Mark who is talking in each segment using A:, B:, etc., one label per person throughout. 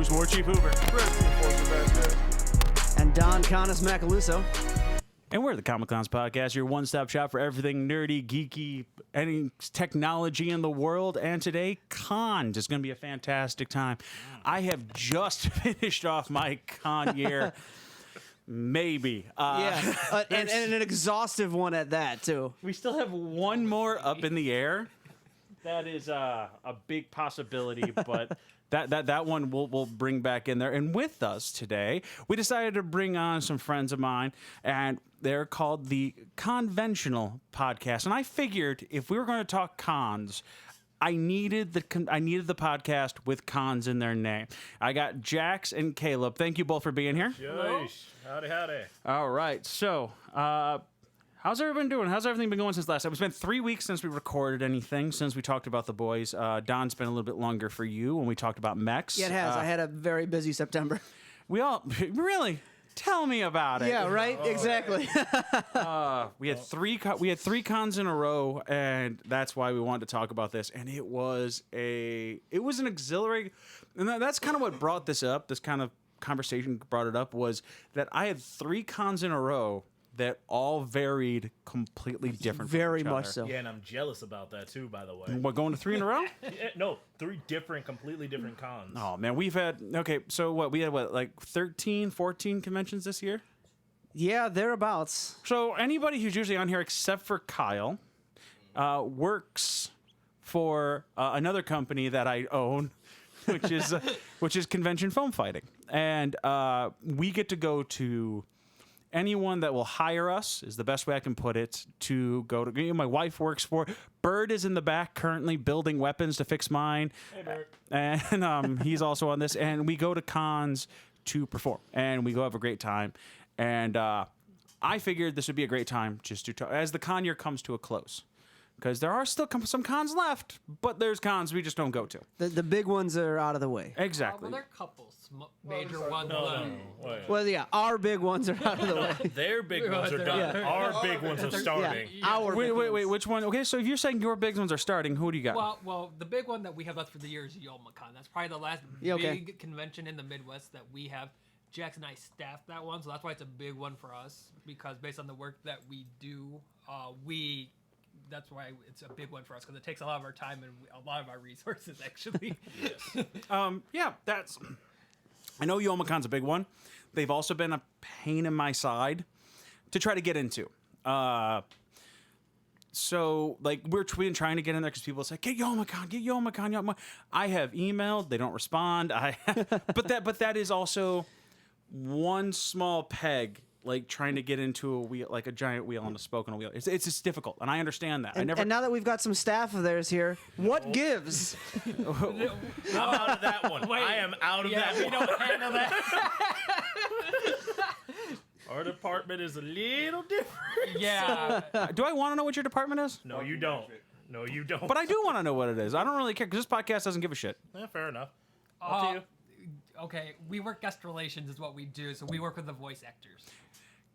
A: host, War Chief Hoover.
B: And Don Conis Macaluso.
A: And we're the Comic Cons Podcast, your one-stop shop for everything nerdy, geeky, any technology in the world. And today, cons is going to be a fantastic time. I have just finished off my con year. Maybe.
B: And an exhaustive one at that, too.
A: We still have one more up in the air. That is a big possibility, but that one we'll bring back in there. And with us today, we decided to bring on some friends of mine, and they're called the Con-Ventional Podcast. And I figured if we were going to talk cons, I needed the podcast with cons in their name. I got Jax and Caleb. Thank you both for being here.
C: Yeesh. Howdy.
A: All right, so how's everyone doing? How's everything been going since last time? It's been 3 weeks since we recorded anything, since we talked about the boys. Don's been a little bit longer for you when we talked about mechs.
B: Yeah, it has. I had a very busy September.
A: We all really tell me about it.
B: Yeah, right. Exactly.
A: We had three cons in a row, and that's why we wanted to talk about this. And it was an exhilarating, and that's kind of what brought this up. This kind of conversation brought it up was that I had 3 cons in a row that all varied completely different.
B: Very
A: from each
B: much
A: other.
B: so.
C: Yeah, and I'm jealous about that too, by the way.
A: What, going to 3 in a row?
C: Yeah, no, 3 completely different cons.
A: Oh man, we had 13, 14 conventions this year.
B: Yeah, thereabouts.
A: So anybody who's usually on here, except for Kyle, works for another company that I own, which is Convention Foam Fighting, and we get to go to anyone that will hire us, is the best way I can put it, to go to. My wife works for. Bird is in the back currently building weapons to fix mine.
C: Hey, Bert.
A: And he's also on this. And we go to cons to perform, and we go have a great time. And I figured this would be a great time just to talk, as the con year comes to a close. Because there are still some cons left, but there's cons we just don't go to.
B: The big ones are out of the way.
A: Exactly.
D: Well, there are a couple major ones.
C: No, wait.
B: Well, yeah, our big ones are out of the way.
C: Their big ones are done.
B: Yeah.
C: Our big ones are starting.
B: Our big
A: Wait,
B: ones.
A: which one? Okay, so if you're saying your big ones are starting, who do you got?
D: Well, the big one that we have left for the year is YomaCon. That's probably the last big convention in the Midwest that we have. Jax and I staffed that one, so that's why it's a big one for us. Because based on the work that we do, that's why it's a big one for us, because it takes a lot of our time and a lot of our resources, actually.
A: I know YomaCon's a big one. They've also been a pain in my side to try to get into. So, like, we've been trying to get in there because people say, get YomaCon. I have emailed. They don't respond. But that is also one small peg, like trying to get into a wheel, like a giant wheel on a spoke on a wheel. It's just difficult, and I understand that.
B: And now that we've got some staff of theirs here, what gives?
C: I'm out of that one.
D: Wait.
C: I am out of that
D: We
C: one.
D: don't handle that.
C: Our department is a little different.
D: Yeah.
A: Do I want to know what your department is?
C: No, you don't. No, you don't.
A: But I do want to know what it is. I don't really care because this podcast doesn't give a shit.
C: Yeah, fair enough. Up to you.
D: Okay, we work guest relations is what we do, so we work with the voice actors.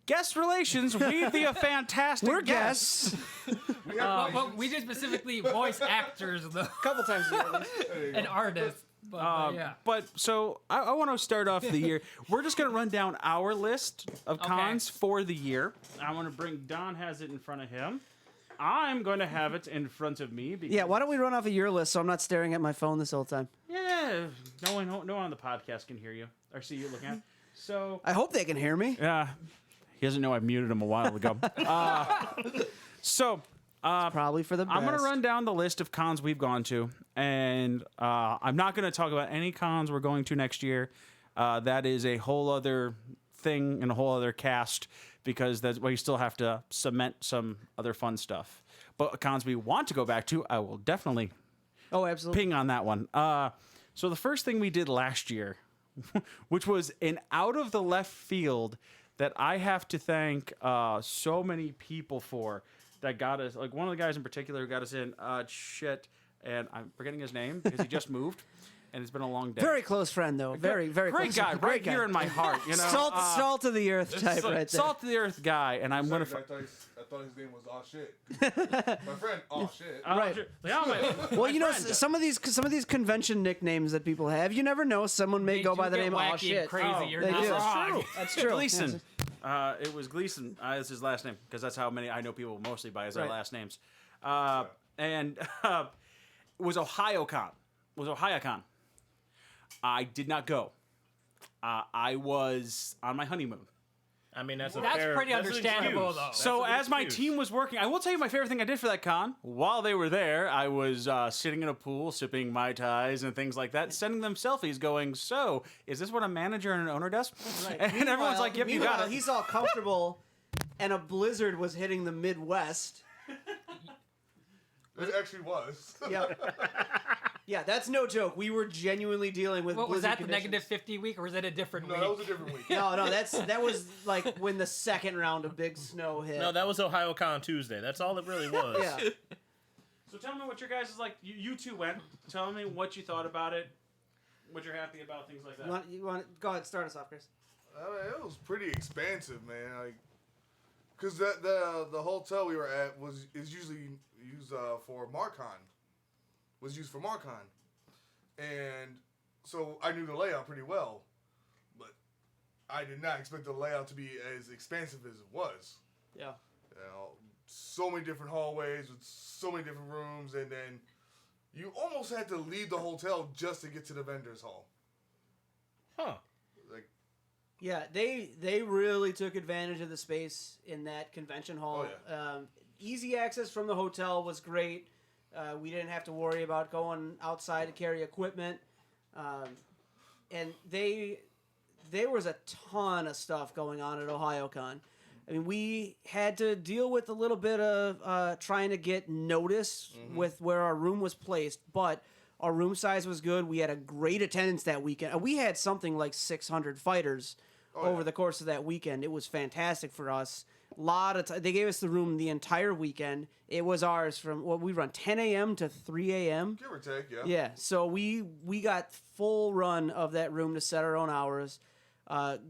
A: Guest relations, we'd be a fantastic
B: We're
A: guest.
B: guests.
D: Well, we do specifically voice actors, though,
B: Couple times a year.
D: and artists. But yeah.
A: But so I want to start off the year. We're just going to run down our list of cons for the year. I want to bring Don has it in front of him. I'm going to have it in front of me. Because,
B: Yeah, why don't we run off of your list so I'm not staring at my phone this whole time?
A: Yeah, no one on the podcast can hear you or see you looking at. So
B: I hope they can hear me.
A: he doesn't know I muted him a while ago.
B: Probably for the best.
A: I'm going to run down the list of cons we've gone to, and I'm not going to talk about any cons we're going to next year. That is a whole other thing and a whole other cast, because that's why you still have to cement some other fun stuff. But cons we want to go back to, I will definitely
B: absolutely.
A: ping on that one. So the first thing we did last year, which was an out of the left field that I have to thank so many people for, that got us, like one of the guys in particular who got us in, and I'm forgetting his name because he just moved. and it's been a long day.
B: Very close friend, though. Very, very
A: great
B: close
A: guy,
B: friend.
A: right
B: Great guy.
A: here in my heart. You know,
B: Salt of the earth type right there.
A: Salt of the earth guy, and I'm gonna.
E: I thought his name was Aw Shit. My friend, Aw Shit.
B: Right. Well, you know, some of these convention nicknames that people have, you never know. Someone may go by the name of Aw Shit.
D: Crazy. You're
B: they
D: not
B: do.
D: wrong.
B: That's true.
A: Gleason. It was Gleason. That's his last name because that's how many I know people mostly by as their last names. And it was OhioCon. I did not go. I was on my honeymoon.
C: I mean, that's
D: pretty understandable, though.
A: So as my team was working, I will tell you my favorite thing I did for that con. While they were there, I was sitting in a pool, sipping Mai Tais and things like that, sending them selfies going, so, is this what a manager and an owner does?
B: Right.
A: And everyone's like, yep, you got it.
B: He's all comfortable, and a blizzard was hitting the Midwest.
E: It actually was.
B: Yeah. Yeah, that's no joke. We were genuinely dealing with blizzard
D: was that
B: conditions.
D: the -50 week, or was it a different
E: No,
D: week?
E: that was a different week.
B: No, that was like when the second round of big snow hit.
C: No, that was OhioCon Tuesday. That's all it really was.
B: Yeah.
A: So tell me what your guys is like. You two went. Tell me what you thought about it, what you're happy about, things like that.
B: You want go ahead, start us off, Chris.
E: It was pretty expansive, man. Like, cause the hotel we were at is usually used for MarCon. Was used for MarCon, and so I knew the layout pretty well, but I did not expect the layout to be as expansive as it was.
B: Yeah.
E: You know, so many different hallways with so many different rooms, and then you almost had to leave the hotel just to get to the vendors hall.
C: Huh.
E: Like,
B: Yeah, they really took advantage of the space in that convention hall.
E: Oh, yeah.
B: Easy access from the hotel was great. We didn't have to worry about going outside to carry equipment. And there was a ton of stuff going on at OhioCon. I mean, we had to deal with a little bit of trying to get notice with where our room was placed, but our room size was good. We had a great attendance that weekend. We had something like 600 fighters over the course of that weekend. It was fantastic for us. They gave us the room the entire weekend. It was ours from we run 10 a.m. to 3 a.m.
E: give or take, yeah.
B: Yeah, so we got full run of that room to set our own hours.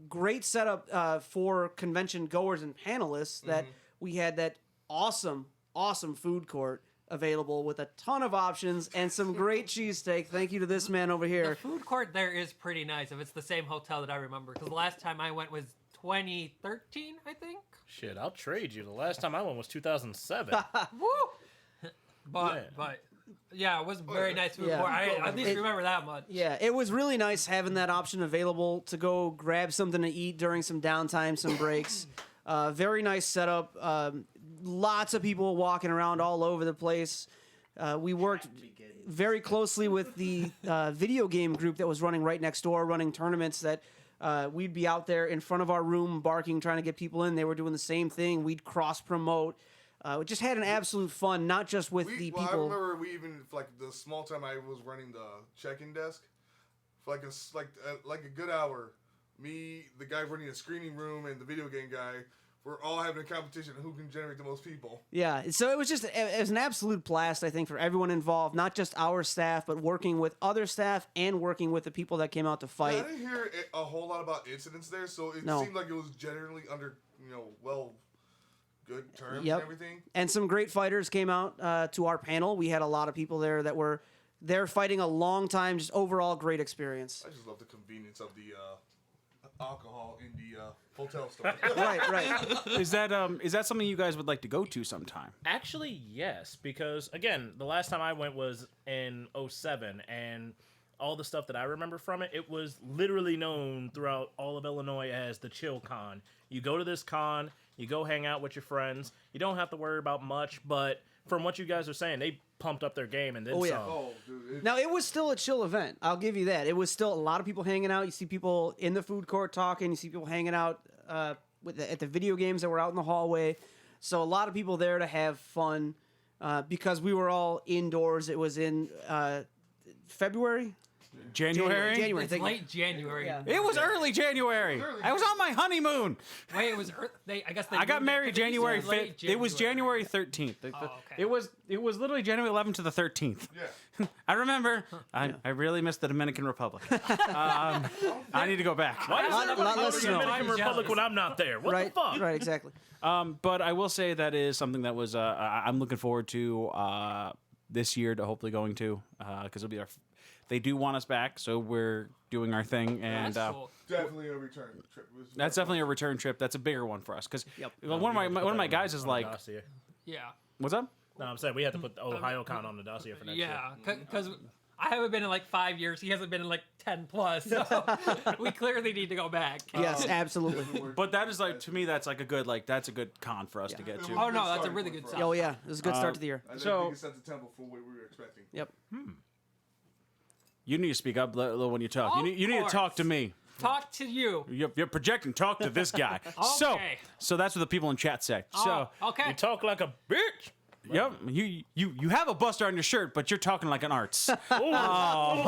B: Great setup for convention goers and panelists. That we had that awesome food court available with a ton of options and some great cheesesteak. Thank you to this man over here.
D: The food court there is pretty nice if it's the same hotel that I remember. Because the last time I went was 2013, I think.
C: Shit, I'll trade you. The last time I went was 2007.
D: Woo! But yeah, it was very nice food court. I at least remember that much.
B: Yeah, it was really nice having that option available to go grab something to eat during some downtime, some breaks. Very nice setup. Lots of people walking around all over the place. We worked very closely with the video game group that was running right next door, running tournaments that we'd be out there in front of our room barking, trying to get people in. They were doing the same thing. We'd cross-promote. We just had an absolute fun, not just with the people.
E: I remember we even, like, the small time I was running the check-in desk, for like a good hour, me, the guy running the screening room, and the video game guy, we're all having a competition of who can generate the most people.
B: Yeah, so it was an absolute blast, I think, for everyone involved, not just our staff, but working with other staff and working with the people that came out to fight.
E: Yeah, I didn't hear a whole lot about incidents there, so it seemed like it was generally under, good terms and everything. And
B: some great fighters came out to our panel. We had a lot of people there that were there fighting a long time, just overall great experience.
E: I just love the convenience of the alcohol in the hotel store.
B: Right.
A: Is that something you guys would like to go to sometime?
C: Actually, yes, because, again, the last time I went was in 2007, and all the stuff that I remember from it was literally known throughout all of Illinois as the Chill Con. You go to this con, you go hang out with your friends, you don't have to worry about much, but from what you guys are saying, they pumped up their game and then some.
E: Oh, dude.
B: Now, it was still a chill event. I'll give you that. It was still a lot of people hanging out. You see people in the food court talking. You see people hanging out at the video games that were out in the hallway. So a lot of people there to have fun because we were all indoors. It was in February.
A: January?
B: January.
D: It's late January.
B: Yeah.
A: It was early January. I was on my honeymoon.
D: Wait, it was. I guess they.
A: I got
D: moved it
A: married
D: 'cause it used to be
A: January
D: late
A: 5th. It was January 13th.
D: Oh, okay.
A: It was literally January 11th to the 13th.
E: Yeah.
A: I remember. I really missed the Dominican Republic. I need to go back.
C: Why does
B: Lot
C: everybody go
B: less
C: to the
B: snow.
C: Dominican
D: I'm
C: Republic
D: jealous.
C: when I'm not there? What
B: Right.
C: the fuck?
B: Right. Exactly.
A: But I will say that is something that was I'm looking forward to this year to hopefully going to because it'll be they do want us back, so we're doing our thing, and
D: That's cool.
E: Definitely a return trip.
A: that's definitely a return trip. That's a bigger one for us because
B: Yep.
A: one of my guys is like,
C: Dossier.
D: Yeah.
A: what's up?
C: No, I'm saying we have to put the Ohio con on the dossier for next year.
D: Yeah, because I haven't been in like 5 years. He hasn't been in like 10 plus. So we clearly need to go back.
B: Yes, absolutely.
A: But that is like to me that's like a good that's a good con for us to get to.
D: Oh, no, that's a really good
E: sign.
D: sign.
B: Oh yeah, it was a good start to the year.
E: I
A: So-
E: think it sets the tempo for what we were expecting.
B: Yep.
A: You need to speak up when you talk. You
D: Of
A: need to talk to
D: course.
A: me.
D: Talk to you.
A: You're projecting. Talk to this guy.
D: Okay.
A: So that's what the people in chat say. So
D: Oh, okay.
C: You talk like a bitch.
A: yep, you have a buster on your shirt, but you're talking like an arts.
D: Damn.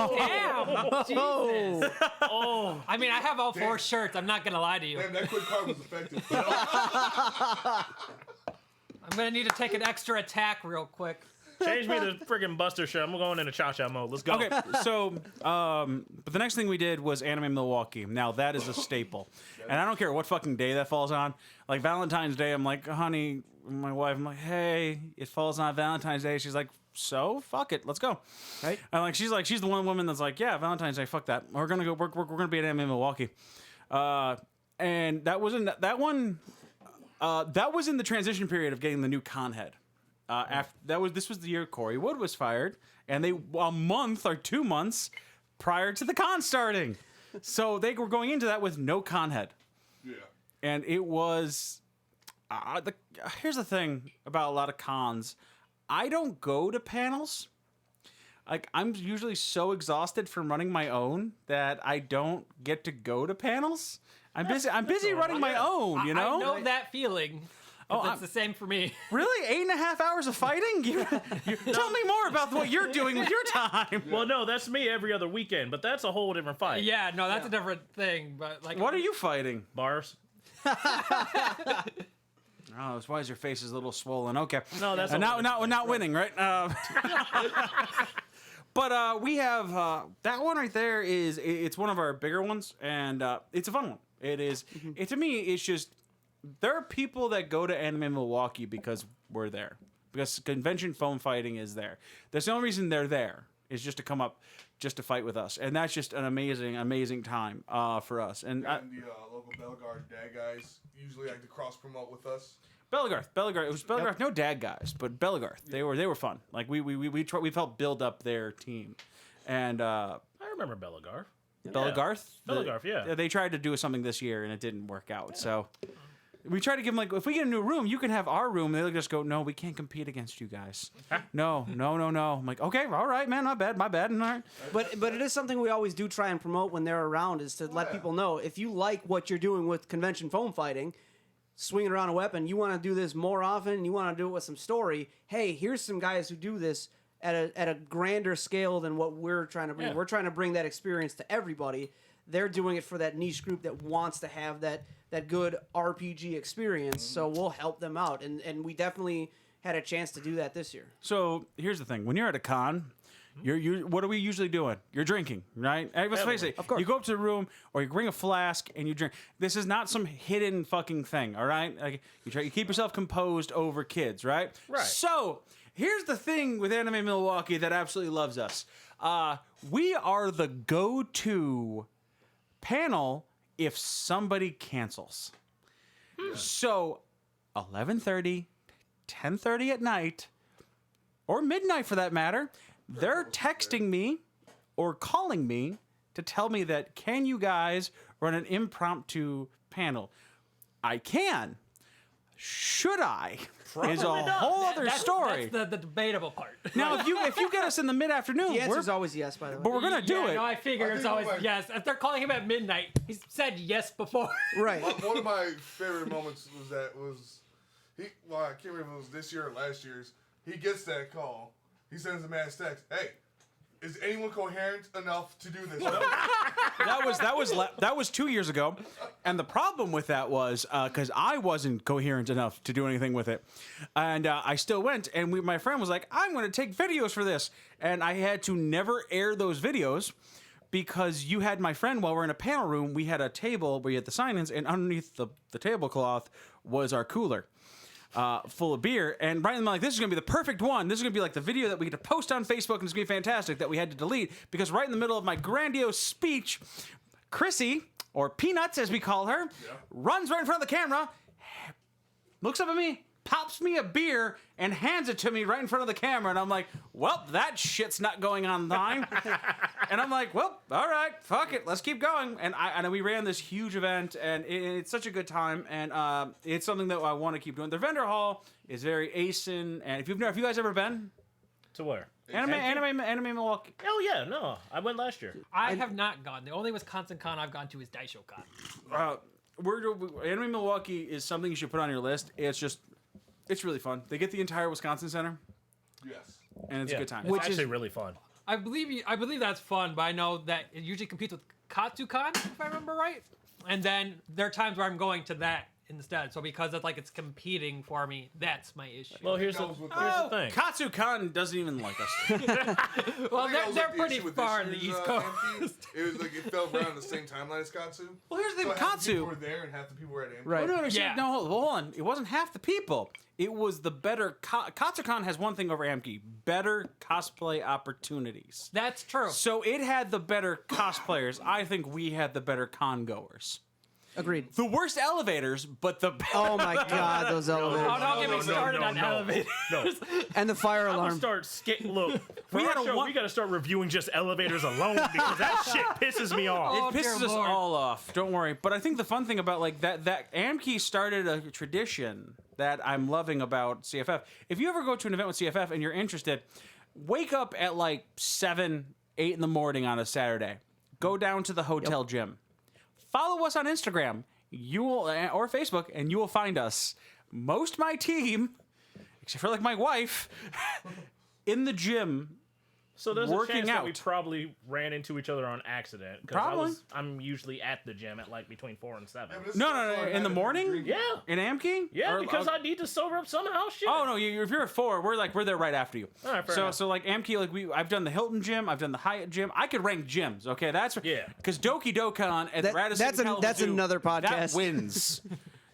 D: Jesus.
C: Oh,
D: I mean, I have all 4 shirts. I'm not going to lie to you.
E: Damn, that quick card was effective.
D: I'm going to need to take an extra attack real quick.
C: change me to friggin' Buster shirt. I'm going into cha-cha mode. Let's go.
A: Okay, so but the next thing we did was Anime Milwaukee. Now that is a staple, and I don't care what fucking day that falls on. Like Valentine's Day, I'm like, honey, my wife, I'm like, hey, it falls on Valentine's Day. She's like, so fuck it, let's go.
B: Right.
A: And like she's the one woman that's like, yeah, Valentine's Day, fuck that. We're gonna go. We're gonna be at Anime Milwaukee, and that wasn't that one. That was in the transition period of getting the new con head. This was the year Corey Wood was fired, and they a month or 2 months prior to the con starting, so they were going into that with no con head,
E: Yeah.
A: and it was. Here's the thing about a lot of cons, I don't go to panels. Like I'm usually so exhausted from running my own that I don't get to go to panels. I'm busy running my own, you know?
D: I know that feeling.
A: Oh,
D: It's the same for me.
A: Really? 8.5 hours of fighting? Tell me more about what you're doing with your time.
C: Well, no, that's me every other weekend, but that's a whole different fight.
D: Yeah, no, that's a different thing. But like,
A: What are you fighting?
C: Bars.
A: Oh, that's why your face is a little swollen. Okay.
C: No, that's a
A: not winning, right? But we have that one right there. It's one of our bigger ones, and it's a fun one. It is. It to me, it's just there are people that go to Anime Milwaukee because we're there, because convention foam fighting is there. That's the only reason they're there is just to come up, just to fight with us, and that's just an amazing time for us. And
E: And the local Bellegarde dad guys usually like to cross promote with us.
A: Bellegarde. It was Bellegarde. No dad guys, but Bellegarde. They were fun. Like we helped build up their team, and
C: I remember Bellegarde.
A: Bellegarde.
C: Bellegarde, yeah.
A: They tried to do something this year and it didn't work out. So we tried to give them like, if we get a new room, you can have our room. And they'll just go, no, we can't compete against you guys. No. I'm like, okay, all right, man, my bad. All right.
B: But it is something we always do try and promote when they're around, is to let people know, if you like what you're doing with convention foam fighting, swinging around a weapon, you want to do this more often, you want to do it with some story, hey, here's some guys who do this at a grander scale than what we're trying to bring.
C: Yeah.
B: We're trying to bring that experience to everybody. They're doing it for that niche group that wants to have that good RPG experience, so we'll help them out. And we definitely had a chance to do that this year.
A: So here's the thing: when you're at a con, you what are we usually doing? You're drinking, right? Hey, let's face it.
B: Of course.
A: You go up to the room or you bring a flask and you drink. This is not some hidden fucking thing, all right? Like you keep yourself composed over kids, right?
C: Right.
A: So here's the thing with Anime Milwaukee that absolutely loves us. We are the go-to panel if somebody cancels. So 11:30, 10:30 at night, or midnight for that matter, they're texting me or calling me to tell me that, can you guys run an impromptu panel? I can. Should I? Is a whole other story.
D: That's the debatable part.
A: Now, if you get us in the mid-afternoon,
B: The answer is always yes, by the way.
A: but we're gonna do
D: Yeah,
A: it.
D: No, I figure
E: I
D: it's
E: think
D: always
E: like-
D: yes. If they're calling him at midnight, he's said yes before.
B: Right.
E: One of my favorite moments was I can't remember if it was this year or last year's. He gets that call. He sends a mass text. Hey, Is anyone coherent enough to do this?
A: That was 2 years ago, and the problem with that was because I wasn't coherent enough to do anything with it, and I still went. And my friend was like, "I'm going to take videos for this," and I had to never air those videos because you had my friend while we're in a panel room. We had a table where you had the sign-ins, and underneath the tablecloth was our cooler. Full of beer, and right in the like, this is gonna be the perfect one. This is gonna be like the video that we get to post on Facebook, and it's gonna be fantastic. That we had to delete because right in the middle of my grandiose speech, Chrissy, or Peanuts as we call her, runs right in front of the camera, looks up at me, pops me a beer, and hands it to me right in front of the camera, and I'm like, well, that shit's not going online. And I'm like, well, all right, fuck it, let's keep going. And we ran this huge event, and it's such a good time, and it's something that I want to keep doing. The vendor hall is very ASIN, and if you guys ever been
C: To where?
A: Anime Milwaukee?
C: Oh yeah, no, I went last year.
D: I have not gone. The only Wisconsin con I've gone to is Daisho Con.
A: Anime Milwaukee is something you should put on your list. It's really fun. They get the entire Wisconsin Center,
E: Yes.
A: and it's a good time.
C: It's actually really fun.
D: I believe that's fun, but I know that it usually competes with KatsuCon, if I remember right. And then there are times where I'm going to that instead. So because it's competing for me, that's my issue.
C: Well, here's the thing.
A: KatsuCon doesn't even like us.
D: Well,
E: That was
D: they're
E: the
D: pretty
E: issue with
D: far
E: this
D: in the
E: year's,
D: East Coast.
E: MP. It was like it fell around the same timeline as Katsu.
A: Well, here's the thing
E: So
A: with
E: half the people
A: Katsu.
E: were there and half the people were at MP.
B: Right.
A: No,
D: Yeah.
A: hold on. It wasn't half the people. It was the better. KatsuCon has one thing over Amki: better cosplay opportunities.
D: That's true.
A: So it had the better cosplayers. I think we had the better con goers.
B: Agreed.
A: The worst elevators, but the
B: Oh my god, those elevators.
D: Oh, don't get me started on elevators.
C: No,
B: And the fire
C: I'm
B: alarm.
C: gonna start look. For
A: We
C: our
A: had a
C: show,
A: one-
C: we gotta start reviewing just elevators alone because that shit pisses me off.
D: Oh,
A: it pisses
D: dear
A: us
D: Lord.
A: all off. Don't worry. But I think the fun thing about that Amki started a tradition that I'm loving about CFF. If you ever go to an event with CFF and you're interested, wake up at 7, 8 in the morning on a Saturday. Go down to the hotel gym. Follow us on Instagram. You will or Facebook, and you will find us. Most my team, except for my wife, in the gym.
C: So there's
A: working
C: a chance that we
A: out.
C: probably ran into each other on accident. 'Cause
A: Probably.
C: I'm usually at the gym at between 4 and 7.
A: No. In the morning?
C: Yeah.
A: In Amki?
C: Yeah,
A: Or-
C: because I need to sober up somehow. Shit.
A: Oh no! If you're at 4, we're there right after you.
C: All right, fair
A: so
C: enough.
A: so Amki I've done the Hilton gym, I've done the Hyatt gym. I could rank gyms. Okay, that's
C: Yeah.
A: Because Doki Dokkan at
B: That-
A: Radisson
B: that's
A: Kalamazoo,
B: another
A: That
B: podcast.
A: wins.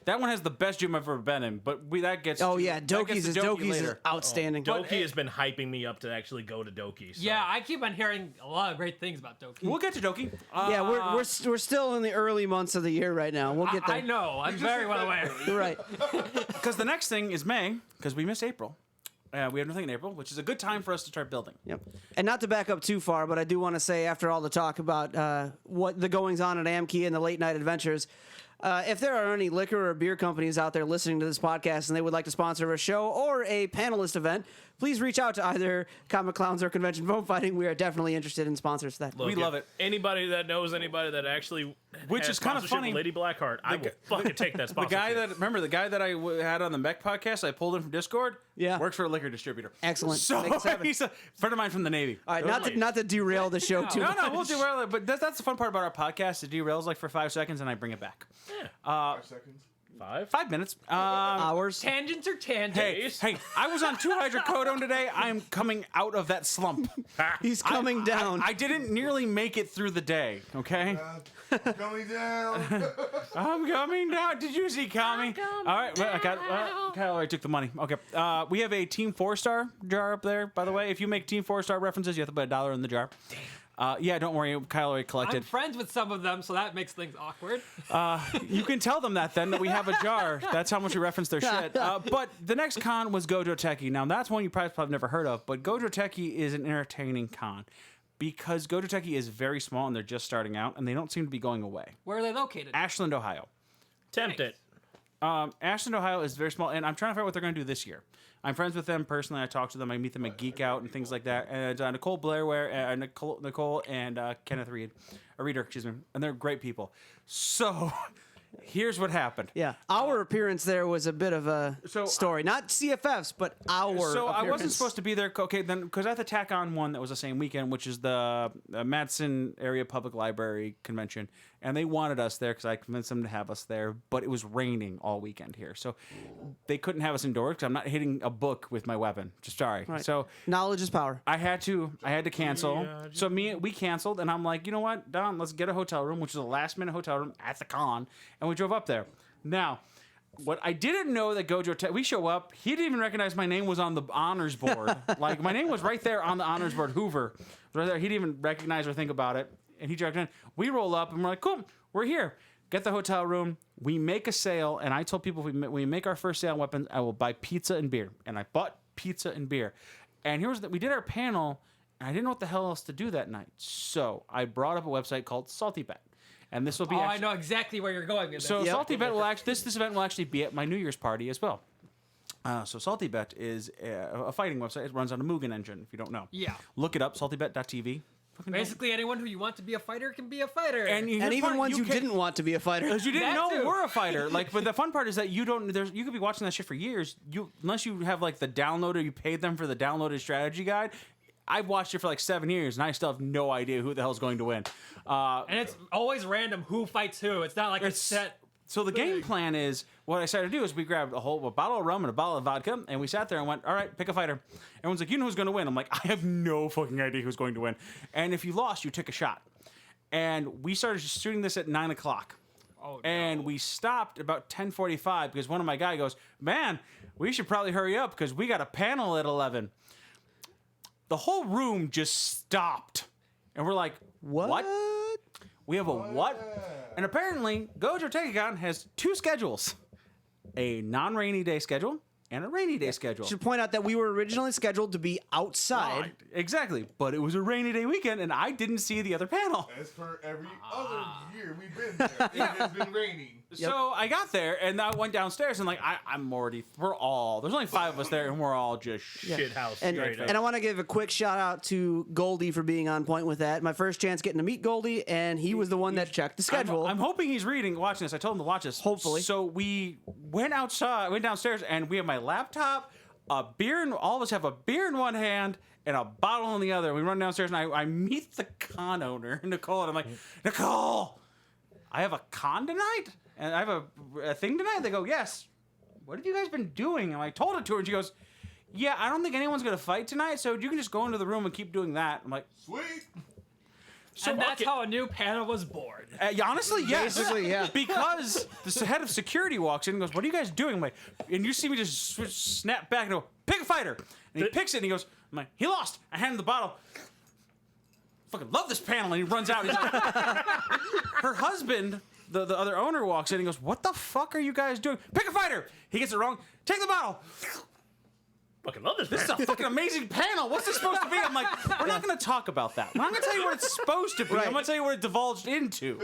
A: That one has the best gym I've ever been in. But that gets.
B: Oh
A: to-
B: yeah,
A: that gets
B: Doki's
A: to
B: is
A: Doki
B: Doki's is
A: later.
B: outstanding.
C: Doki has been hyping me up to actually go to Doki. So.
D: Yeah, I keep on hearing a lot of great things about Doki.
A: We'll get to Doki.
B: Yeah, we're still in the early months of the year right now. We'll get there.
D: I know. I'm very well aware.
B: You're right.
A: Because the next thing is May, because we missed April. We have nothing in April, which is a good time for us to start building.
B: Yep. And not to back up too far, but I do want to say, after all the talk about what the goings on at Amki and the late night adventures, if there are any liquor or beer companies out there listening to this podcast and they would like to sponsor a show or a panelist event, please reach out to either Comic Clowns or Convention Foam Fighting. We are definitely interested in sponsors for that.
C: Look,
A: We love
C: if
A: it.
C: Anybody that knows anybody that actually
A: Which
C: has
A: is kinda
C: sponsorship
A: funny.
C: with Lady Blackheart, I will fucking take that
A: The
C: sponsorship.
A: guy that I had on the Mech podcast, I pulled in from Discord.
B: Yeah.
A: Works for a liquor distributor.
B: Excellent.
A: So
B: Make us happen.
A: he's a friend of mine from the Navy.
B: All right,
C: Totally.
B: not to derail the show too
A: No,
B: much.
A: we'll derail it. But that's the fun part about our podcast. It derails for 5 seconds and I bring it back.
E: 5 seconds.
C: 5?
A: 5 minutes.
B: Hours.
D: Tangents are tangents.
A: Hey, I was on 2 hydrocodone today. I'm coming out of that slump.
B: He's coming down.
A: I didn't nearly make it through the day, okay?
E: Coming down.
A: I'm coming down. Did you see Kami? All right, Kyle already took the money. Okay, we have a Team 4-star jar up there, by the way. If you make Team 4-star references, you have to put $1 in the jar. Yeah, don't worry. Kyle already
D: I'm
A: collected.
D: friends with some of them, so that makes things awkward.
A: You can tell them that then, that we have a jar. That's how much we reference their shit. But the next con was Gojo Teki. Now, that's one you probably have never heard of, but Gojo Teki is an entertaining con because Gojo Teki is very small and they're just starting out and they don't seem to be going away.
D: Where are they located?
A: Ashland, Ohio.
C: Tempt it.
A: Ashland, Ohio is very small, and I'm trying to figure out what they're going to do this year. I'm friends with them personally. I talk to them. I meet them at Geek Out and things like that. And Nicole Nicole and Kenneth Reeder, excuse me, and they're great people. So Here's what happened.
B: Yeah, our appearance there was a bit of a story. Not CFF's, but our
A: So I wasn't
B: appearance.
A: supposed to be there. Okay, then because I had to tack on one that was the same weekend, which is the Madison Area Public Library Convention, and they wanted us there because I convinced them to have us there. But it was raining all weekend here, so they couldn't have us indoors because I'm not hitting a book with my weapon. Just sorry.
B: Right.
A: So
B: Knowledge is power.
A: I had to cancel. So we canceled, and I'm like, you know what, Don, let's get a hotel room, which is a last minute hotel room at the con, and we drove up there. Now, what I didn't know that Gojo, we show up, he didn't even recognize my name was on the honors board. Like, my name was right there on the honors board, Hoover. Right there. He didn't even recognize or think about it. And he jumped in. We roll up, and we're like, cool, we're here. Get the hotel room. We make a sale, and I told people if we make our first sale on weapons, I will buy pizza and beer. And I bought pizza and beer. And here's we did our panel, and I didn't know what the hell else to do that night. So I brought up a website called Salty Bet. And this will be.
D: I know exactly where you're going with this.
A: So Salty Bet will actually this event will actually be at my New Year's party as well. So Salty Bet is a fighting website. It runs on a Mugen engine. If you don't know, look it up. SaltyBet.tv.
D: Basically, anyone who you want to be a fighter can be a fighter.
B: And even ones you didn't want to be a fighter.
A: Because you didn't
D: That
A: know
D: too.
A: we're a fighter. Like, but the fun part is that you don't. You could be watching that shit for years. Unless you have like the downloader, you paid them for the downloaded strategy guide. I've watched it for like 7 years, and I still have no idea who the hell's going to win.
D: And it's always random who fights who. It's not like it's set.
A: So the game plan is, what I started to do is we grabbed a bottle of rum and a bottle of vodka, and we sat there and went, all right, pick a fighter. Everyone's like, you know who's going to win? I'm like, I have no fucking idea who's going to win. And if you lost, you took a shot. And we started shooting this at 9 o'clock.
D: Oh, no.
A: And we stopped about 10:45 because one of my guys goes, man, we should probably hurry up because we got a panel at 11. The whole room just stopped. And we're like, what? We have a what? And apparently, Gojo Tekicon has 2 schedules. A non-rainy day schedule and a rainy day schedule.
B: Should point out that we were originally scheduled to be outside.
A: Right, exactly. But it was a rainy day weekend, and I didn't see the other panel.
E: As for every other year we've been there, it has been raining.
A: So I got there, and I went downstairs, and like there's only 5 of us there, and we're all just
C: Shit house.
B: And,
C: straight up.
B: and I want to give a quick shout out to Goldie for being on point with that. My first chance getting to meet Goldie, and he was the one that checked the schedule.
A: I'm hoping he's watching this. I told him to watch this.
B: Hopefully.
A: So we went downstairs, and we have my laptop, a beer, and all of us have a beer in one hand and a bottle in the other. We run downstairs, and I meet the con owner, Nicole, and I'm like, Nicole, I have a con tonight? And I have a thing tonight? They go, yes. What have you guys been doing? And I told it to her, and she goes, yeah, I don't think anyone's going to fight tonight, so you can just go into the room and keep doing that. I'm like,
E: Sweet.
A: so
D: And that's how a new panel was born.
A: honestly, yes.
B: Basically, yeah.
A: Because the head of security walks in and goes, what are you guys doing? I'm like, and you see me just snap back and go, pick a fighter. And he picks it and he goes, I'm like, he lost. I hand him the bottle. Fucking love this panel. And he runs out. Her husband, the other owner, walks in and goes, what the fuck are you guys doing? Pick a fighter. He gets it wrong. Take the bottle.
C: Fucking love this.
A: This is a fucking amazing panel. What's this supposed to be? I'm like, we're not going to talk about that. I'm not going to tell you what it's supposed to be.
B: Right.
A: I'm going to tell you what it divulged into.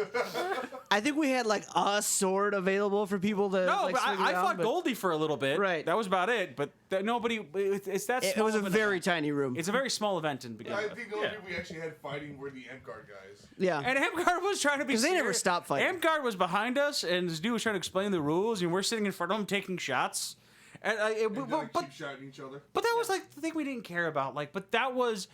B: I think we had like a sword available for people to.
A: No,
B: like,
A: but
B: swing
A: I
B: around,
A: fought
B: but
A: Goldie for a little bit.
B: Right.
A: That was about it. But nobody. It's that.
B: It
A: Small
B: was a
A: of an
B: very
A: event.
B: tiny room.
A: It's a very small event in the beginning.
E: I think the only people we actually had fighting were the M-Guard guys.
B: Yeah.
A: And Amgard was trying to be.
B: 'Cause they never
A: serious.
B: stopped fighting.
A: Amgard was behind us, and this dude was trying to explain the rules, and we're sitting in front of him taking shots. And
E: Keep shouting each other.
A: But that was like the thing we didn't care about. Like, but that was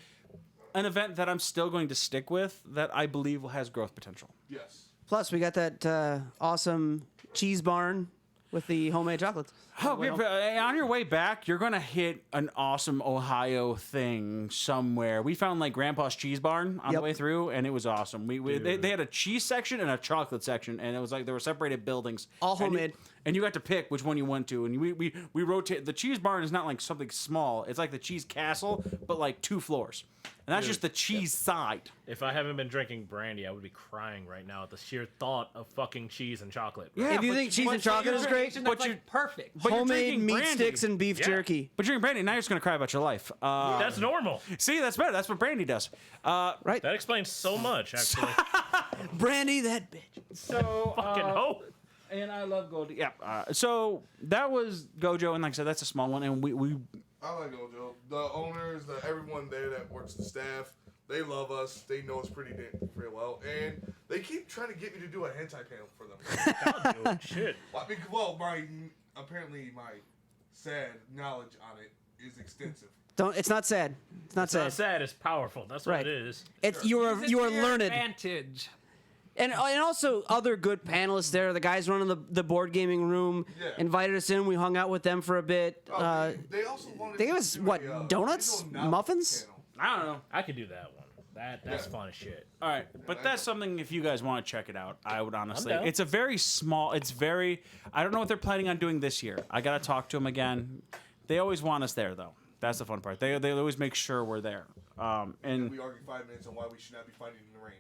A: an event that I'm still going to stick with. That I believe has growth potential.
E: Yes.
B: Plus, we got that awesome cheese barn with the homemade chocolates.
A: Oh, on your way back, you're gonna hit an awesome Ohio thing somewhere. We found like Grandpa's Cheese Barn on the way through, and it was awesome. They had a cheese section and a chocolate section, and it was like they were separated buildings,
B: All homemade.
A: And you got to pick which one you went to, and we rotate. The Cheese Barn is not like something small; it's like the Cheese Castle, but like 2 floors, and that's just the cheese side.
C: If I haven't been drinking brandy, I would be crying right now at the sheer thought of fucking cheese and chocolate.
A: Yeah,
B: If you
A: but-
B: think cheese
A: but
B: and chocolate is great,
D: That's
A: but
D: like
A: you-
D: perfect.
A: but you're
B: homemade
A: drinking
B: meat
A: brandy.
B: sticks and beef
C: Yeah.
B: jerky.
A: But you're drinking brandy, now you're just gonna cry about your life.
C: That's normal.
A: See, that's better. That's what brandy does.
B: Right?
C: That explains so much, actually.
B: Brandy, that bitch.
A: So
C: Fucking hope.
A: And I love Goldie. Yeah. So that was Gojo, and like I said, that's a small one. And we
E: I like Gojo. The owners, everyone there that works the staff, They love us. They know us pretty well, and they keep trying to get me to do a hentai panel for them.
C: I'll do it. Shit.
E: Well, apparently my sad knowledge on it is extensive.
B: It's not sad. It's not
C: It's
B: sad.
C: not sad. It's powerful. That's what
B: Right.
C: it is.
B: It's
D: Use it
B: you are
D: to your
B: learned.
D: Advantage.
B: And also other good panelists there. The guys running the board gaming room invited us in. We hung out with them for a bit.
E: They also wanted
B: They gave
E: to
B: us
E: do
B: what,
E: a,
B: donuts?
E: original novel
B: Muffins?
E: panel.
A: I don't know.
C: I could do that one. That's fun as shit.
A: All right, but that's something if you guys want to check it out, I would honestly.
C: I'm down.
A: It's a very small. It's very. I don't know what they're planning on doing this year. I gotta talk to them again. They always want us there though. That's the fun part. They always make sure we're there. And
E: We argued 5 minutes on why we should not be fighting in the rain.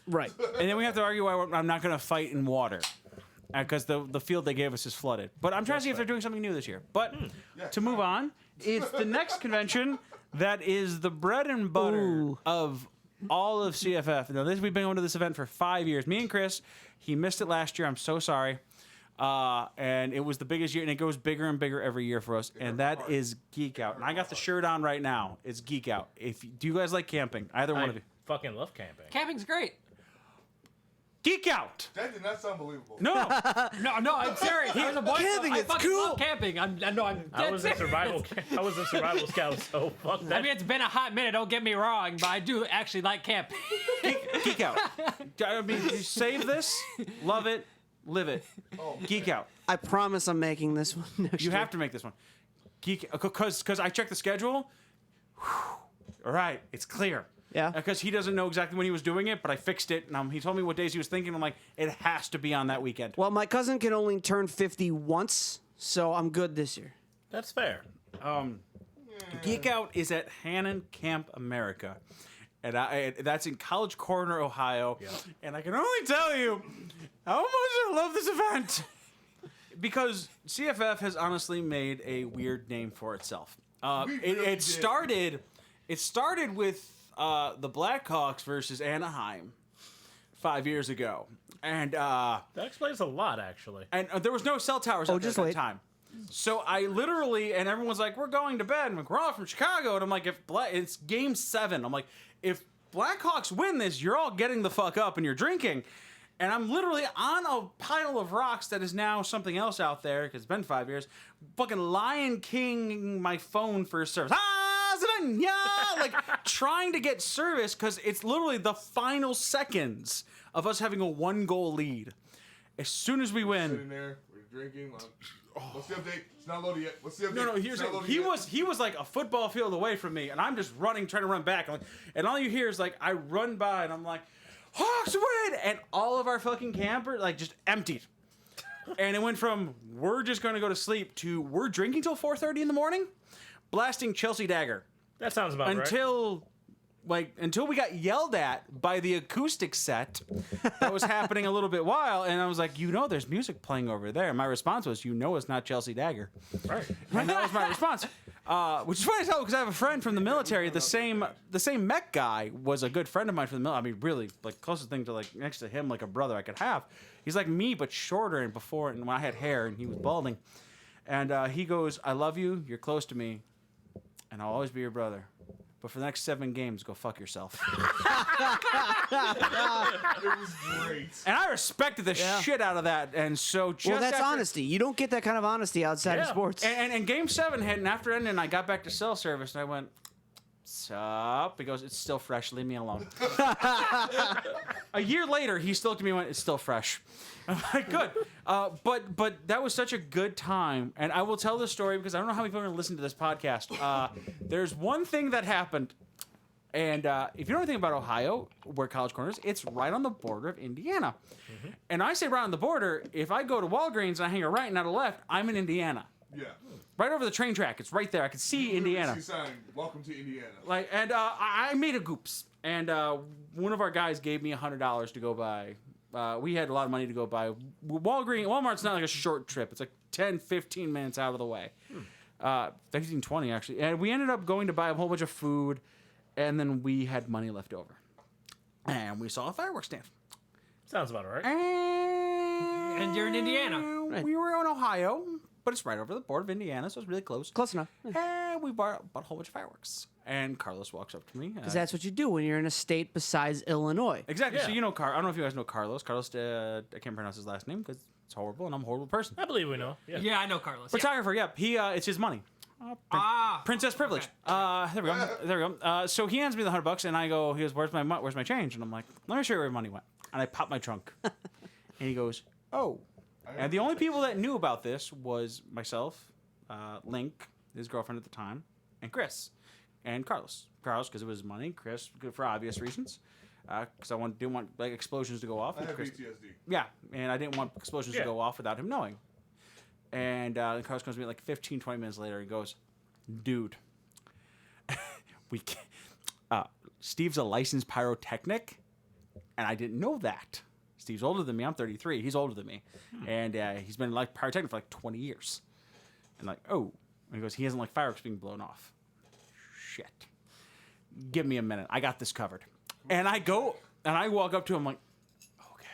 B: Right.
A: and then we have to argue why I'm not gonna fight in water. Because the field they gave us is flooded. But I'm trying to see if they're doing something new this year. But to move on, it's the next convention that is the bread and butter
B: Ooh.
A: of all of CFF. Now, we've been going to this event for 5 years. Me and Chris, he missed it last year. I'm so sorry. And it was the biggest year, and it goes bigger and bigger every year for us. And that is Geek Out. And I got the shirt on right now. It's Geek Out. Do you guys like camping? Either one of you.
C: Fucking love camping.
D: Camping's great.
A: Geek Out.
E: That did not sound believable.
A: No.
D: No, I'm serious. I was a boy
B: Camping,
D: I
B: it's
D: fucking
B: cool.
D: love camping. I'm dead
C: I was in
D: serious.
C: survival. I was in survival scout. So fuck that.
D: I mean, it's been a hot minute. Don't get me wrong, but I do actually like camping.
A: Geek Out. I mean, you save this, love it, live it. Geek Out.
B: I promise I'm making this one. next
A: You
B: year.
A: have to make this one. Geek, because I checked the schedule. All right, it's clear.
B: Yeah.
A: Because he doesn't know exactly when he was doing it, but I fixed it, and he told me what days he was thinking. I'm like, it has to be on that weekend.
B: Well, my cousin can only turn 50 once, so I'm good this year.
C: That's fair.
A: Geek Out is at Hannon Camp America, and that's in College Corner, Ohio.
C: Yeah.
A: And I can only tell you how much I love this event because CFF has honestly made a weird name for itself.
E: We really
A: It
E: did.
A: started. It started with the Blackhawks versus Anaheim 5 years ago, and
C: That explains a lot, actually.
A: there was no cell towers out there
B: just
A: at
B: wait.
A: that time. So I literally, and everyone's like, we're going to bed. I'm like, we're all from Chicago. And I'm like, it's game 7. I'm like, if Blackhawks win this, you're all getting the fuck up and you're drinking. And I'm literally on a pile of rocks that is now something else out there, because it's been 5 years, fucking Lion King my phone for service. Like trying to get service because it's literally the final seconds of us having a 1-goal lead. As soon as we win.
E: Sitting there, we're drinking. What's the update? It's not loaded yet. What's the update?
A: No,
E: It's not loaded
A: he
E: yet.
A: was like a football field away from me, and I'm just running, trying to run back, and all you hear is like I run by, and I'm like, Hawks win, and all of our fucking camper like just emptied, and it went from we're just going to go to sleep to we're drinking till 4:30 in the morning, blasting Chelsea Dagger
C: That sounds about right.
A: until we got yelled at by the acoustic set that was happening a little bit while, and I was like, there's music playing over there. And my response was, it's not Chelsea Dagger.
C: Right.
A: And that was my response. Which is funny as hell because I have a friend from the military. The same mech guy was a good friend of mine from the military. I mean, really, like closest thing to like next to him, like a brother I could have. He's like me but shorter and when I had hair and he was balding. And he goes, "I love you. You're close to me, and I'll always be your brother. But for the next 7 games, go fuck yourself."
E: It was great.
A: And I respected the shit out of that. And so just
B: Well, that's
A: after-
B: honesty. You don't get that kind of honesty outside of
C: Yeah.
B: sports.
A: And game 7 hit, and after ending, I got back to cell service, and I went, "Sup?" He goes, "It's still fresh. Leave me alone." A year later, he still looked at me and went, "It's still fresh." I'm like, good. But that was such a good time. And I will tell this story because I don't know how many people are going to listen to this podcast. There's one thing that happened. And if you know anything about Ohio, where College Corner is, it's right on the border of Indiana. Mm-hmm. And I say right on the border, if I go to Walgreens and I hang a right and not a left, I'm in Indiana.
E: Yeah.
A: Right over the train track. It's right there. I could see Indiana.
E: See sign, welcome to Indiana.
A: And I made a goops. And one of our guys gave me $100 to go buy. We had a lot of money to go buy. Walmart's not like a short trip. It's like 10, 15 minutes out of the way. 15, 20 actually. And we ended up going to buy a whole bunch of food. And then we had money left over. And we saw a fireworks stand.
C: Sounds about right.
A: And
D: And you're in Indiana.
B: Right.
A: We were in Ohio. but it's right over the border of Indiana, so it's really close.
B: Close enough.
A: And we bought a whole bunch of fireworks. And Carlos walks up to me.
B: Because that's what you do when you're in a state besides Illinois.
A: Exactly.
C: Yeah.
A: So you know, I don't know if you guys know Carlos. Carlos, I can't pronounce his last name because it's horrible, and I'm a horrible person.
C: I believe we know. Yeah.
D: Yeah, I know Carlos. Yeah.
A: Photographer, yep. He, it's his money. Princess privilege.
D: Okay.
A: There we go. There we go. So he hands me the $100, and I go, he goes, where's my change? And I'm like, let me show you where my money went. And I pop my trunk. And he goes, oh. And the only people that knew about this was myself, Link, his girlfriend at the time, and Chris, and Carlos. Carlos, because it was his money. Chris, for obvious reasons. Because I didn't want like explosions to go off.
E: I have
A: Chris,
E: PTSD.
A: yeah, and I didn't want explosions to go off without him knowing. And Carlos comes to me like 15, 20 minutes later. He goes, dude, we can't. Steve's a licensed pyrotechnic, and I didn't know that. Steve's older than me. I'm 33. He's older than me. And he's been like pyrotechnic for like 20 years. And like, oh. And he goes, he doesn't like fireworks being blown off. Shit. Give me a minute. I got this covered. And I go, and I walk up to him like, okay.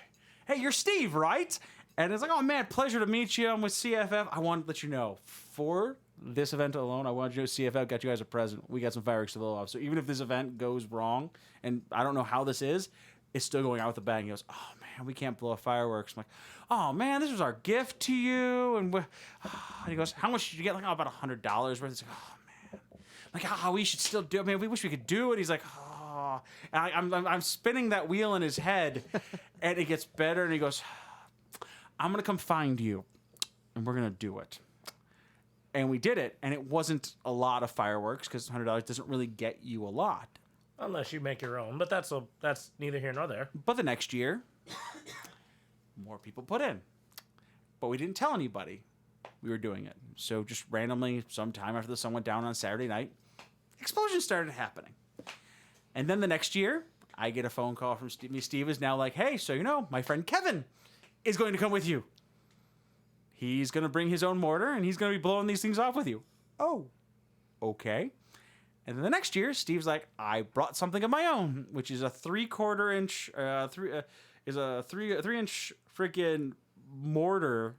A: Hey, you're Steve, right? And it's like, oh, man, pleasure to meet you. I'm with CFF. I wanted to let you know, for this event alone, I wanted you to know CFF got you guys a present. We got some fireworks to blow off. So even if this event goes wrong, and I don't know how this is, it's still going out with a bang. He goes, oh, man, we can't blow off fireworks. I'm like, oh, man, this was our gift to you. And he goes, how much did you get? Like, oh, about $100 worth. It's like, oh, man. Like, oh, we should still do it. Man, we wish we could do it. He's like, oh. And I'm spinning that wheel in his head, and it gets better. And he goes, I'm going to come find you, and we're going to do it. And we did it, and it wasn't a lot of fireworks because $100 doesn't really get you a lot.
C: Unless you make your own, but that's neither here nor there.
A: But the next year, more people put in. But we didn't tell anybody we were doing it. So just randomly, sometime after the sun went down on Saturday night, explosions started happening. And then the next year, I get a phone call from Steve. Steve is now like, hey, so you know, my friend Kevin is going to come with you. He's going to bring his own mortar, and he's going to be blowing these things off with you. Oh, okay. And then the next year, Steve's like, I brought something of my own, which is a 3/4 inch, is a 3-inch freaking mortar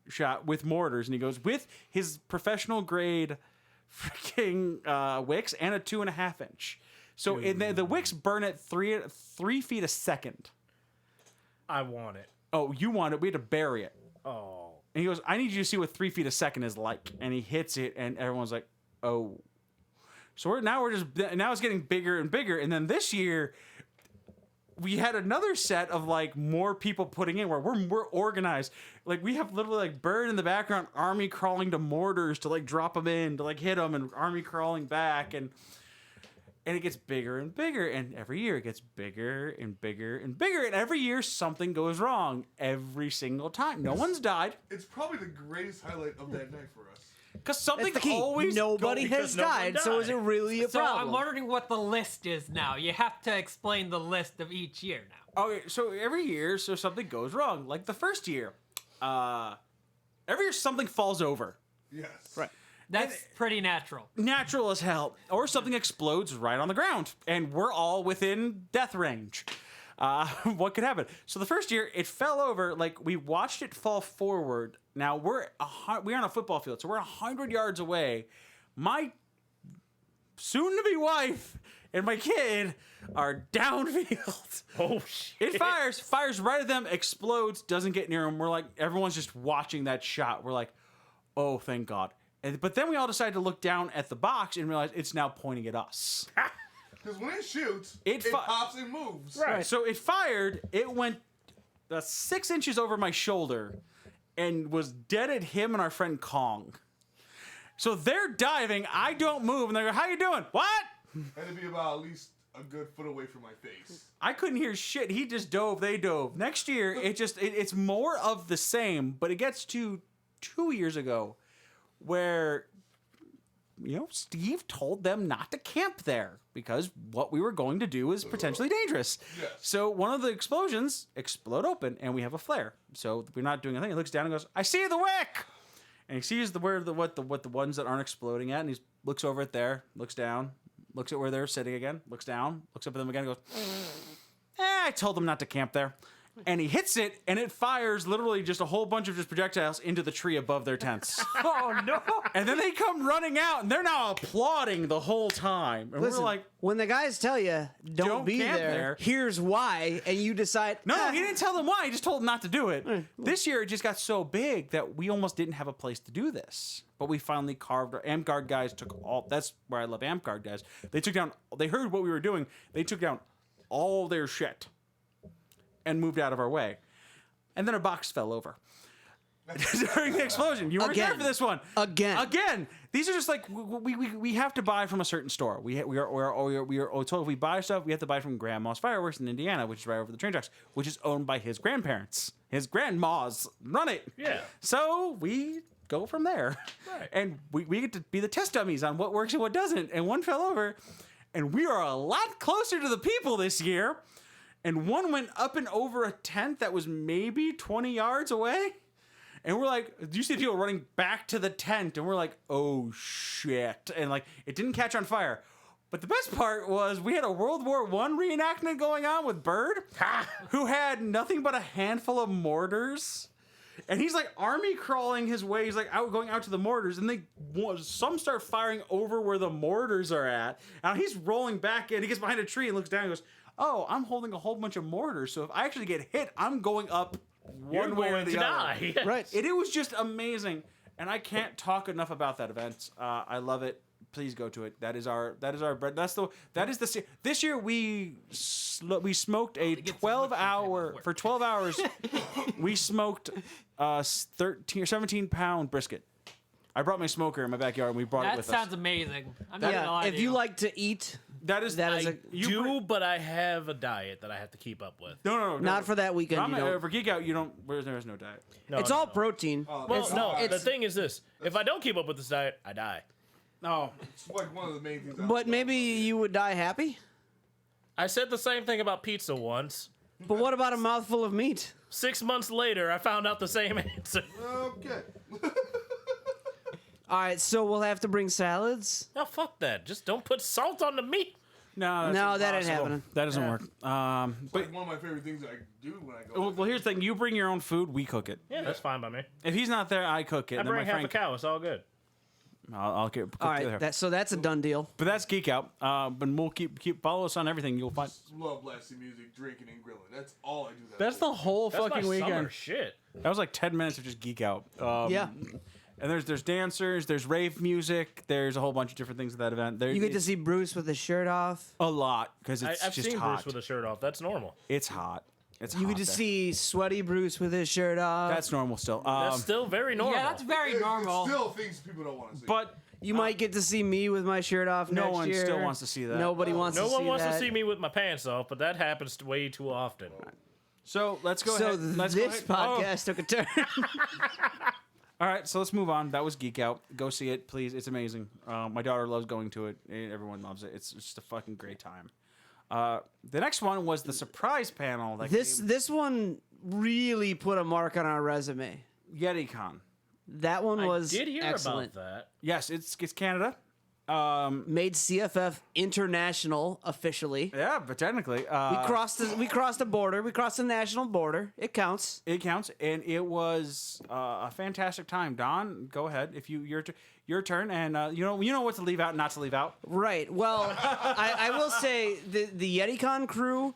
A: shot with mortars. And he goes, with his professional grade freaking wicks and a 2.5 inch. So the wicks burn at 3 feet a second.
C: I want it.
A: Oh, you want it? We had to bury it.
C: Oh.
A: And he goes, I need you to see what 3 feet a second is like. And he hits it, and everyone's like, oh. So now it's getting bigger and bigger. And then this year, we had another set of like more people putting in where we're organized. Like we have literally like bird in the background, army crawling to mortars to like drop them in, to like hit them, and army crawling back. And it gets bigger and bigger. And every year it gets bigger and bigger and bigger. And every year something goes wrong every single time. No one's died.
E: It's probably the greatest highlight of that night for us.
A: Because something
B: That's the key.
A: always
B: Nobody
C: because
B: has
C: no one
B: died, so is it really a
D: So
B: problem?
D: I'm wondering what the list is now. You have to explain the list of each year now.
A: Okay, so every year, so something goes wrong. Like the first year, every year something falls over.
E: Yes.
B: Right.
D: That's pretty natural.
A: Natural as hell. Or something explodes right on the ground. And we're all within death range. What could happen? So the first year, it fell over. Like, we watched it fall forward. Now, we're on a football field, so we're 100 yards away. My soon-to-be wife and my kid are downfield.
C: Oh, shit.
A: It fires right at them, explodes, doesn't get near them. We're like, everyone's just watching that shot. We're like, oh, thank God. But then we all decided to look down at the box and realize it's now pointing at us.
E: Because when it shoots,
A: It
E: it
A: fi-
E: pops and moves.
C: Right.
A: So it fired. It went 6 inches over my shoulder and was dead at him and our friend Kong. So they're diving. I don't move. And they go, how you doing? What?
E: Had to be about at least a good foot away from my face.
A: I couldn't hear shit. He just dove. They dove. Next year, it's more of the same. But it gets to 2 years ago where, you know, Steve told them not to camp there because what we were going to do is potentially dangerous.
E: Yes.
A: So one of the explosions explode open, and we have a flare. So we're not doing anything. He looks down and goes, "I see the wick," and he sees what the ones that aren't exploding at, and he looks over at there, looks down, looks at where they're sitting again, looks down, looks up at them again, and goes, "I told them not to camp there." and he hits it, and it fires literally just a whole bunch of just projectiles into the tree above their tents.
D: Oh no!
A: And then they come running out, and they're now applauding the whole time. And
B: Listen,
A: we're like,
B: when the guys tell you don't be
A: camp
B: there, here's why, and you decide.
A: no, he didn't tell them why. He just told them not to do it. This year, it just got so big that we almost didn't have a place to do this. But we finally carved. Our AmGuard guys took all. That's where I love AmGuard guys. They took down. They heard what we were doing. They took down all their shit and moved out of our way. And then a box fell over during the explosion. You weren't there for this one. Again. These are just like we have to buy from a certain store. We are told if we buy stuff, we have to buy from Grandma's Fireworks in Indiana, which is right over the train tracks, which is owned by his grandparents. His grandmas run it.
C: Yeah.
A: So we go from there.
C: Right.
A: And we get to be the test dummies on what works and what doesn't. And one fell over, and we are a lot closer to the people this year. And one went up and over a tent that was maybe 20 yards away. And we're like, do you see people running back to the tent? And we're like, oh shit. And like, it didn't catch on fire. But the best part was we had a World War I reenactment going on with Bird, who had nothing but a handful of mortars. And he's like army crawling his way. He's like going out to the mortars, and some start firing over where the mortars are at. And he's rolling back in. He gets behind a tree and looks down and goes, oh, I'm holding a whole bunch of mortars. So if I actually get hit, I'm going up one way or the other.
C: Die.
B: Right.
A: It was just amazing, and I can't talk enough about that event. I love it. Please go to it. That is our bread. This year we smoked a 12-hour for 12 hours. We smoked 13 or 17-pound brisket. I brought my smoker in my backyard, and we brought it with us.
D: That sounds amazing. I'm not gonna lie
B: If
D: to
B: you like to eat,
C: But I have a diet that I have to keep up with.
A: No.
B: not for that weekend. You don't.
A: For Geek Out, you don't. There is no diet.
C: No,
B: It's all protein.
C: Well, the thing is this: if I don't keep up with this diet, I die.
A: No.
E: It's like one of the main things.
B: But maybe you would die happy.
C: I said the same thing about pizza once.
B: But what about a mouthful of meat?
C: 6 months later, I found out the same answer.
E: Okay.
B: All right, so we'll have to bring salads.
C: No, fuck that. Just don't put salt on the meat.
A: No,
B: that ain't happening.
A: That doesn't work.
E: It's like one of my favorite things that I do when I go.
A: Well, here's the thing: you bring your own food, we cook it.
C: Yeah, that's fine by me.
A: If he's not there, I cook it.
C: I
A: and then
C: bring
A: my
C: half
A: friend,
C: a cow. It's all good.
A: I'll cook
B: All
A: the other
B: right,
A: half.
B: so that's a done deal.
A: But that's Geek Out. But we'll keep follow us on everything. You'll find.
E: Love blasting music, drinking, and grilling. That's all I do.
A: That's the whole
C: That's
A: fucking
C: my
A: weekend.
C: summer shit.
A: That was like 10 minutes of just Geek Out.
B: Yeah.
A: And there's dancers, there's rave music, there's a whole bunch of different things at that event.
B: You get to see Bruce with his shirt off.
A: a lot because it's
C: I've
A: just
C: seen
A: hot.
C: Bruce with a shirt off. That's normal.
A: It's hot. It's
B: You
A: hot
B: get to
A: there.
B: see sweaty Bruce with his shirt off.
A: That's normal still.
C: That's still very normal.
D: Yeah, that's very normal.
E: It's still things people don't want to see.
A: but
B: You might get to see me with my shirt off
A: No
B: next
A: one
B: year.
A: still wants to see that.
B: Nobody wants
C: No
B: to see
C: one wants
B: that.
C: to see me with my pants off, but that happens way too often.
A: so let's go
B: So
A: ahead. Let's
B: this
A: go ahead.
B: podcast took a turn.
A: All right, so let's move on. That was Geek Out. Go see it, please. It's amazing. My daughter loves going to it. Everyone loves it. It's just a fucking great time. The next one was the surprise panel. That
B: This one really put a mark on our resume.
A: YetiCon.
B: That one was
C: I did hear
B: excellent.
C: about that.
A: Yes, it's Canada.
B: Made CFF international officially.
A: Yeah, but technically,
B: We crossed the border. We crossed the national border. It counts.
A: it counts, and it was a fantastic time. Don, go ahead. If your turn, and you know what to leave out and not to leave out.
B: Right. Well, I will say the YetiCon crew,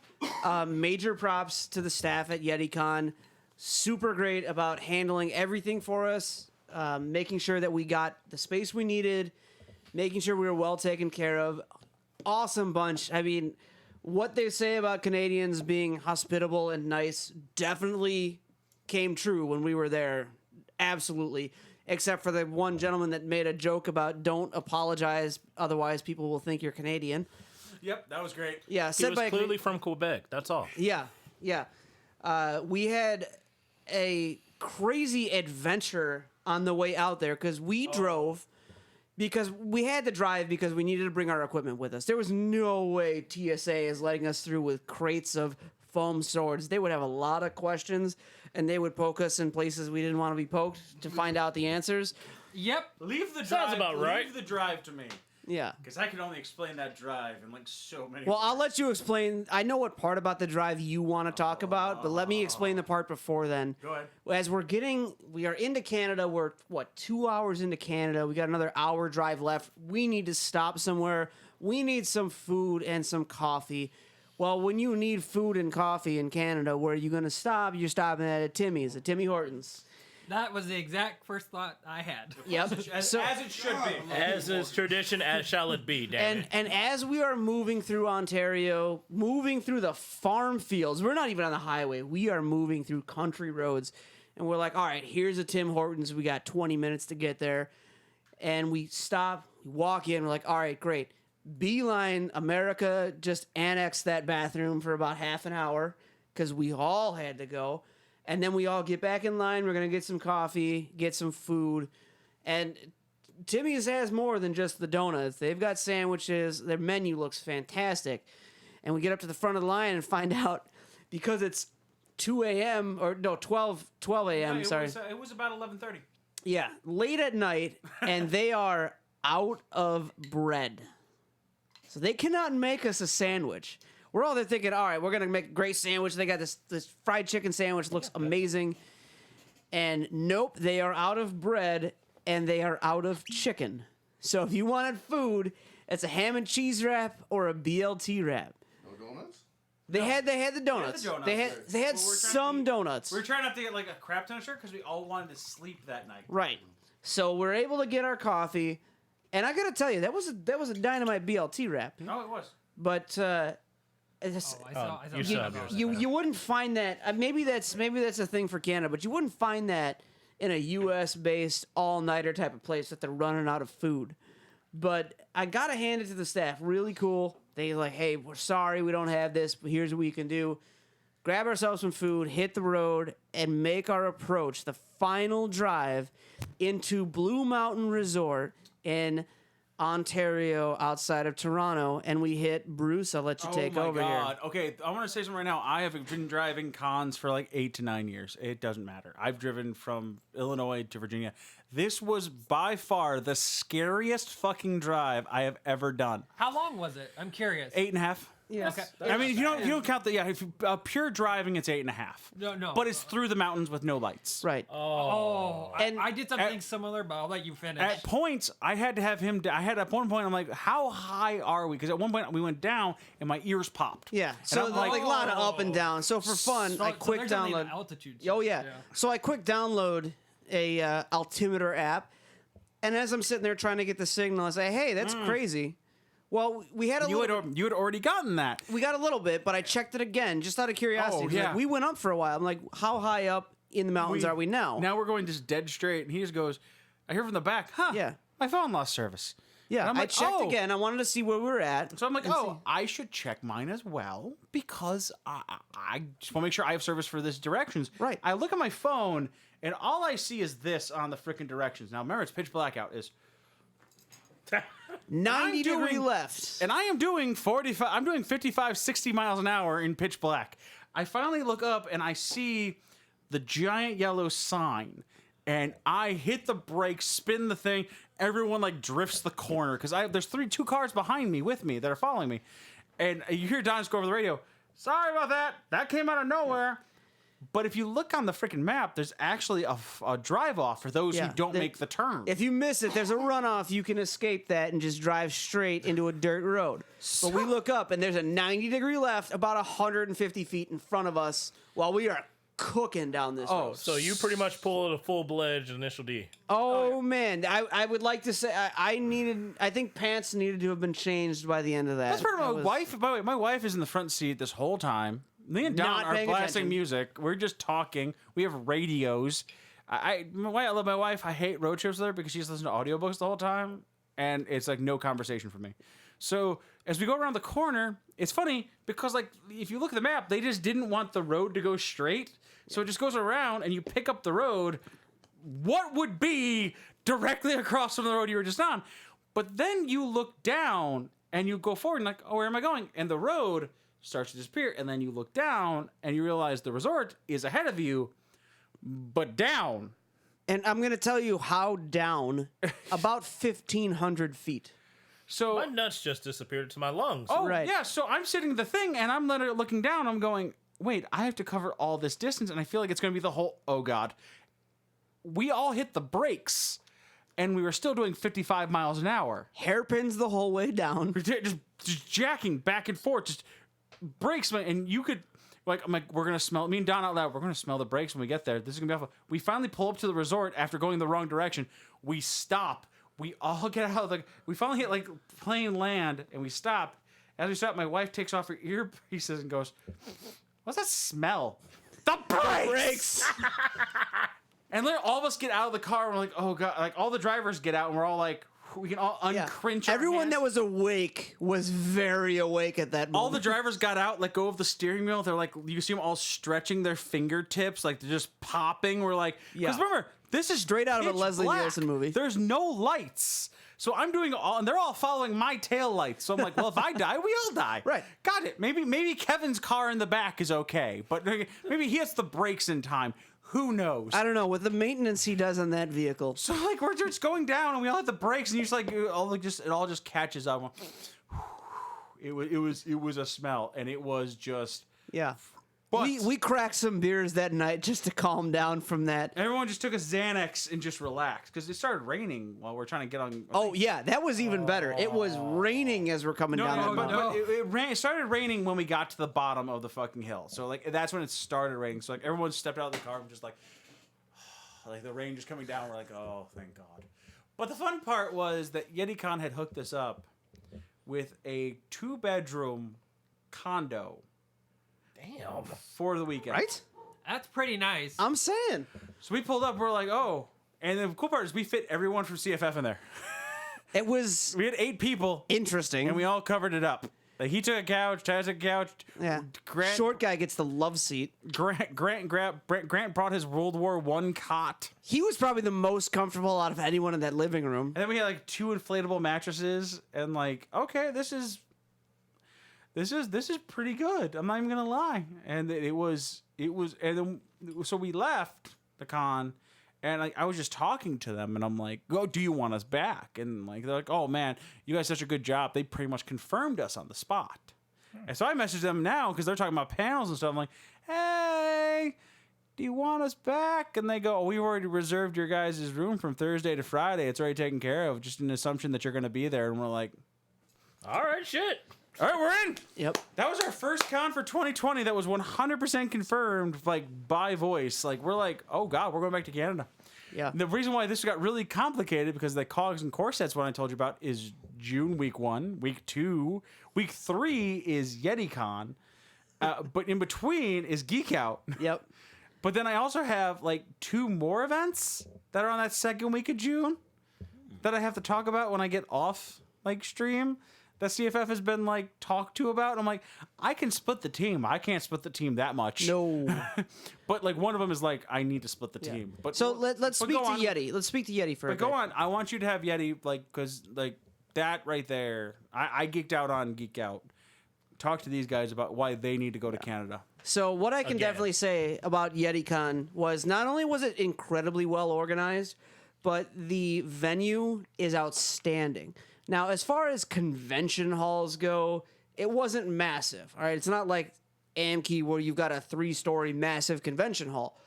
B: major props to the staff at YetiCon. Super great about handling everything for us, making sure that we got the space we needed, making sure we were well taken care of. Awesome bunch. I mean, what they say about Canadians being hospitable and nice definitely came true when we were there. Absolutely. Except for the one gentleman that made a joke about don't apologize, otherwise people will think you're Canadian.
A: Yep, that was great.
B: Yeah,
C: He
B: said
C: was
B: by
C: clearly from Quebec. That's all.
B: Yeah. We had a crazy adventure on the way out there because we drove because we had to drive because we needed to bring our equipment with us. There was no way TSA is letting us through with crates of foam swords. They would have a lot of questions and they would poke us in places we didn't want to be poked to find out the answers.
D: Yep.
A: Leave the
C: Sounds about right.
A: Leave the drive to me.
B: Yeah.
A: Because I can only explain that drive in like so many.
B: Well,
A: words.
B: I'll let you explain. I know what part about the drive you want to talk about, but let me explain the part before then.
A: Go ahead.
B: As we are into Canada. We're 2 hours into Canada. We got another hour drive left. We need to stop somewhere. We need some food and some coffee. Well, when you need food and coffee in Canada, where are you going to stop? You're stopping at a Timmy's, a Timmy Hortons.
D: That was the exact first thought I had.
B: Yep.
A: As it should be.
C: As is tradition, as shall it be, damn it.
B: And as we are moving through Ontario, moving through the farm fields, we're not even on the highway. We are moving through country roads. And we're like, all right, here's a Tim Hortons. We got 20 minutes to get there. And we stop, we walk in, we're like, all right, great. Beeline, America just annexed that bathroom for about half an hour because we all had to go. And then we all get back in line. We're going to get some coffee, get some food. And Timmy's has more than just the donuts. They've got sandwiches. Their menu looks fantastic. And we get up to the front of the line and find out, because it's 2 a.m. or no, 12 a.m., sorry.
A: It was about 11:30.
B: Yeah, late at night, and they are out of bread. So they cannot make us a sandwich. We're all there thinking, all right, we're going to make a great sandwich. They got this fried chicken sandwich, looks amazing. And nope, they are out of bread, and they are out of chicken. So if you wanted food, it's a ham and cheese wrap or a BLT wrap.
E: No donuts?
B: They had the donuts.
A: donuts.
B: They had
A: Well, we're trying to
B: some
A: eat-
B: donuts.
A: We were trying not to get like a crap ton of sugar because we all wanted to sleep that night.
B: Right. So we're able to get our coffee, and I got to tell you, that was a dynamite BLT wrap.
A: No, it was.
B: But it's,
D: I saw
C: you
D: that.
C: saw yours.
B: you wouldn't find that. Maybe that's a thing for Canada, but you wouldn't find that in a U.S. based all nighter type of place that they're running out of food. But I gotta hand it to the staff. Really cool. They like, hey, we're sorry we don't have this, but here's what we can do. Grab ourselves some food, hit the road, and make our approach, the final drive into Blue Mountain Resort in Ontario, outside of Toronto, and we hit Bruce. I'll let you take over here.
A: Okay, I want to say something right now. I have been driving cons for like 8 to 9 years. It doesn't matter. I've driven from Illinois to Virginia. This was by far the scariest fucking drive I have ever done.
D: How long was it? I'm curious.
A: 8.5.
B: Yes.
D: Okay.
A: I mean, if you don't count the if you, pure driving, it's 8.5.
D: No.
A: But it's through the mountains with no lights.
B: Right.
D: Oh,
B: And
D: I did something similar, but I'll let you finish.
A: At points, I had to have him. I had at one point, I'm like, how high are we? Because at one point we went down and my ears popped.
B: Yeah. So
A: I'm
B: like
A: like,
B: a lot of up and down. So for fun, I quick
D: there's only an
B: download.
D: altitude.
B: Oh yeah. So I quick download a altimeter app, and as I'm sitting there trying to get the signal, I say, "Hey, that's crazy." Well, we had
A: You had already gotten that.
B: we got a little bit, but I checked it again just out of curiosity.
A: Oh,
B: 'Cause,
A: yeah.
B: like, we went up for a while. I'm like, how high up in the mountains are we now?
A: Now we're going just dead straight, and he just goes. I hear from the back, huh?
B: Yeah.
A: My phone lost service.
B: Yeah,
A: And I'm
B: I
A: like,
B: checked
A: oh.
B: again. I wanted to see where we were at.
A: So I'm like,
B: and
A: oh,
B: see.
A: I should check mine as well because I just want to make sure I have service for this directions.
B: Right.
A: I look at my phone and all I see is this on the freaking directions. Now remember, it's pitch black out.
B: 90 degree
A: doing-
B: left.
A: And I am doing 45. I'm doing 55, 60 miles an hour in pitch black. I finally look up and I see the giant yellow sign. And I hit the brakes, spin the thing. Everyone like drifts the corner because there's two cars behind me with me that are following me. And you hear Don just go over the radio. Sorry about that. That came out of nowhere. But if you look on the freaking map, there's actually a drive off for those
B: Yeah,
A: who don't make the turn.
B: If you miss it, there's a runoff. You can escape that and just drive straight into a dirt road. But we look up, and there's a 90-degree left about 150 feet in front of us while we are cooking down this road.
C: So you pretty much pulled a full-fledged initial D.
B: Oh, man. I would like to say I think pants needed to have been changed by the end of that.
A: That's part of my
B: was-
A: wife. By the way, my wife is in the front seat this whole time. Me and Don
B: Not
A: are
B: paying
A: blasting
B: attention.
A: music. We're just talking. We have radios. I love my wife. I hate road trips with her because she just listens to audiobooks the whole time, and it's like no conversation for me. So as we go around the corner, it's funny because like if you look at the map, they just didn't want the road to go straight, so it just goes around, and you pick up the road. What would be directly across from the road you were just on? But then you look down and you go forward and like, oh, where am I going? And the road starts to disappear, and then you look down and you realize the resort is ahead of you, but down.
B: And I'm going to tell you how down, about 1,500 feet.
A: So
C: My nuts just disappeared to my lungs.
A: Oh,
B: Right.
A: yeah. So I'm sitting the thing, and I'm literally looking down. I'm going, wait, I have to cover all this distance, and I feel like it's going to be the whole. Oh God. We all hit the brakes, and we were still doing 55 miles an hour.
B: Hairpins the whole way down.
A: Just jacking back and forth, just brakes, man. And you could. I'm like, we're gonna smell. Me and Don out loud. We're gonna smell the brakes when we get there. This is gonna be awful. We finally pull up to the resort after going the wrong direction. We stop. We all get out of the. We finally hit like plain land, and we stop. As we stop, my wife takes off her earpieces and goes, "What's that smell?" The brakes. And then all of us get out of the car. And we're like, "Oh God!" Like all the drivers get out, and we're all like, we can all uncrinch.
B: Everyone
A: hands.
B: that was awake was very awake at that moment.
A: All the drivers got out, let go of the steering wheel. They're like, you see them all stretching their fingertips, like they're just popping. We're like, because remember, this is
B: Straight out of a
A: pitch
B: Leslie
A: black.
B: Nielsen movie.
A: There's no lights. So I'm doing all, and they're all following my tail lights. So I'm like, well, if I die, we all die.
B: Right.
A: Got it. Maybe Kevin's car in the back is okay, but maybe he hits the brakes in time. Who knows?
B: I don't know, with the maintenance he does on that vehicle.
A: So like we're just going down, and we all hit the brakes, and you just like it all just catches up. It was a smell, and it was just.
B: Yeah.
A: But
B: We cracked some beers that night just to calm down from that.
A: everyone just took a Xanax and just relaxed because it started raining while we're trying to get on.
B: Oh, yeah, that was even better. It was raining as we're coming down that mountain.
A: but it started raining when we got to the bottom of the fucking hill. So like that's when it started raining. So like everyone stepped out of the car and just like the rain just coming down. We're like, oh, thank God. But the fun part was that YetiCon had hooked us up with a 2-bedroom condo.
C: Damn.
A: For the weekend.
B: Right?
D: That's pretty nice.
B: I'm saying.
A: So we pulled up, we're like, oh. And the cool part is we fit everyone from CFF in there.
B: It was
A: We had 8 people,
B: interesting.
A: and we all covered it up. Like he took a couch, Chaz took a couch.
B: yeah.
A: Grant,
B: Short guy gets the love seat.
A: Grant brought his World War I cot.
B: He was probably the most comfortable out of anyone in that living room.
A: And then we had like 2 inflatable mattresses, and like, okay, this is pretty good. I'm not even gonna lie. And it was, and then so we left the con, and I was just talking to them, and I'm like, "Oh, do you want us back?" And like they're like, "Oh man, you guys did such a good job." They pretty much confirmed us on the spot. And so I messaged them now because they're talking about panels and stuff. I'm like, "Hey, do you want us back?" And they go, "Oh, we've already reserved your guys' room from Thursday to Friday. It's already taken care of. Just an assumption that you're gonna be there." And we're like,
C: All right, shit.
A: all right, we're in.
B: Yep.
A: That was our first con for 2020 that was 100% confirmed, like, by voice. Like, we're like, oh, God, we're going back to Canada.
B: Yeah.
A: The reason why this got really complicated, because the cogs and corsets one I told you about is June, week 1. Week 2. Week 3 is YetiCon. But in between is Geek Out.
B: Yep.
A: But then I also have, like, 2 more events that are on that second week of June that I have to talk about when I get off, like, stream. That CFF has been like talked to about. And I'm like, I can split the team. I can't split the team that much.
B: No.
A: But like one of them is like, I need to split the team. But
B: So let's speak
A: go
B: to
A: on.
B: Yeti. Let's speak to Yeti for a
A: But
B: bit.
A: go on. I want you to have Yeti like because like that right there. I geeked out on Geek Out. Talk to these guys about why they need to go to Canada.
B: So what I can
C: Again.
B: definitely say about YetiCon was not only was it incredibly well organized, but the venue is outstanding. Now, as far as convention halls go, it wasn't massive. All right, it's not like Amkey where you've got a 3-story massive convention hall,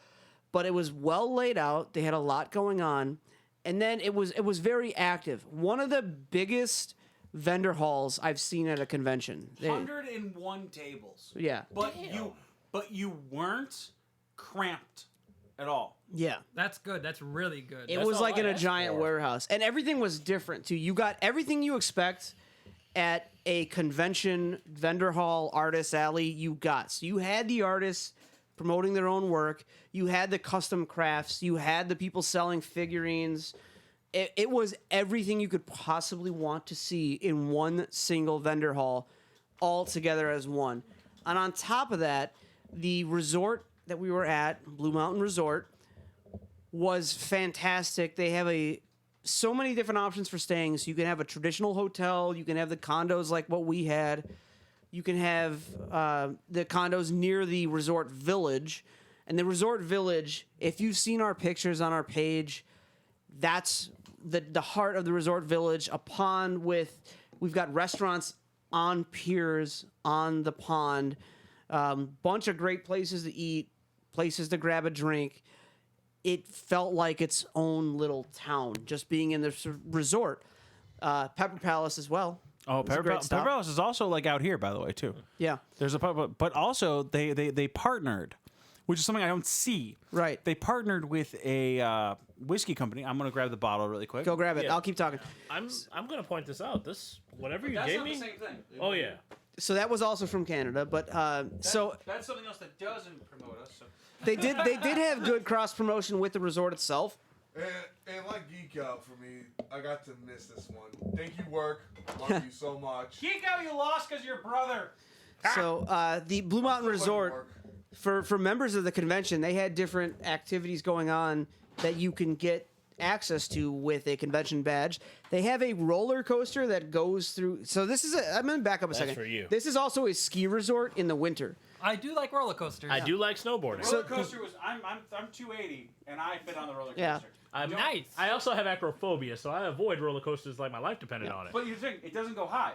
B: but it was well laid out. They had a lot going on, and then it was very active. One of the biggest vendor halls I've seen at a convention.
A: 101 tables.
B: Yeah,
A: But you weren't cramped at all.
B: yeah.
D: That's good. That's really good.
B: It
C: That's
B: was
C: all
B: like
C: I
B: in a
C: asked
B: giant
C: for.
B: warehouse, and everything was different too. You got everything you expect at a convention vendor hall, artist alley. You got so you had the artists promoting their own work. You had the custom crafts. You had the people selling figurines. It was everything you could possibly want to see in one single vendor hall, all together as one. And on top of that, the resort that we were at, Blue Mountain Resort, was fantastic. They have so many different options for staying. So you can have a traditional hotel. You can have the condos like what we had. You can have the condos near the resort village. And the resort village, if you've seen our pictures on our page, that's the heart of the resort village. A pond with We've got restaurants on piers, on the pond, bunch of great places to eat, places to grab a drink. It felt like its own little town, just being in this resort. Pepper Palace as well.
A: Oh, Pepper Palace is also like out here, by the way, too.
B: Yeah.
A: There's a pub, but also they partnered, which is something I don't see.
B: Right.
A: They partnered with a whiskey company. I'm gonna grab the bottle really quick.
B: Go grab it.
C: Yeah.
B: I'll keep talking.
C: I'm gonna point this out. This whatever you
A: That's
C: gave
A: not
C: me.
A: the same thing.
C: Oh yeah.
B: So that was also from Canada, but so
A: That's something else that doesn't promote us. So.
B: they did have good cross promotion with the resort itself.
E: And like Geek Out for me, I got to miss this one. Thank you, work. Love you so much.
A: Geek Out, you lost because your brother.
B: So the Blue Mountain Resort, for members of the convention, they had different activities going on that you can get access to with a convention badge. They have a roller coaster that goes through. So this is I'm going to back up a second.
C: for you.
B: This is also a ski resort in the winter.
D: I do like roller coasters.
C: I do like snowboarding.
A: Roller coaster was I'm 280 and I've been on the roller coaster.
B: Yeah.
D: Nice.
C: I also have acrophobia, so I avoid roller coasters like my life depended on it.
A: But you think it doesn't go high.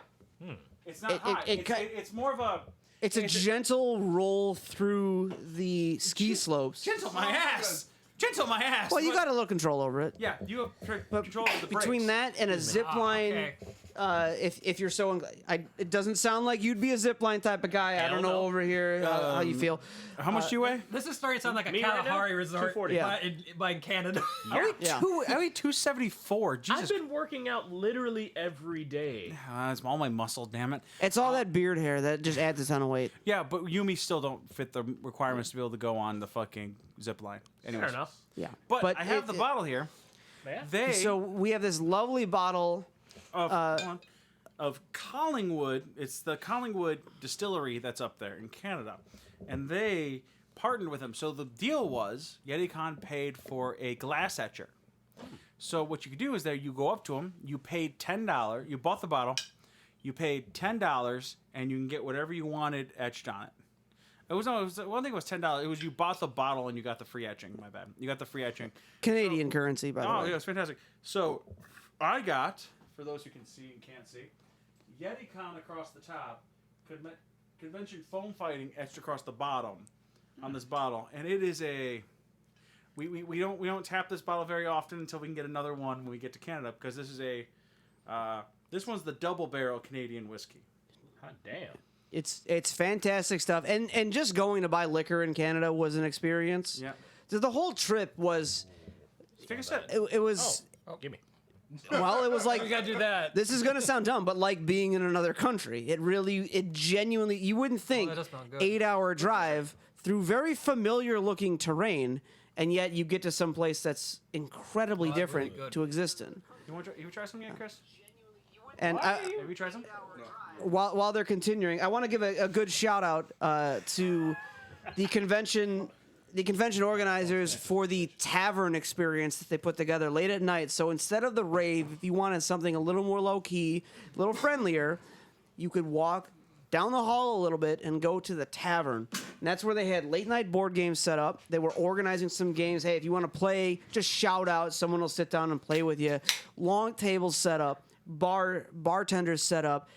A: It's not
B: It-
A: high.
B: it
A: It's more of a.
B: It's a gentle roll through the ski slopes.
A: Gentle my ass. Gentle my ass.
B: Well, you got a little control over it.
A: Yeah, you have control of the brakes.
B: Between that and a zip line,
D: okay.
B: if you're so, it doesn't sound like you'd be a zip line type of guy. I
C: Hell
B: don't know
C: no.
B: over here how you feel.
A: How much do you weigh?
D: This is starting to sound like a
C: Me right now?
D: Kalahari resort
C: 240.
B: Yeah.
D: but in Canada.
B: Yeah.
A: I weigh 274.
C: I've
A: Jesus.
C: been working out literally every day.
A: It's all my muscle, damn it.
B: It's all that beard hair that just adds a ton of weight.
A: Yeah, but Yumi still don't fit the requirements to be able to go on the fucking zip line. Anyways.
C: Fair enough.
B: Yeah,
A: But I have
B: it-
A: the bottle here.
C: Yeah.
B: So we have this lovely bottle.
A: Of Collingwood. It's the Collingwood distillery that's up there in Canada, and they partnered with them. So the deal was YetiCon paid for a glass etcher. So what you could do is there you go up to them, you paid $10, you bought the bottle, you paid $10, and you can get whatever you wanted etched on it. One thing was $10. It was you bought the bottle and you got the free etching. My bad. You got the free etching.
B: Canadian currency, by the
A: Oh,
B: way.
A: yeah, it's fantastic. So, I got, for those who can see and can't see, YetiCon across the top, convention foam fighting etched across the bottom on this bottle, and it is a. We don't tap this bottle very often until we can get another one when we get to Canada, because this is a. This one's the double barrel Canadian whiskey.
C: Hot damn.
B: It's fantastic stuff, and just going to buy liquor in Canada was an experience.
A: Yeah.
B: The whole trip was.
A: Take a sip.
B: It was.
C: Oh, give me.
B: Well, it was like.
D: We gotta do that.
B: This is gonna sound dumb, but like being in another country. It genuinely, you wouldn't think
D: that does sound good.
B: 8-hour drive through very familiar looking terrain, and yet you get to some place that's incredibly
D: that's
B: different
D: really good.
B: to exist in.
A: You try some yet, Chris?
B: And
A: Have you tried some?
B: while they're continuing, I want to give a good shout out to the convention organizers for the tavern experience that they put together late at night. So instead of the rave, if you wanted something a little more low key, a little friendlier, you could walk down the hall a little bit and go to the tavern. And that's where they had late night board games set up. They were organizing some games. Hey, if you want to play, just shout out. Someone will sit down and play with you. Long tables set up, bartenders set up,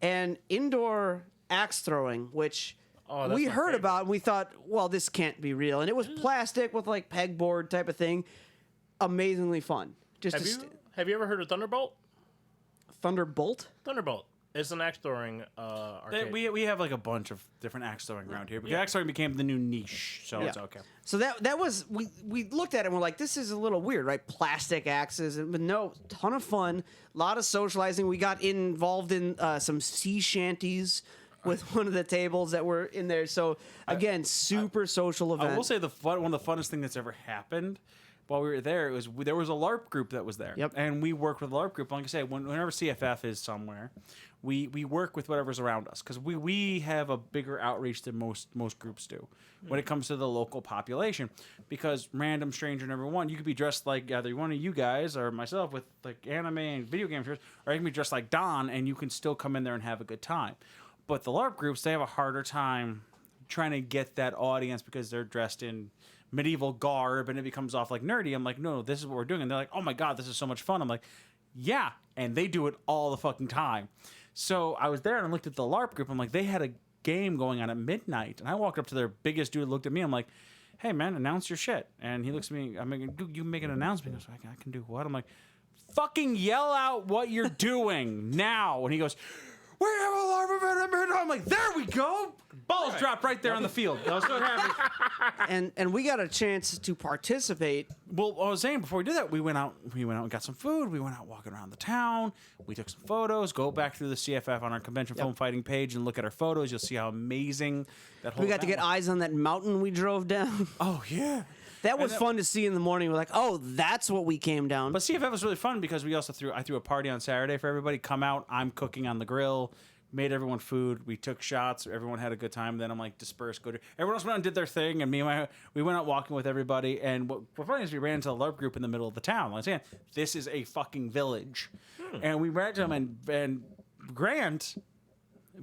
B: and indoor axe throwing, which
C: Oh, that's
B: we
C: my
B: heard
C: favorite.
B: about and we thought, well, this can't be real. And it was plastic with like pegboard type of thing. Amazingly fun. Just
C: Have you ever heard of Thunderbolt?
B: Thunderbolt.
C: Thunderbolt. It's an axe throwing arcade.
A: We have like a bunch of different axe throwing around here. Because axe throwing became the new niche, so it's okay.
B: So that was we looked at it and we're like, this is a little weird, right? Plastic axes, but no, ton of fun, a lot of socializing. We got involved in some sea shanties with one of the tables that were in there. So again, super social event.
A: I will say one of the funnest thing that's ever happened while we were there was there was a LARP group that was there.
B: Yep.
A: And we work with a LARP group. Like I say, whenever CFF is somewhere, we work with whatever's around us because we have a bigger outreach than most groups do when it comes to the local population. Because random stranger number one, you could be dressed like either one of you guys or myself with like anime and video game shirts, or you can be dressed like Don and you can still come in there and have a good time. But the LARP groups, they have a harder time trying to get that audience because they're dressed in medieval garb and it becomes off like nerdy. I'm like, no, this is what we're doing. And they're like, oh my God, this is so much fun. I'm like, Yeah, and they do it all the fucking time. So I was there and I looked at the LARP group. I'm like, they had a game going on at midnight. And I walked up to their biggest dude, looked at me. I'm like, hey, man, announce your shit. And he looks at me. I'm like, you make an announcement. He goes, I can do what? I'm like, fucking yell out what you're doing now. And he goes, we have a LARP event at midnight. I'm like, there we go. Balls dropped right there on the field. I was so happy.
B: And we got a chance to participate.
A: Well, I was saying before we did that, we went out and got some food. We went out walking around the town. We took some photos. Go back through the CFF on our convention film fighting page and look at our photos. You'll see how amazing that whole.
B: We got to get eyes on that mountain we drove down.
A: Oh yeah.
B: That was fun to see in the morning. We're like, oh, that's what we came down.
A: But CFF was really fun because we also I threw a party on Saturday for everybody. Come out. I'm cooking on the grill. Made everyone food. We took shots. Everyone had a good time. Then I'm like, disperse. Everyone else went out and did their thing. And we went out walking with everybody. And what funny is we ran into a LARP group in the middle of the town. Like saying, this is a fucking village. And we ran to them and Grant,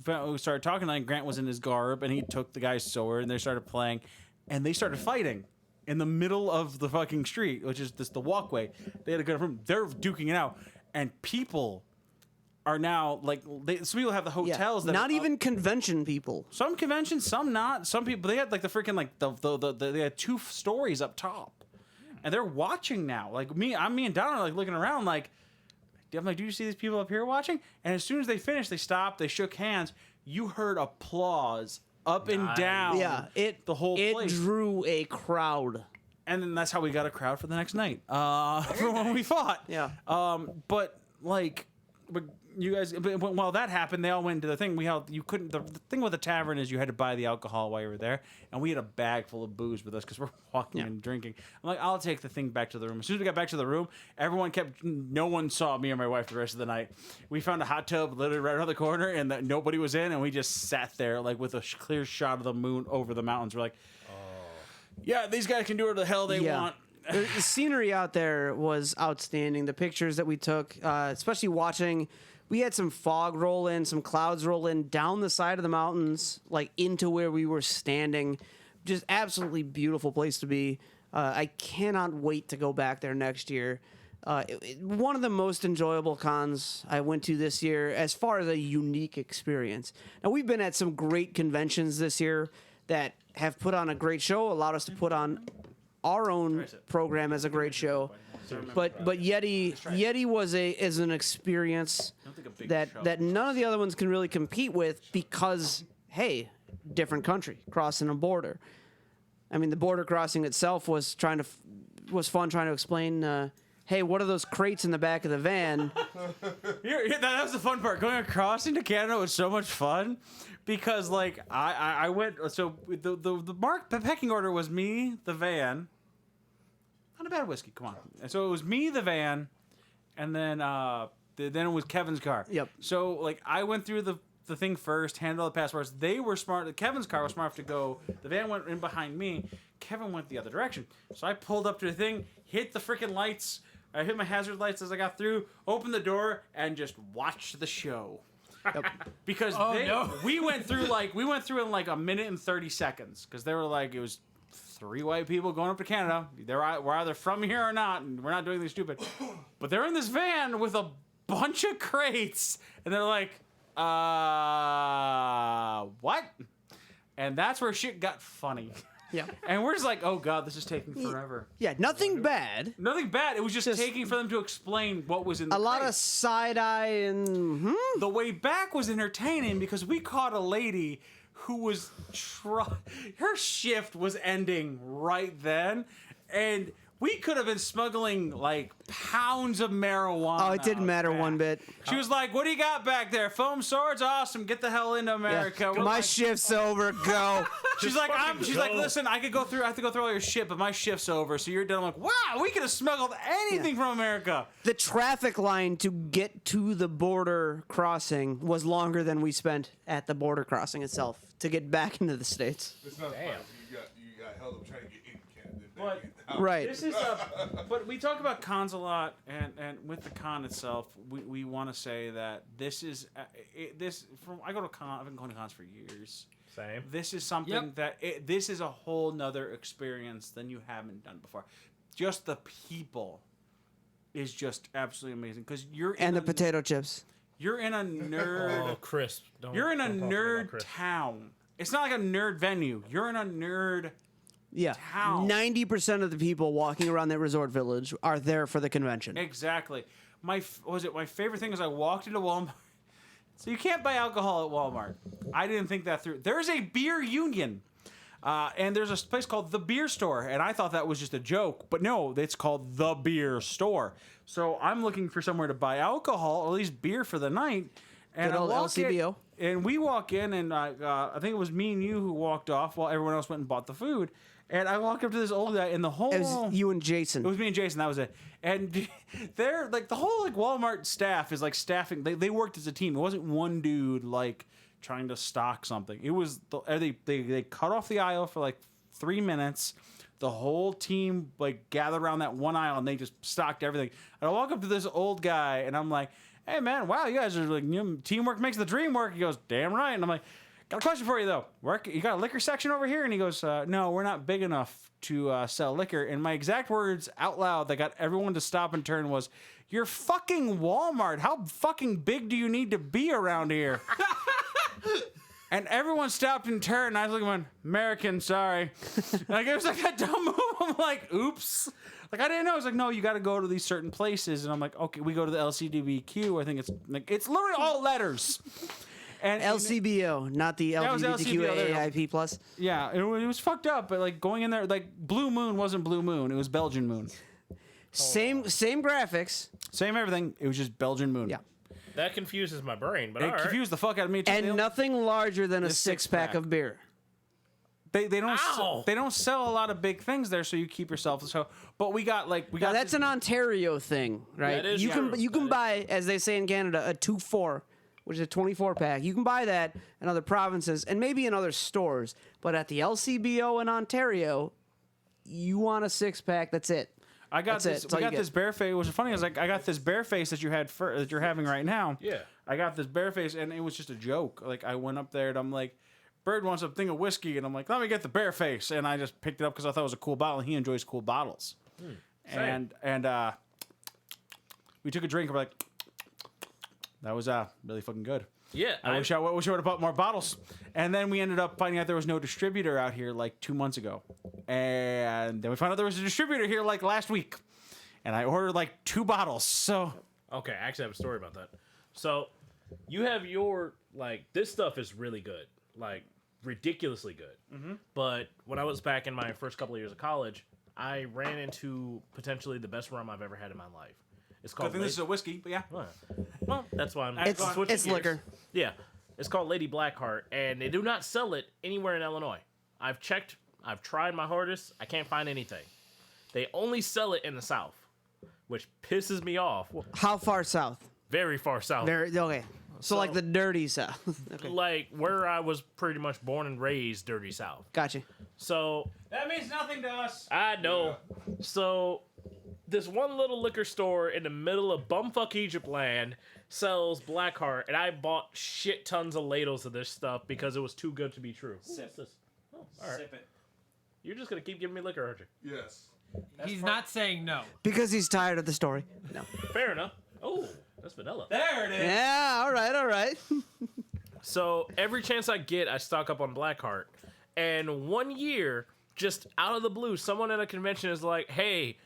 A: we started talking. Like Grant was in his garb and he took the guy's sword and they started playing. And they started fighting in the middle of the fucking street, which is the walkway. They had a good room. They're duking it out. And people are now like some people have the hotels that
B: not even convention people.
A: Some conventions, some not. Some people they had like the freaking like they had 2 stories up top, and they're watching now. Like me and Don are like looking around like, I'm like, do you see these people up here watching? And as soon as they finished, they stopped, they shook hands. You heard applause up and down.
B: Yeah,
A: the whole place.
B: It drew a crowd.
A: And then that's how we got a crowd for the next night. For when we fought.
B: Yeah.
A: But you guys, while that happened, they all went into the thing. The thing with the tavern is you had to buy the alcohol while you were there, and we had a bag full of booze with us because we're walking and drinking. I'm like, I'll take the thing back to the room. As soon as we got back to the room, no one saw me or my wife the rest of the night. We found a hot tub literally right around the corner, and that nobody was in, and we just sat there like with a clear shot of the moon over the mountains. We're like, yeah, these guys can do whatever the hell they want.
B: The scenery out there was outstanding. The pictures that we took, especially watching. We had some fog roll in, some clouds roll in down the side of the mountains, like into where we were standing. Just absolutely beautiful place to be. I cannot wait to go back there next year. One of the most enjoyable cons I went to this year as far as a unique experience. Now, we've been at some great conventions this year that have put on a great show, allowed us to put on our own program as a great show. But Yeti is an experience that none of the other ones can really compete with because, hey, different country crossing a border. I mean, the border crossing itself was fun trying to explain. Hey, what are those crates in the back of the van?
A: That was the fun part. Going across into Canada was so much fun because, like, I went. So the pecking order was me, the van. Not a bad whiskey. Come on. And so it was me, the van, and then it was Kevin's car.
B: Yep.
A: So like I went through the thing first, handed all the passports. They were smart. Kevin's car was smart enough to go. The van went in behind me. Kevin went the other direction. So I pulled up to the thing, hit the freaking lights. I hit my hazard lights as I got through, opened the door, and just watched the show. Yep. Because we went through in like a minute and 30 seconds because they were like it was 3 white people going up to Canada. We're either from here or not, and we're not doing anything stupid. But they're in this van with a bunch of crates, and they're like, what? And that's where shit got funny.
B: Yeah.
A: And we're just like, oh god, this is taking forever.
B: Yeah, nothing bad.
A: Nothing bad. It was just taking for them to explain what was in the
B: crate. Lot of side eye and
A: The way back was entertaining because we caught a lady who was her shift was ending right then, and we could have been smuggling like pounds of marijuana.
B: Oh, it didn't matter one bit.
A: She was like, "What do you got back there? Foam swords? Awesome! Get the hell into America."
B: Yeah. My shift's over. Go.
A: She's like, listen, I have to go through all your shit, but my shift's over, so you're done. I'm like, wow, we could have smuggled anything from America.
B: The traffic line to get to the border crossing was longer than we spent at the border crossing itself to get back into the States.
E: It's not fun. You got held up trying to get in Canada.
A: But
B: right.
A: This is but we talk about cons a lot, and with the con itself, we want to say that this is I go to con. I've been going to cons for years.
C: Same.
A: This is something this is a whole nother experience than you haven't done before. Just the people is just absolutely amazing because you're
B: And the potato chips.
A: You're in a nerd.
C: Oh, crisp.
A: You're in a
C: don't talk to me about
A: nerd
C: crisp.
A: town. It's not like a nerd venue. You're in a nerd.
B: Yeah.
A: Town.
B: 90% of the people walking around that resort village are there for the convention.
A: Exactly. My favorite thing is I walked into Walmart. So you can't buy alcohol at Walmart. I didn't think that through. There's a beer union. And there's a place called The Beer Store. And I thought that was just a joke. But no, it's called The Beer Store. So I'm looking for somewhere to buy alcohol, or at least beer for the night. And
B: Good old
A: I walk
B: LCBO.
A: and we walk in, and I think it was me and you who walked off while everyone else went and bought the food. And I walk up to this old guy, and the whole...
B: It was you and Jason.
A: It was me and Jason. That was it. And they're like the whole like Walmart staff is like staffing. They worked as a team. It wasn't one dude like trying to stock something. It was they cut off the aisle for like 3 minutes. The whole team like gathered around that one aisle and they just stocked everything. And I walk up to this old guy and I'm like, "Hey man, wow, you guys are like teamwork makes the dream work." He goes, "Damn right." And I'm like, "Got a question for you though. You got a liquor section over here?" And he goes, "No, we're not big enough to sell liquor." And my exact words out loud that got everyone to stop and turn was, "You're fucking Walmart. How fucking big do you need to be around here?" And everyone stopped and turned. And I was like, "Going, American, sorry." Like it was like a dumb move. I'm like, "Oops." Like I didn't know. It's like, no, you got to go to these certain places. And I'm like, okay, we go to the LCDBQ. I think it's like it's literally all letters. And
B: LCBO, not the
A: That was LCBO, there you go.
B: LGBTQAIP plus.
A: Yeah, it was fucked up, but like going in there, like Blue Moon wasn't Blue Moon, it was Belgian Moon.
B: Same graphics.
A: Same everything, it was just Belgian Moon.
B: Yeah.
C: That confuses my brain, but
A: It
C: all right.
A: confused the fuck out of me too.
B: And nothing larger than a
A: The
B: six-pack
A: six-pack.
B: of beer.
A: They don't
C: Ow!
A: they don't sell a lot of big things there, so you keep yourself so. But we got
B: Now, that's
A: this-
B: an Ontario thing, right?
C: That is
B: you
C: true.
B: can buy, as they say in Canada, a 2-4, which is a 24-pack. You can buy that in other provinces and maybe in other stores. But at the LCBO in Ontario, you want a 6-pack. That's it.
A: I got
B: That's it.
A: this.
B: That's all
A: We
B: you
A: got
B: get.
A: this bare face. What's funny is like I got this bare face that you're having right now.
C: Yeah.
A: I got this bare face, and it was just a joke. Like I went up there and I'm like, "Bird wants a thing of whiskey," and I'm like, "Let me get the bare face," and I just picked it up because I thought it was a cool bottle. And he enjoys cool bottles. And we took a drink. And we're like, that was really fucking good.
C: Yeah.
A: I wish I would have bought more bottles. And then we ended up finding out there was no distributor out here like 2 months ago. And then we found out there was a distributor here like last week. And I ordered like 2 bottles. So
C: Okay, I actually have a story about that. So, you have your, like, this stuff is really good. Like, ridiculously good. Mm-hmm. But when I was back in my first couple of years of college, I ran into potentially the best rum I've ever had in my life. It's
A: I
C: called
A: think this is a whiskey, but yeah.
C: Well, that's why I'm
B: It's
C: switching gears.
B: liquor.
C: Yeah. It's called Lady Blackheart, and they do not sell it anywhere in Illinois. I've checked. I've tried my hardest. I can't find anything. They only sell it in the South, which pisses me off.
B: How far south?
C: Very far south.
B: Okay. So like the dirty south. Okay.
C: Like where I was pretty much born and raised, dirty South.
B: Gotcha.
C: So
A: That means nothing to us.
C: I know. So this one little liquor store in the middle of bumfuck Egypt land sells Blackheart, and I bought shit tons of ladles of this stuff because it was too good to be true.
A: Sip.
C: What's this? Oh, all right.
A: Sip it.
C: You're just gonna keep giving me liquor, aren't you?
E: Yes.
D: He's not saying no.
B: Because he's tired of the story. No.
C: Fair enough. Oh, that's vanilla.
A: There it is.
B: Yeah, all right.
C: So every chance I get, I stock up on Blackheart. And one year, just out of the blue, someone at a convention is like, "Hey,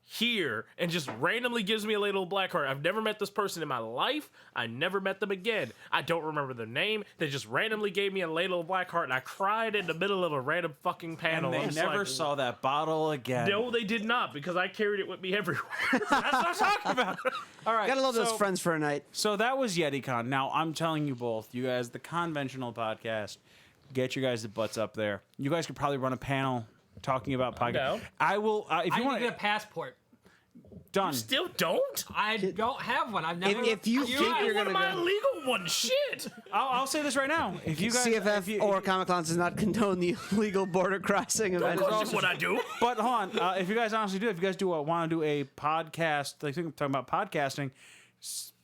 C: here," and just randomly gives me a ladle of Blackheart. I've never met this person in my life. I never met them again. I don't remember their name. They just randomly gave me a ladle of Blackheart, and I cried in the middle of a random fucking panel.
A: And
C: I'm
A: they
C: just
A: never
C: like,
A: saw that bottle again.
C: No, they did not, because I carried it with me everywhere.
A: That's what I'm talking about. All right.
B: Gotta love those
A: so-
B: friends for a night.
A: So that was YetiCon. Now I'm telling you both, you guys, the Con-Ventional Podcast, get your guys' butts up there. You guys could probably run a panel talking about podcast.
C: down.
A: I will. If
D: I
A: you
D: need to
A: want
D: get a passport.
A: done.
C: Still don't?
D: I don't have one. I've never.
B: If you think you're
C: One
B: gonna
C: of my
B: go,
C: illegal ones. Shit.
A: I'll say this right now. If you guys,
B: CFF
A: if you-
B: or Comic Cons does not condone the illegal border crossing event.
C: That's what I do.
A: But hold on, if you guys honestly do, if you guys do want to do a podcast, like I'm talking about podcasting,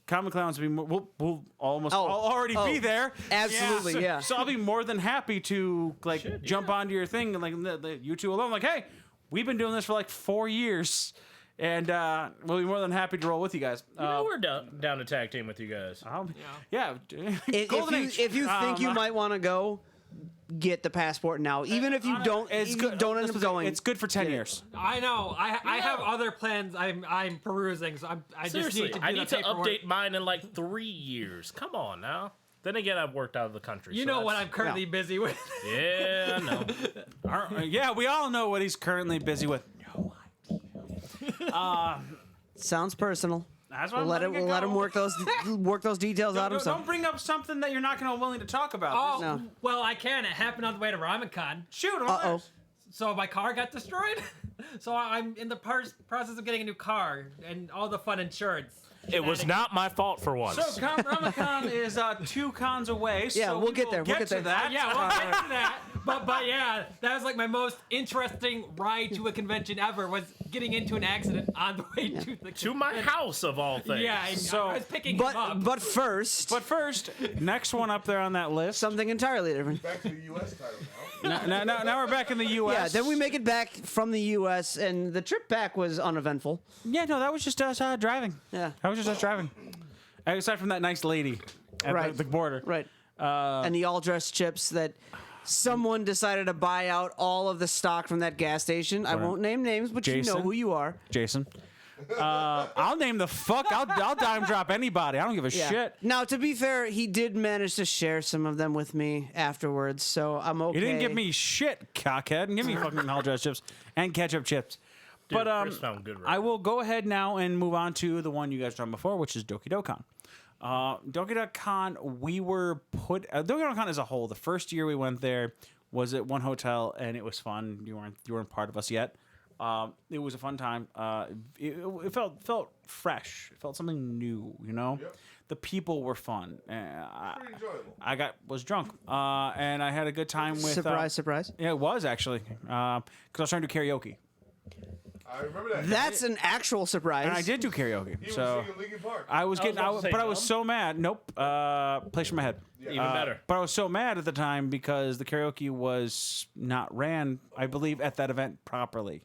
A: Comic Clowns will be. We'll almost.
B: Oh.
A: I'll already
B: Oh.
A: be there.
B: Absolutely,
A: so,
B: yeah.
A: So I'll be more than happy to like jump
C: yeah.
A: onto your thing and like you two alone. Like, hey, we've been doing this for like 4 years. And we'll be more than happy to roll with you guys.
C: We're down to tag team with you guys.
B: If you think you might want to go, get the passport now. Even if you don't, don't end up going.
A: It's good for 10 years.
D: I know. I have other plans. I'm perusing. So I
C: Seriously,
D: just need to
C: update mine in like 3 years. Come on now. Then again, I've worked out of the country.
D: You know what I'm currently busy with.
C: Yeah, I know.
A: Yeah, we all know what he's currently busy with. No idea.
B: Sounds personal.
A: That's why
B: We'll let him work those details out himself.
A: Don't bring up something that you're not going to willing to talk about.
D: Oh, well, I can. It happened on the way to Ramen-Con.
A: Shoot.
B: Uh-oh.
D: So my car got destroyed. So I'm in the process of getting a new car and all the fun insurance.
C: It was not my fault for once.
A: So Ramen-Con is 2 cons away.
B: Yeah,
A: so
B: we'll get there.
A: We'll get to that.
D: Yeah, we'll get to that. But yeah, that was like my most interesting ride to a convention ever, was getting into an accident on the way to the convention.
C: To my house, of all things.
D: Yeah, I was picking him up.
B: But first,
A: Next one up there on that list.
B: something entirely different.
E: Back to the U.S. title now.
A: Now we're back in the U.S.
B: Yeah, then we make it back from the U.S. and the trip back was uneventful.
A: Yeah, no, that was just us driving.
B: Yeah.
A: That was just us driving. Aside from that nice lady at the border.
B: Right. And the all-dressed chips that someone decided to buy out all of the stock from that gas station. I won't name names, but you know
A: Jason?
B: who you are.
A: Jason. I'll name the fuck. I'll dime drop anybody. I don't give a shit.
B: Now, to be fair, he did manage to share some of them with me afterwards, so I'm okay.
A: You didn't give me shit, cockhead. Give me fucking all-dressed chips and ketchup chips.
C: Dude,
A: But
C: Chris found good
A: I will go ahead now and move on to the one you guys done before, which is Doki Dokkan. Doki Dokkan, we were put Doki Dokkan as a whole. The first year we went there was at one hotel, and it was fun. You weren't part of us yet. It was a fun time. It felt fresh. It felt something new. You know, the people were fun.
E: Pretty enjoyable.
A: I was drunk, and I had a good time with.
B: Surprise.
A: Yeah, it was actually because I was trying to do karaoke.
E: I remember that.
B: That's an actual surprise.
A: And I did do karaoke.
E: He
A: so
E: was singing Linkin Park.
A: I was getting
C: about
A: out,
C: to say
A: but I was
C: dumb.
A: so mad. Nope. Place for my head.
C: Even better.
A: But I was so mad at the time because the karaoke was not ran, I believe, at that event properly.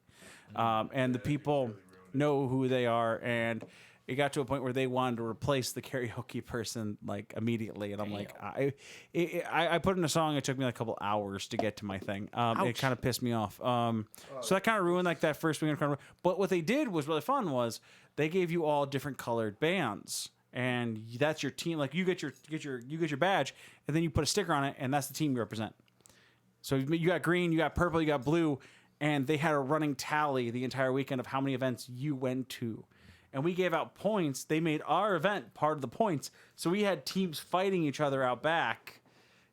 A: And the people know who they are, and it got to a point where they wanted to replace the karaoke person like immediately, and I'm like, I put in a song. It took me like a couple hours to get to my thing. It kind of pissed me off. So that kind of ruined like that first weekend. But what they did was really fun. Was they gave you all different colored bands, and that's your team. Like you get your badge, and then you put a sticker on it, and that's the team you represent. So you got green, you got purple, you got blue, and they had a running tally the entire weekend of how many events you went to. And we gave out points. They made our event part of the points. So we had teams fighting each other out back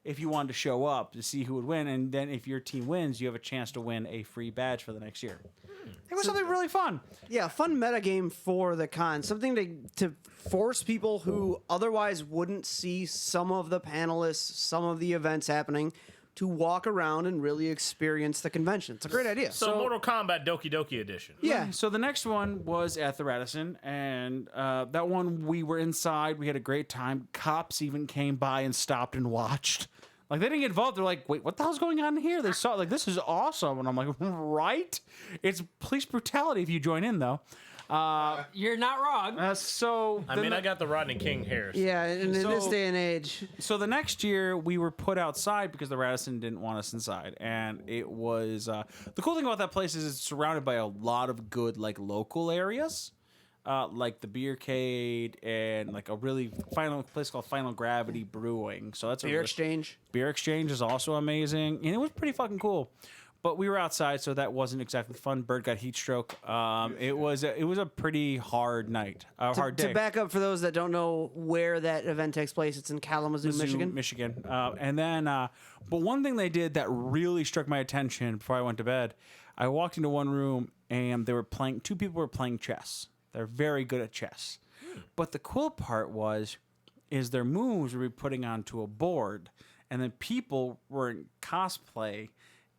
A: if you wanted to show up to see who would win. And then if your team wins, you have a chance to win a free badge for the next year. It was something really fun.
B: Yeah, fun metagame for the con. Something to force people who otherwise wouldn't see some of the panelists, some of the events happening, to walk around and really experience the convention. It's a great idea.
C: So Mortal Kombat Doki Doki Edition.
B: Yeah.
A: So the next one was at the Radisson, and that one we were inside. We had a great time. Cops even came by and stopped and watched. Like, they didn't get involved. They're like, wait, what the hell's going on here? They saw, like, this is awesome. And I'm like, right? It's police brutality if you join in, though.
D: You're not wrong.
C: I got the Rodney King hair.
B: Yeah, in this day and age.
A: So the next year, we were put outside because the Radisson didn't want us inside. And it was... the cool thing about that place is it's surrounded by a lot of good, like, local areas. Like the Beercade and like a really place called Final Gravity Brewing. So that's
B: Beer Exchange.
A: Beer Exchange is also amazing, and it was pretty fucking cool. But we were outside, so that wasn't exactly fun. Bird got heat stroke. It was a pretty hard night, hard day.
B: To back up for those that don't know where that event takes place, it's in Kalamazoo, Michigan.
A: And then, but one thing they did that really struck my attention before I went to bed, I walked into one room and they were playing. 2 people were playing chess. They're very good at chess. But the cool part is their moves were putting onto a board, and then people were in cosplay,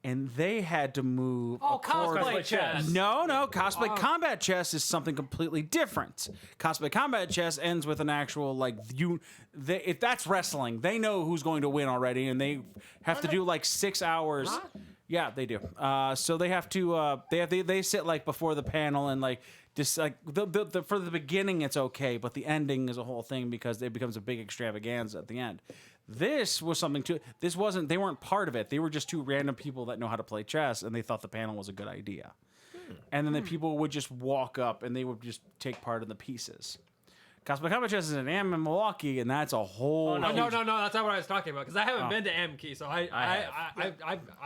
A: and they had to move.
D: Cosplay chess.
A: No, cosplay combat chess is something completely different. Cosplay combat chess ends with an actual if that's wrestling, they know who's going to win already, and they have to do like 6 hours. What? Yeah, they do. So they have to. They sit like before the panel and like Just like for the beginning, it's okay, but the ending is a whole thing because it becomes a big extravaganza at the end. This was something too. This wasn't. They weren't part of it. They were just two random people that know how to play chess, and they thought the panel was a good idea. And then the people would just walk up and they would just take part in the pieces. Cosplay Combat Chess is an AM in Milwaukee, and that's a whole.
D: No, that's not what I was talking about because I haven't been to AMKey, so I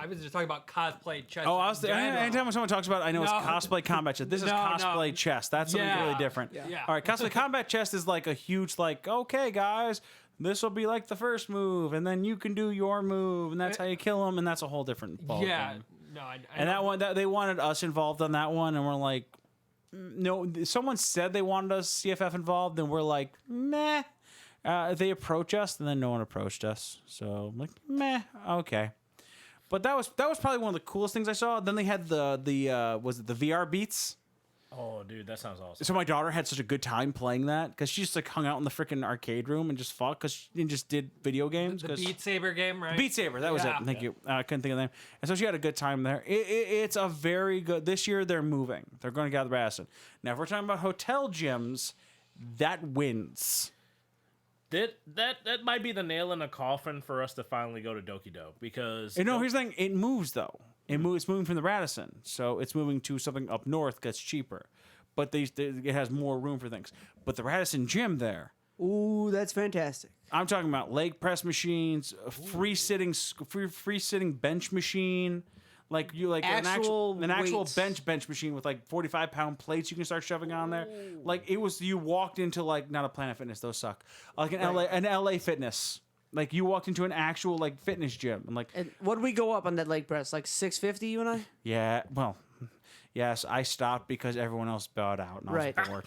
D: was just talking about cosplay chess.
A: Oh, anytime someone talks about it, I know it's cosplay combat chess. This is cosplay chess. That's something really different.
D: Yeah.
A: All right, cosplay combat chess is like a huge, like, okay, guys, this will be like the first move, and then you can do your move, and that's how you kill them, and that's a whole different ball game.
D: No,
A: And that one, they wanted us involved on that one, and we're like, no. Someone said they wanted us CFF involved, and we're like, meh. They approach us, and then no one approached us. So I'm like, meh, okay. But that was probably one of the coolest things I saw. Then they had the VR beats.
C: Oh, dude, that sounds awesome.
A: So my daughter had such a good time playing that because she just like hung out in the freaking arcade room and just fought because she just did video games.
D: The Beat Saber game, right?
A: Beat Saber, that was it. Thank you. I couldn't think of the name. And so she had a good time there. It's a very good. This year they're moving. They're going to gather Madison. Now, if we're talking about hotel gyms, that wins.
C: That might be the nail in the coffin for us to finally go to Doki-Do because.
A: No, here's the thing. It moves though. It's moving from the Radisson, so it's moving to something up north that's cheaper, but it has more room for things. But the Radisson gym there,
B: Ooh, that's fantastic.
A: I'm talking about leg press machines, free sitting bench machine, like an actual bench machine with like 45-pound plates you can start shoving on there. Like it was, you walked into like not a Planet Fitness, those suck, like an LA Fitness. Like you walked into an actual like fitness gym and like.
B: And what did we go up on that leg press? Like 650, you and I?
A: Yeah, well, yes, I stopped because everyone else bowed out and I was bored.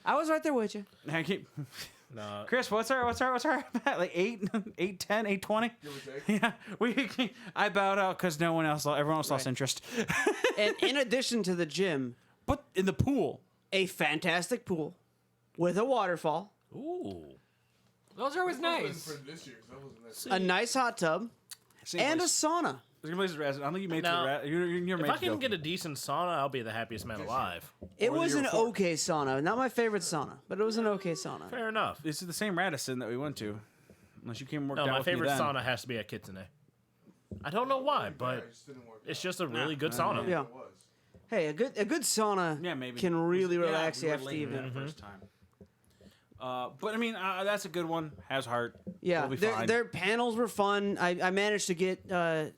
B: I was right there with you.
C: No.
A: Chris, what's our like 8, 10, 820? Yeah, I bowed out because everyone else lost interest.
B: And in addition to the gym,
A: But in the pool,
B: a fantastic pool with a waterfall,
C: Ooh.
D: Those are always nice.
E: For this year, 'cause that wasn't that
B: a nice hot tub, and a sauna.
A: I don't think you made
C: Now,
A: it to the you're
C: If
A: made
C: I
A: to
C: can
A: go.
C: get a decent sauna, I'll be the happiest man alive.
B: It
A: Or
B: was
A: the
B: an
A: year before.
B: okay sauna. Not my favorite sauna, but it was an okay sauna.
C: Fair enough.
A: This is the same Radisson that we went to, unless you came and worked
C: No,
A: out
C: my
A: with me
C: favorite
A: then.
C: sauna has to be at Kitsune. I don't know why, but
E: it just didn't work
C: it's
E: out.
C: just a really good sauna.
B: Yeah.
E: It was.
B: Hey, a good sauna
A: Yeah, maybe
B: can really
A: Yeah,
B: relax
A: we
B: you
A: were
B: after
A: late
B: the evening.
A: that first time. But I mean, that's a good one. Has heart.
B: Yeah,
A: We'll be fine.
B: their panels were fun. I managed to get a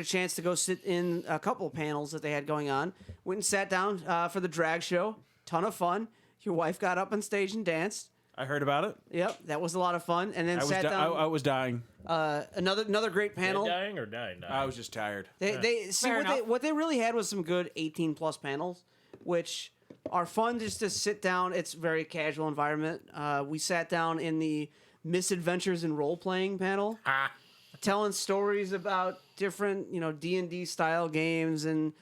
B: chance to go sit in a couple of panels that they had going on. Went and sat down for the drag show. Ton of fun. Your wife got up on stage and danced.
A: I heard about it.
B: Yep, that was a lot of fun. And then
A: I
B: sat down.
A: I was dying.
B: Another great panel.
C: Dying or dying?
A: I was just tired.
B: They see
D: Fair enough.
B: what they really had was some good 18+ panels, which are fun just to sit down. It's a very casual environment. We sat down in the misadventures in role playing panel, telling stories about different D&D style games and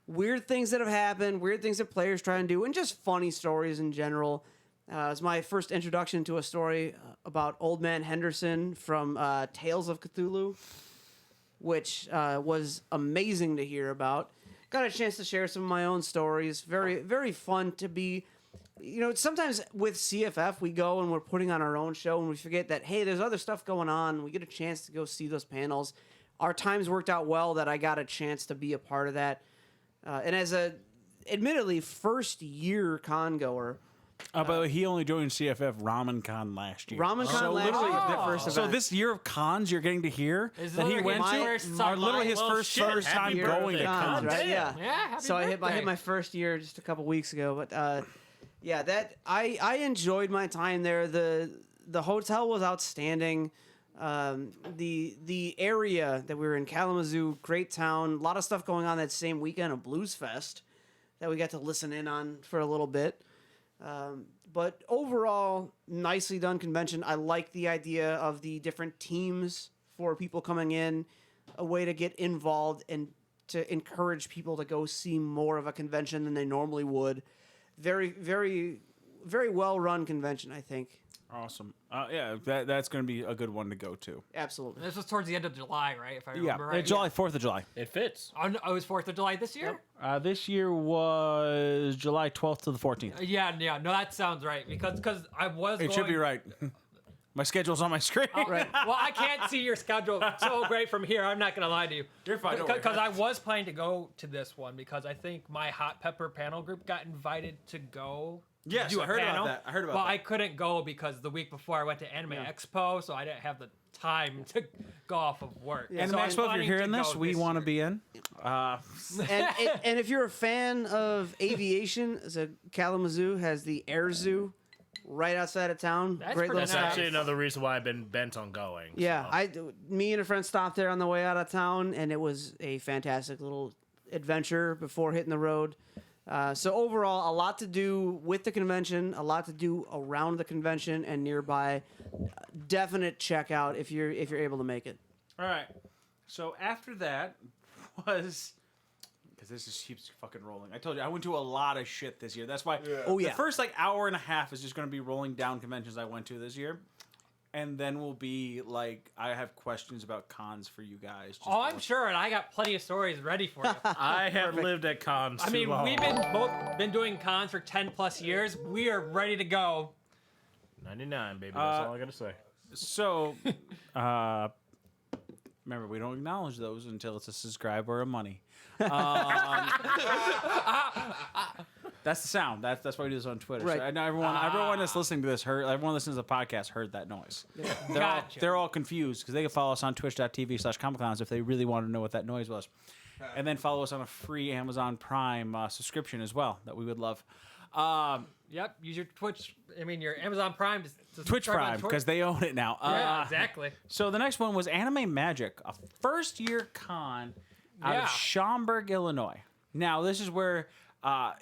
B: weird things that have happened, weird things that players try and do, and just funny stories in general. It was my first introduction to a story about Old Man Henderson from Tales of Cthulhu, which was amazing to hear about. Got a chance to share some of my own stories. Very, very fun to be. Sometimes with CFF, we go and we're putting on our own show and we forget that, hey, there's other stuff going on. We get a chance to go see those panels. Our times worked out well that I got a chance to be a part of that. And as a, admittedly, first-year con goer,
A: By the way, he only joined CFF Ramen Con last year.
B: Ramen Con last
A: literally,
B: year was the first
A: So
B: event.
A: this year of cons you're getting to hear
D: Is
A: that he
D: literally
A: went
D: his
A: to
D: first
A: are literally his
C: Well,
A: first
C: shit,
A: time
C: happy
A: going
C: birthday,
A: to
B: cons,
A: cons.
B: right?
C: Damn.
B: Yeah.
D: Yeah, happy
B: So I hit
D: birthday.
B: my first year just a couple weeks ago, but yeah, that I enjoyed my time there. The hotel was outstanding. The area that we were in, Kalamazoo, great town. A lot of stuff going on that same weekend, a blues fest that we got to listen in on for a little bit. But overall, nicely done convention. I like the idea of the different teams for people coming in, a way to get involved and to encourage people to go see more of a convention than they normally would. Very, very, very well run convention, I think.
A: Awesome. Yeah, that's going to be a good one to go to.
B: Absolutely.
D: This was towards the end of July, right? If I remember right.
A: July 4th of July.
C: It fits.
D: Oh, no, it was 4th of July this year?
A: This year was July 12th to the 14th.
D: Yeah. No, that sounds right. Because I was
A: It should be right. My schedule's on my screen.
B: Right.
D: Well, I can't see your schedule so great from here. I'm not going to lie to you.
A: You're fine. Don't worry.
D: Because I was planning to go to this one because I think my Hot Pepper panel group got invited to go.
A: Yes,
D: do a
A: I heard
D: panel.
A: about that. I heard about
D: well,
A: that.
D: I couldn't go because the week before I went to Anime Expo, so I didn't have the time to go off of work.
B: Yeah.
A: And
D: so
A: Expo, if you're hearing this, we want to be in.
B: And if you're a fan of aviation, so Kalamazoo has the Air Zoo right outside of town.
D: That's
B: Great
D: pretty
B: little
C: That's
D: nice.
B: town.
C: actually another reason why I've been bent on going.
B: Yeah,
C: so.
B: me and a friend stopped there on the way out of town, and it was a fantastic little adventure before hitting the road. So overall, a lot to do with the convention, a lot to do around the convention and nearby. Definite check out if you're able to make it.
A: All right. So after that was... Because this just keeps fucking rolling. I told you, I went to a lot of shit this year. That's why
B: Oh, yeah.
A: the first hour and a half is just going to be rolling down conventions I went to this year. And then we'll be like, I have questions about cons for you guys. Just
D: Oh, I'm sure, and I got plenty of stories ready for you.
C: I have lived at cons
D: I mean,
C: too long.
D: we've been doing cons for 10 plus years. We are ready to go.
C: 99, baby. That's all I gotta say.
A: So, remember, we don't acknowledge those until it's a subscribe or a money. That's the sound. That's why we do this on Twitter.
B: Right.
A: So I know everyone that's listening to this everyone listening to the podcast heard that noise.
D: Gotcha.
A: They're all confused because they can follow us on twitch.tv/ComicClowns if they really want to know what that noise was. And then follow us on a free Amazon Prime subscription as well that we would love.
D: Yep, use your Twitch. I mean, your Amazon Prime to
A: Twitch
D: subscribe on
A: Prime because they own it now.
D: Yeah, exactly.
A: So the next one was Anime Magic, a first-year con out
D: Yeah.
A: of Schaumburg, Illinois. Now, this is where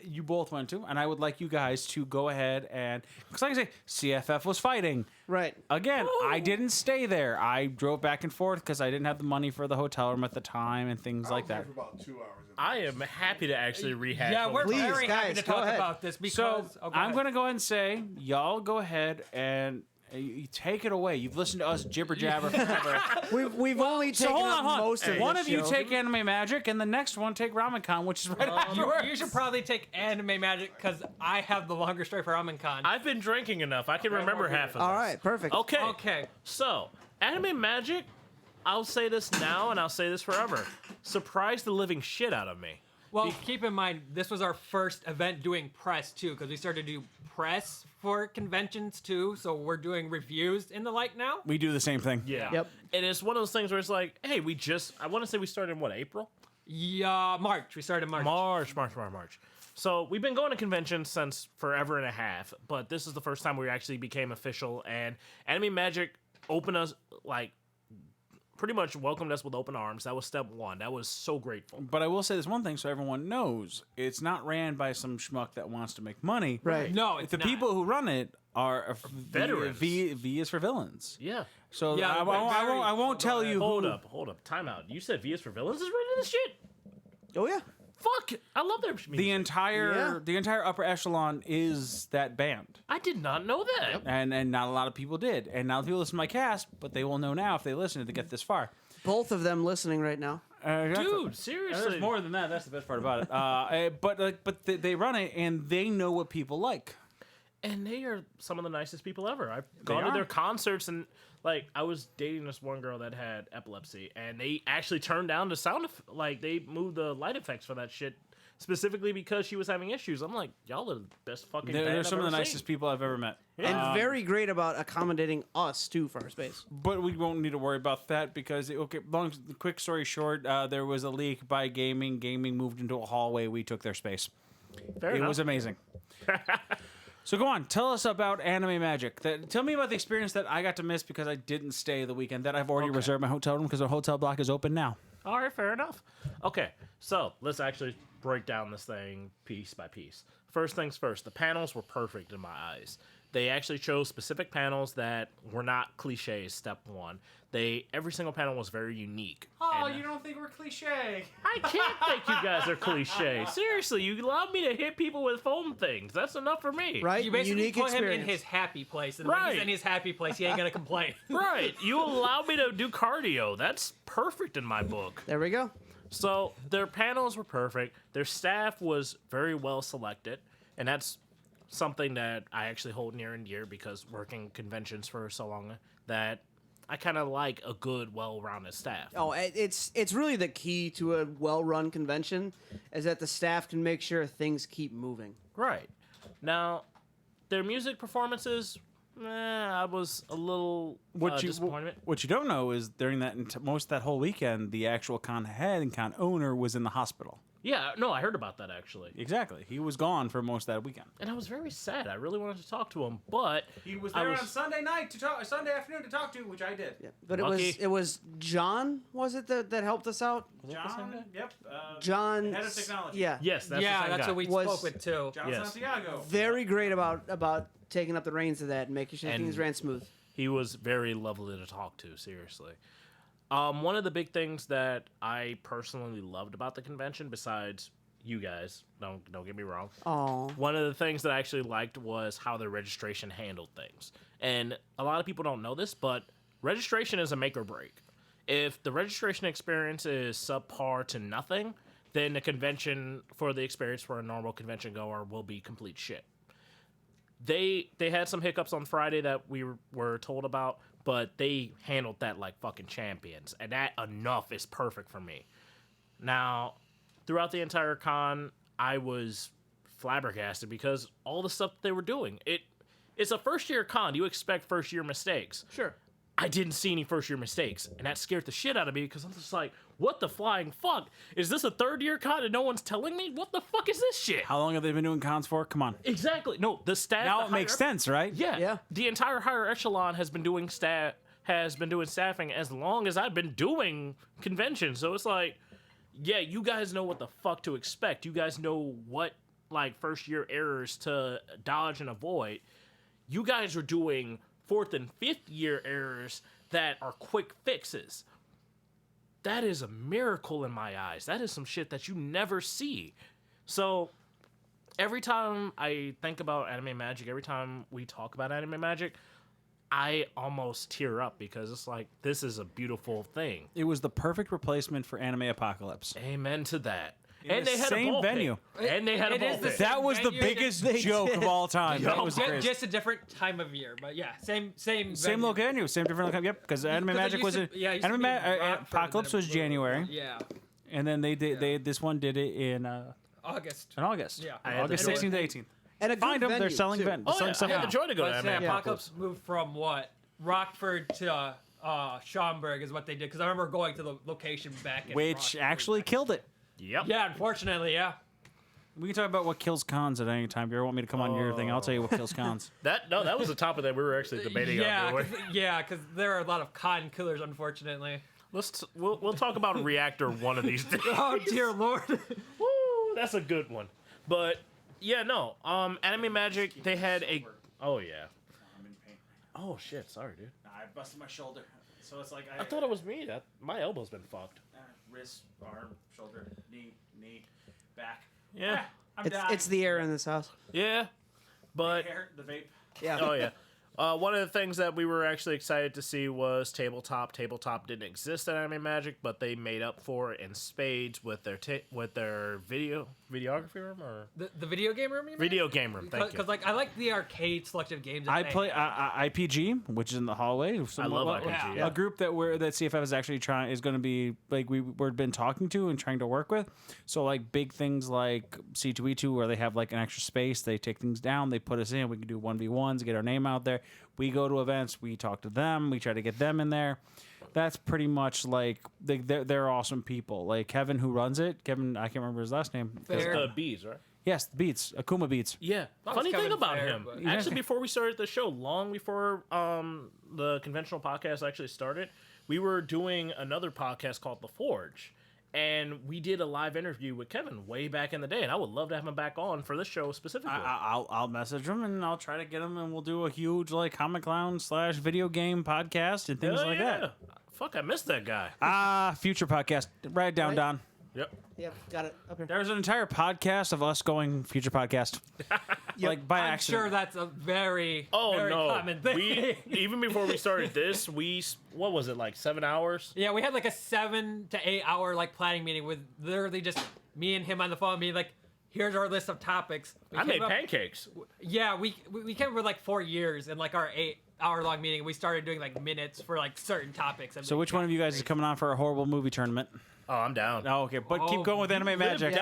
A: you both went to, and I would like you guys to go ahead and... Because like I say, CFF was fighting.
B: Right.
A: Again, I didn't stay there. I drove back and forth because I didn't have the money for the hotel room at the time and things like that.
E: For about 2 hours.
C: I am happy to actually rehash.
D: Yeah,
C: what
D: we're
C: we-
B: Please,
D: very happy
B: guys,
D: to
B: go
D: talk
B: ahead.
D: about this because
A: So I'm
D: ahead.
A: going to go ahead and say, y'all go ahead and you take it away. You've listened to us jibber jabber forever.
B: We've only
A: So
B: taken
A: hold
B: up
A: on.
B: most of
A: One
B: the
A: of you
B: show.
A: take Anime Magic, and the next one take Ramen Con, which is right afterwards.
D: You should probably take Anime Magic because I have the longer story for Ramencon.
C: I've been drinking enough. I can remember half of this.
B: All right, perfect.
C: Okay.
D: Okay.
C: So, Anime Magic, I'll say this now and I'll say this forever. Surprised the living shit out of me.
D: Well, keep in mind, this was our first event doing press, too, because we started to do press for conventions, too, so we're doing reviews and the like now.
A: We do the same thing.
C: Yeah.
B: Yep.
C: And it's one of those things where it's like, hey, I want to say we started in what, April?
D: Yeah, March. We started in March.
C: March. So we've been going to conventions since forever and a half, but this is the first time we actually became official, and Anime Magic opened us, like, pretty much welcomed us with open arms. That was step one. That was so grateful.
A: But I will say this one thing so everyone knows. It's not ran by some schmuck that wants to make money.
B: Right.
D: No, it's
A: The
D: not.
A: people who run it are
C: Veterans.
A: V is for villains.
C: Yeah.
A: So
D: Yeah,
A: I won't tell you
C: Hold
A: who.
C: up. Time out. You said V is for Villains is running this shit?
B: Oh yeah.
C: Fuck. I love their music.
A: The entire upper echelon is that band.
C: I did not know that.
A: And not a lot of people did. And now the people listen to my cast, but they will know now if they listen to get this far.
B: Both of them listening right now.
C: Dude, seriously.
A: There's more than that. That's the best part about it. But they run it and they know what people like.
C: And they are some of the nicest people ever. I've gone to
A: are.
C: their concerts and, like, I was dating this one girl that had epilepsy, and they actually turned down the sound, like, they moved the light effects for that shit specifically because she was having issues. I'm like, y'all are the best fucking band
A: They're
C: I've
A: some of the
C: ever
A: nicest
C: seen.
A: people I've ever met.
B: And very great about accommodating us too for our space.
A: But we won't need to worry about that because, quick story short, there was a leak by Gaming. Gaming moved into a hallway. We took their space.
C: Fair
A: It
C: enough.
A: was amazing. So go on, tell us about Anime Magic. Tell me about the experience that I got to miss because I didn't stay the weekend. That I've already reserved my hotel room because our hotel block is open now.
C: All right, fair enough. Okay, so let's actually break down this thing piece by piece. First things first, the panels were perfect in my eyes. They actually chose specific panels that were not cliches. Step one, every single panel was very unique.
A: Oh,
C: And,
A: you don't think we're cliche?
C: I can't think you guys are cliche. Seriously, you allowed me to hit people with foam things. That's enough for me.
B: Right?
D: You basically
B: Unique
D: put
B: experience.
D: him in his happy place, and when
C: Right.
D: he's in his happy place, he ain't gonna complain.
C: Right. You allowed me to do cardio. That's perfect in my book.
B: There we go.
C: So their panels were perfect. Their staff was very well selected, and that's something that I actually hold near and dear because working conventions for so long that I kind of like a good, well-rounded staff.
B: Oh, it's really the key to a well-run convention is that the staff can make sure things keep moving.
C: Right. Now, their music performances, I was a little disappointed.
A: What you don't know is during most of that whole weekend, the actual con head and con owner was in the hospital.
C: Yeah, no, I heard about that actually.
A: Exactly. He was gone for most of that weekend.
C: And I was very sad. I really wanted to talk to him, but
A: He was
C: I
A: there
C: was-
A: on Sunday night Sunday afternoon to talk to, which I did.
B: Yeah. But
C: Lucky.
B: it was John, was it, that helped us out?
A: John, yep.
B: John.
A: Head of technology.
B: Yeah.
C: yes, that's the
D: yeah,
C: same
D: that's
C: guy.
D: what we
B: Was-
D: spoke with too.
A: John
C: Yes.
A: Santiago.
B: Very great about taking up the reins of that and making sure
C: And-
B: things ran smooth.
C: He was very lovely to talk to, seriously. One of the big things that I personally loved about the convention, besides you guys, don't get me wrong,
B: Oh.
C: one of the things that I actually liked was how the registration handled things. And a lot of people don't know this, but registration is a make or break. If the registration experience is subpar to nothing, then the convention for the experience for a normal convention goer will be complete shit. They had some hiccups on Friday that we were told about, but they handled that like fucking champions, and that enough is perfect for me. Now, throughout the entire con, I was flabbergasted because all the stuff that they were doing. It's a first year con. You expect first year mistakes.
B: Sure.
C: I didn't see any first year mistakes, and that scared the shit out of me because I'm just like, what the flying fuck? Is this a third year con and no one's telling me? What the fuck is this shit?
A: How long have they been doing cons for? Come on.
C: Exactly. No, the staff.
A: Now
C: the
A: it makes
C: higher-
A: sense, right?
C: Yeah.
B: Yeah.
C: The entire higher echelon has been doing staffing as long as I've been doing conventions. So it's like, yeah, you guys know what the fuck to expect. You guys know what like first year errors to dodge and avoid. You guys are doing fourth and fifth year errors that are quick fixes. That is a miracle in my eyes. That is some shit that you never see. So every time I think about Anime Magic, every time we talk about Anime Magic, I almost tear up because it's like, this is a beautiful thing.
A: It was the perfect replacement for Anime Apocalypse.
C: Amen to that.
A: In
C: And
A: the
C: they had
A: same
C: a ball
A: venue.
C: pit. And they had a
D: It
C: ball
D: is the
C: pit.
D: same
A: That was the
D: venue,
A: biggest
B: they
A: joke
B: did.
A: of all time. That
C: Yo,
A: was
D: Just,
A: great.
D: just a different time of year, but yeah, same
A: Same
D: venue.
A: venue, same different location. Yep, because Anime
D: Because it
A: Magic
D: used
A: was
D: to-
A: in
D: yeah, it used to
A: Anime
D: be in Rockford,
A: Apocalypse
D: then it
A: was
D: moved.
A: January,
D: Yeah,
A: and then this one did it in
D: August.
A: August.
D: Yeah.
C: I had
A: August
C: to-
A: 16th to 18th.
B: And a good
A: Find them. They're
B: venue,
A: selling
B: too.
A: events.
C: Oh, yeah,
A: selling
C: I had the joy to go to
D: But
C: Anime
D: yeah,
C: Apocalypse.
D: Apocalypse moved from what? Rockford to Schaumburg is what they did, because I remember going to the location back in
A: Which
D: Rockford.
A: actually killed it.
C: Yep.
D: Yeah, unfortunately, yeah.
A: We can talk about what kills cons at any time. If you ever want me to come on your thing, I'll tell you what kills cons.
C: That was the topic that we were actually debating
D: Yeah,
C: on. weren't we?
D: because there are a lot of con killers, unfortunately.
C: We'll talk about Reactor one of these days.
D: Oh dear lord.
C: Woo, that's a good one. But yeah, no. Anime Magic, they had a. Oh yeah.
A: I'm in pain.
C: Oh shit. Sorry, dude.
A: I busted my shoulder, so it's like
C: I thought it was me. My elbow's been fucked.
A: wrist, arm, shoulder, knee, back.
C: Yeah.
A: I'm
B: It's the air in this house.
C: Yeah. But
A: hair, the vape.
B: Yeah.
C: oh yeah. One of the things that we were actually excited to see was tabletop. Tabletop didn't exist at Anime Magic, but they made up for it in spades with their videography room or
D: The video game room, you mean?
C: video game room. Thank you.
D: Because like I like the arcade selective games. that
A: I
D: they
A: play
D: have.
A: IPG, which is in the hallway.
C: I love IPG.
A: A group that CFF is actually is going to be like we've been talking to and trying to work with. So like big things like C2E2 where they have like an extra space, they take things down, they put us in. We can do 1v1s, get our name out there. We go to events, we talk to them, we try to get them in there. That's pretty much like they're awesome people. Like Kevin, who runs it, I can't remember his last name.
C: It's
D: Fair.
C: the bees, right?
A: Yes, the Beats, Akuma Beats.
C: Yeah.
D: Thought it
C: Funny
D: was
C: thing
D: Kevin
C: about
D: Fair,
C: him,
D: but-
C: actually, before we started the show, long before the conventional podcast actually started, we were doing another podcast called The Forge. And we did a live interview with Kevin way back in the day, and I would love to have him back on for this show specifically.
A: I'll message him and I'll try to get him, and we'll do a huge like Comic Clown / video game podcast and things like that.
C: Fuck, I missed that guy.
A: Future podcast. Write it down,
B: Right.
A: Don.
C: Yep.
B: Yep, got it up here.
A: There's an entire podcast of us going future podcast. Like by
D: I'm
A: accident.
D: sure that's a very,
C: Oh
D: very
C: no!
D: common thing.
C: We even before we started this, what was it, like 7 hours?
D: Yeah, we had like a 7 to 8 hour like planning meeting with literally just me and him on the phone being like, here's our list of topics.
C: I made pancakes.
D: Yeah, we came up with like 4 years in like our 8 hour long meeting. We started doing like minutes for like certain topics.
A: So which one of you guys is coming on for a horrible movie tournament?
C: Oh, I'm down.
A: Oh, okay. But keep going with Anime Magic.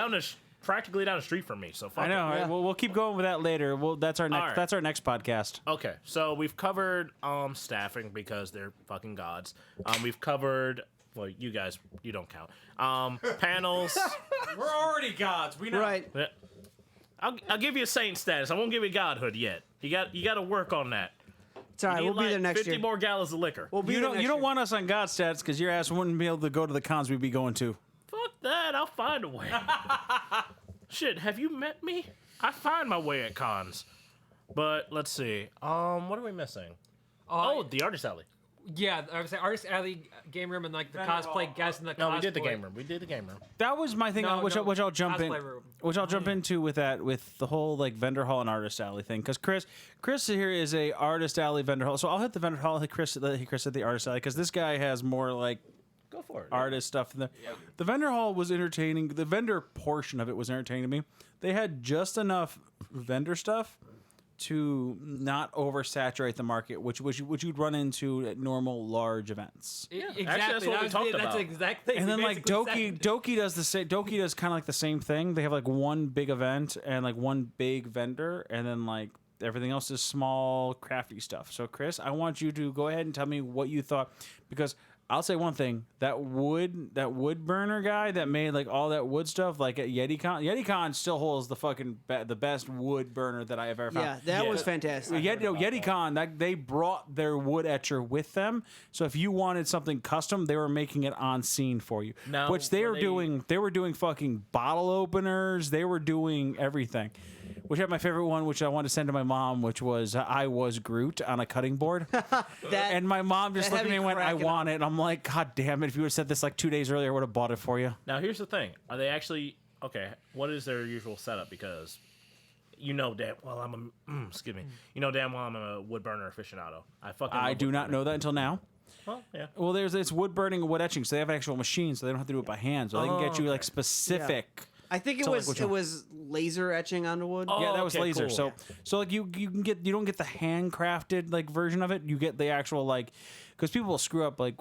C: Practically down the street from me, so fuck
A: I know.
C: it.
A: All right, we'll keep going with that later. That's our next.
C: right.
A: That's our next podcast.
C: Okay, so we've covered staffing because they're fucking gods. We've covered, well, you guys, you don't count. Panels.
A: We're already gods. We know.
B: Right.
C: Yeah. I'll give you a saint status. I won't give you godhood yet. You got to work on that.
B: It's all right.
C: You
B: We'll
C: need,
B: be there next
C: 50
B: year.
C: more gallons of liquor.
B: We'll be
A: You
B: there
A: don't.
B: next
A: You don't
B: year.
A: want us on God stats because your ass wouldn't be able to go to the cons we'd be going to.
C: Fuck that. I'll find a way. Shit, have you met me? I find my way at cons. But let's see. What are we missing? The artist alley.
D: Yeah, I would say Artist Alley game room and like the cosplay guest and the
C: No,
D: cosplay.
C: we did the game room. We did the game room.
A: That was my thing,
D: No,
A: which
D: no,
A: I'll jump in,
D: cosplay room.
A: which I'll jump into with the whole like vendor hall and artist alley thing. Because Chris here is a artist alley vendor hall, so I'll hit the vendor hall. Hit Chris at the artist alley because this guy has more like
C: Go for it.
A: artist stuff. The vendor hall was entertaining. The vendor portion of it was entertaining to me. They had just enough vendor stuff to not oversaturate the market, which you'd run into at normal large events.
D: Exactly.
C: Actually, that's what we talked
D: That's
C: about.
D: the exact thing.
A: And
D: we
A: then like
D: basically said.
A: Doki does the same. Doki does kind of like the same thing. They have like one big event and like one big vendor, and then like everything else is small, crafty stuff. So Chris, I want you to go ahead and tell me what you thought, because I'll say one thing: that wood burner guy that made like all that wood stuff, like at YetiCon still holds the fucking the best wood burner that I have ever found.
B: Yeah, that was fantastic.
A: YetiCon, they brought their wood etcher with them. So if you wanted something custom, they were making it on scene for you.
C: Now,
A: which they
C: were
A: were doing fucking bottle openers. They were doing everything. Which had my favorite one, which I wanted to send to my mom, which was I was Groot on a cutting board. And my mom just
B: that
A: looked at me and went, I
B: had me
A: want it. And I'm like, God damn it. If you would have said this like 2 days earlier, I would have bought it for you.
C: Now, here's the thing. Are they actually... Okay, what is their usual setup? Because damn well I'm a wood burner aficionado.
A: I do not know that until now.
C: Well, yeah.
A: Well, it's wood burning and wood etching, so they have an actual machine, so they don't have to do it by hand. So they can get you like specific...
B: I think it
A: So, like,
B: was
A: which
B: it
A: one?
B: was laser etching on the wood.
C: Oh,
A: Yeah, that was
C: okay,
A: laser.
C: cool.
A: So like you don't get the handcrafted like version of it. You get the actual like, because people will screw up like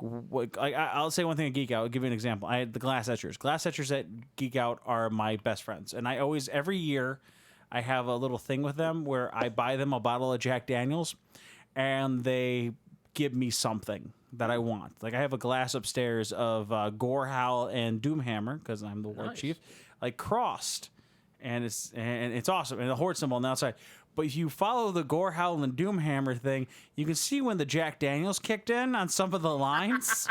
A: I'll say one thing at Geek Out. I'll give you an example. I had the glass etchers. Glass etchers at Geek Out are my best friends, and I always every year I have a little thing with them where I buy them a bottle of Jack Daniels, and they give me something that I want. Like I have a glass upstairs of Gorehowl and Doomhammer because I'm the War Chief, like crossed. And it's awesome, and the horde symbol on the outside. But if you follow the Gorehowl and Doomhammer thing, you can see when the Jack Daniels kicked in on some of the lines,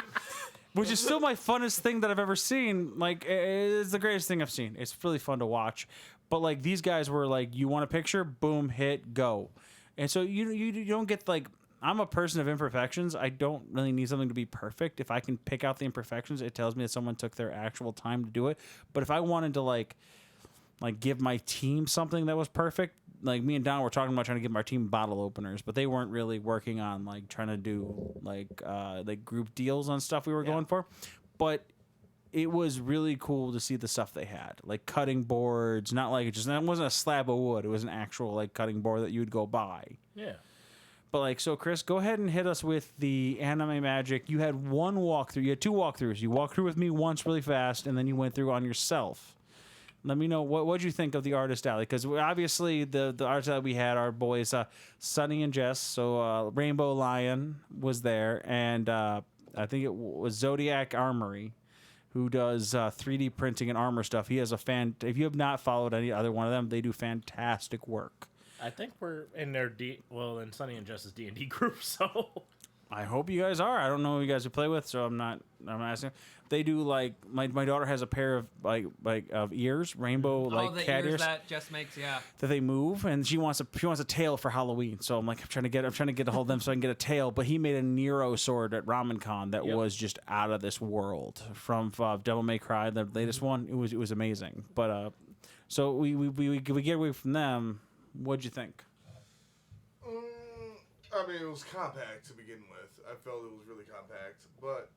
A: which is still my funnest thing that I've ever seen. Like, it's the greatest thing I've seen. It's really fun to watch. But like these guys were like, you want a picture? Boom, hit, go. And so you don't get like. I'm a person of imperfections. I don't really need something to be perfect. If I can pick out the imperfections, it tells me that someone took their actual time to do it. But if I wanted to like give my team something that was perfect, like me and Don were talking about trying to give our team bottle openers, but they weren't really working on like trying to do like group deals on stuff we were going for. But it was really cool to see the stuff they had, like cutting boards, not like it wasn't a slab of wood. It was an actual like cutting board that you would go buy.
C: Yeah.
A: But like, so Chris, go ahead and hit us with the Anime Magic. You had one walkthrough. You had 2 walkthroughs. You walked through with me once really fast, and then you went through on yourself. Let me know what you think of the Artist Alley, because obviously the Artist Alley we had our boys Sunny and Jess. So Rainbow Lion was there, and I think it was Zodiac Armory, who does 3D printing and armor stuff. He has if you have not followed any other one of them, they do fantastic work.
C: I think we're in their in Sunny and Jess's D&D group, so...
A: I hope you guys are. I don't know who you guys play with, so I'm not asking. They do like my daughter has a pair of like of ears, rainbow like
D: the
A: cat
D: ears
A: ears
D: that Jess makes, yeah.
A: that they move, and she wants a tail for Halloween. So I'm trying to get a hold of them so I can get a tail. But he made a Nero sword at Ramen Con that was just out of this world from Devil May Cry, the latest one. It was amazing. But so we get away from them. What'd you think?
E: I mean, it was compact to begin with. I felt it was really compact, but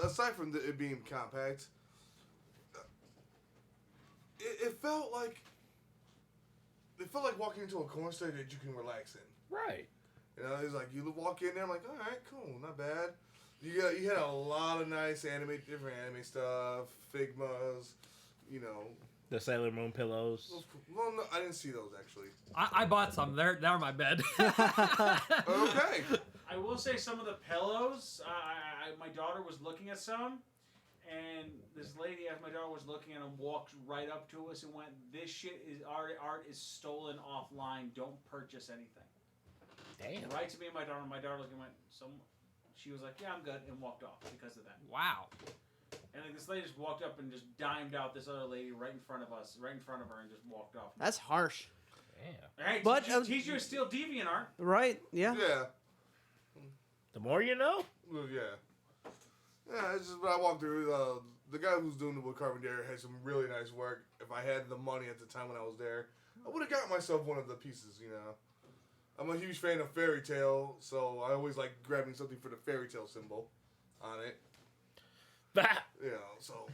E: aside from it being compact, it felt like walking into a corner store that you can relax in.
C: Right.
E: You know, it's like you walk in there, I'm like, all right, cool, not bad. You had a lot of nice different anime stuff, Figmas, you know.
C: The Sailor Moon pillows.
E: Well, no, I didn't see those actually.
D: I bought some. They're on my bed.
E: Okay.
A: I will say some of the pillows. My daughter was looking at some, and this lady, as my daughter was looking at them, walked right up to us and went, "This shit is art is stolen offline. Don't purchase anything."
C: Damn.
A: Right to me and my daughter. My daughter looked and went, she was like, "Yeah, I'm good," and walked off because of that.
D: Wow.
A: And like this lady just walked up and just dimed out this other lady right in front of her, and just walked off.
B: That's harsh.
C: Damn.
A: Hey,
B: But,
A: teach you to steal DeviantArt.
B: Right? Yeah.
E: Yeah.
C: The more you know.
E: Well, yeah. Yeah, it's just when I walked through, the guy who's doing the wood carving there had some really nice work. If I had the money at the time when I was there, I would have got myself one of the pieces, you know. I'm a huge fan of Fairy Tail, so I always like grabbing something for the Fairy Tail symbol on it. You know, so...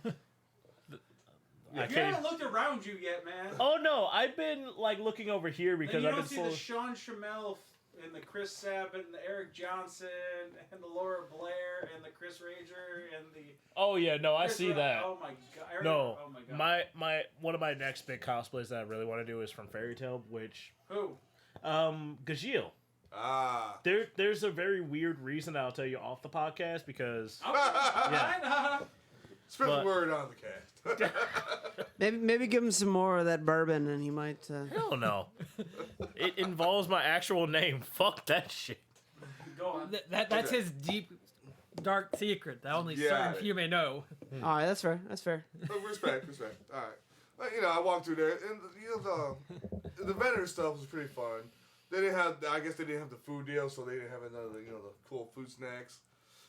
A: You haven't looked around you yet, man.
C: Oh no, I've been like looking over here because
A: you
C: I've
A: don't
C: been
A: see the Sean Schimmel and the Chris Sabat and the Eric Johnson and the Laura Blair and the Chris Ranger and the.
C: Oh yeah, no, I see that.
A: Oh my god!
C: No,
A: oh my god!
C: my one of my next big cosplays that I really want to do is from Fairy Tail, which
A: who?
C: Gajeel.
E: Ah.
C: There's a very weird reason I'll tell you off the podcast because
E: Spread the word on the cast.
B: Maybe give him some more of that bourbon, and he might.
C: Hell no. It involves my actual name. Fuck that shit.
A: Go on.
D: That's his deep, dark secret that only certain few may know.
B: All right, that's fair. That's fair.
E: Respect. All right. But, you know, I walked through there, and you know, the vendor stuff was pretty fun. They didn't have, I guess they didn't have the food deal, so they didn't have another, you know, the cool food snacks.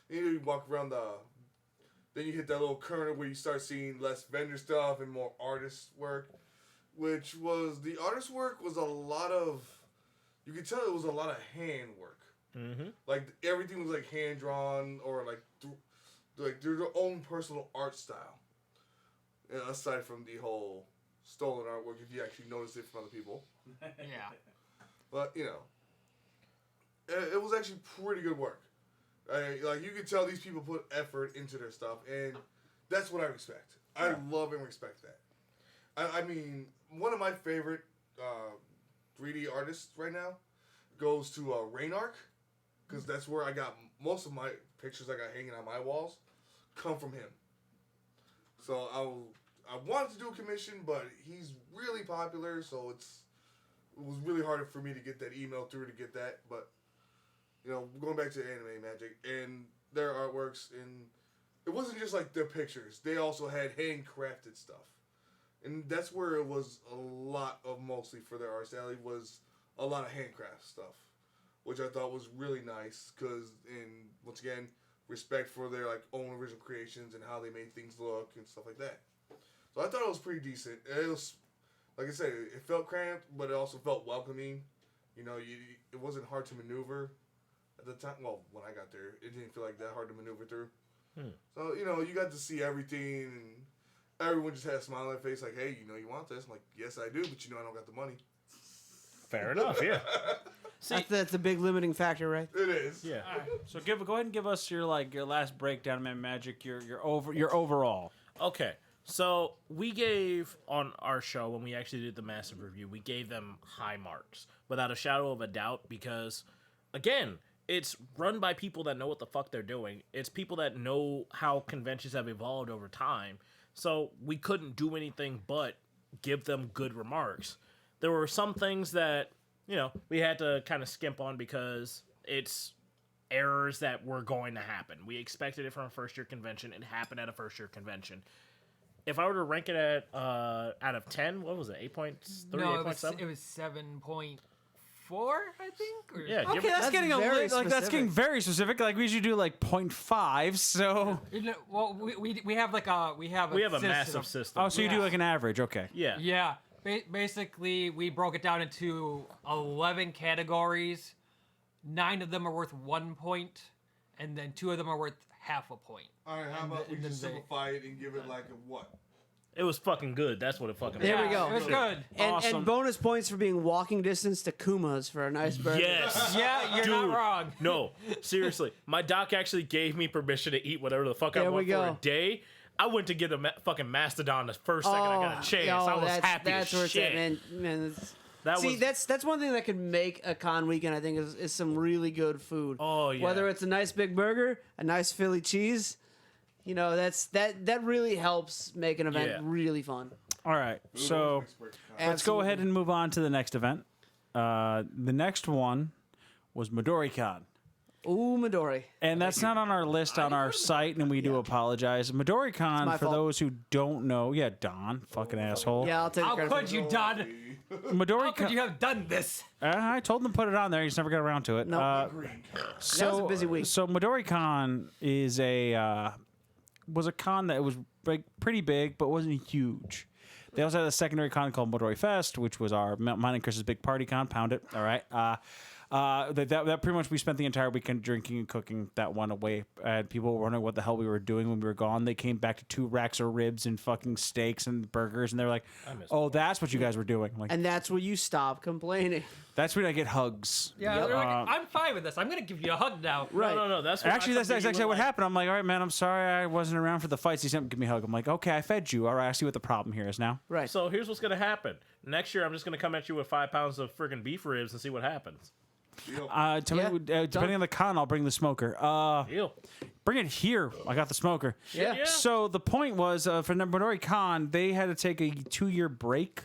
E: You walk around then you hit that little corner where you start seeing less vendor stuff and more artist work, which was, the artist work was a lot of, you could tell it was a lot of hand work.
C: Mm-hmm.
E: Like, everything was like hand drawn or like their own personal art style. You know, aside from the whole stolen artwork, if you actually notice it from other people.
D: Yeah.
E: But, you know, it was actually pretty good work. Like, you could tell these people put effort into their stuff, and that's what I respect. I love and respect that. I mean, one of my favorite 3D artists right now goes to Rainark, because that's where I got most of my pictures I got hanging on my walls come from him. So I wanted to do a commission, but he's really popular, so it was really hard for me to get that email through to get that. But, you know, going back to Anime Magic and their artworks, and it wasn't just like their pictures. They also had handcrafted stuff. And that's where it was a lot of, mostly for their art style, was a lot of handcraft stuff, which I thought was really nice, because, and once again, respect for their like own original creations and how they made things look and stuff like that. So I thought it was pretty decent. It was, like I said, it felt cramped, but it also felt welcoming. You know, it wasn't hard to maneuver at the time. Well, when I got there, it didn't feel like that hard to maneuver through. So, you know, you got to see everything, and everyone just had a smile on their face like, hey, you know you want this? I'm like, yes, I do, but you know I don't got the money.
C: Fair enough, yeah.
B: See, that's a big limiting factor, right?
E: It is.
C: Yeah.
A: So go ahead and give us your last breakdown of Magic, your overall.
C: Okay. So we gave on our show, when we actually did the massive review, we gave them high marks without a shadow of a doubt, because again, it's run by people that know what the fuck they're doing. It's people that know how conventions have evolved over time. So we couldn't do anything but give them good remarks. There were some things that, you know, we had to kind of skimp on because it's errors that were going to happen. We expected it from a first-year convention. It happened at a first-year convention. If I were to rank it at out of 10, what was it? 8.3,
D: No,
C: 8.7?
D: it was 7.4, I think. Or,
C: Yeah,
A: Okay, that's getting
B: very
A: that's getting
B: specific.
A: very specific. Like we usually do like 0.5. So
D: Well, we have like a
C: we have a
D: system.
C: massive system.
A: oh, so you do like an average. Okay.
C: Yeah.
D: Yeah, basically we broke it down into 11 categories. 9 of them are worth 1 point, and then 2 of them are worth half a point.
E: All right, how about we
D: and
E: just
D: then they-
E: simplify it and give it like a what?
C: It was fucking good. That's what it fucking
B: There
C: was.
B: we go.
D: It was good.
B: And,
A: Awesome.
B: and bonus points for being walking distance to Kuma's for a nice burger.
C: Yes.
D: Yeah, you're
C: Dude,
D: not wrong.
C: No, seriously. My doc actually gave me permission to eat whatever the fuck I
B: There we
C: want for
B: go.
C: a day. I went to get a fucking mastodon the first second I got a chance. I was happy
B: that's
C: as
B: where it's
C: shit.
B: at, man. It's,
C: That
B: see,
C: was
B: that's one thing that could make a con weekend. I think is some really good food.
C: Oh, yeah.
B: Whether it's a nice big burger, a nice Philly cheese, that really helps make an event
C: Yeah.
B: really fun.
A: All right. So let's go ahead and move on to the next event. The next one was MidoriCon.
B: Ooh, Midori.
A: And that's not on our list on our site, and we do apologize. MidoriCon,
B: my
A: for
B: fault.
A: those who don't know, yeah, Don, fucking asshole.
B: Yeah, I'll take the
D: How
B: credit.
D: could you, Don? How could
A: MidoriCon.
D: you have done this?
A: I told them to put it on there. He just never got around to it.
B: No.
A: So,
B: That was a busy week.
A: So MidoriCon is was a con that was like pretty big, but wasn't huge. They also had a secondary con called Midori Fest, which was our mine and Chris's big party con. Pound it, all right. That pretty much we spent the entire weekend drinking and cooking that one away, and people were wondering what the hell we were doing when we were gone. They came back to 2 racks of ribs and fucking steaks and burgers, and they're like, "Oh, that's what you guys were doing." I'm like,
B: And that's where you stop complaining.
A: that's when I get hugs.
D: Yeah, they're like, I'm fine with this. I'm gonna give you a hug now.
B: Right.
C: No. That's what
A: Actually, that's exactly what happened. I'm like, all right, man, I'm sorry I wasn't around for the fights. He said, give me a hug. I'm like, okay, I fed you. All right, I see what the problem here is now.
B: Right.
C: So here's what's gonna happen. Next year, I'm just gonna come at you with 5 pounds of friggin' beef ribs and see what happens.
A: Depending on the con, I'll bring the smoker.
C: Ew.
A: Bring it here. I got the smoker.
B: Yeah.
A: So the point was, for Midori Con, they had to take a 2-year break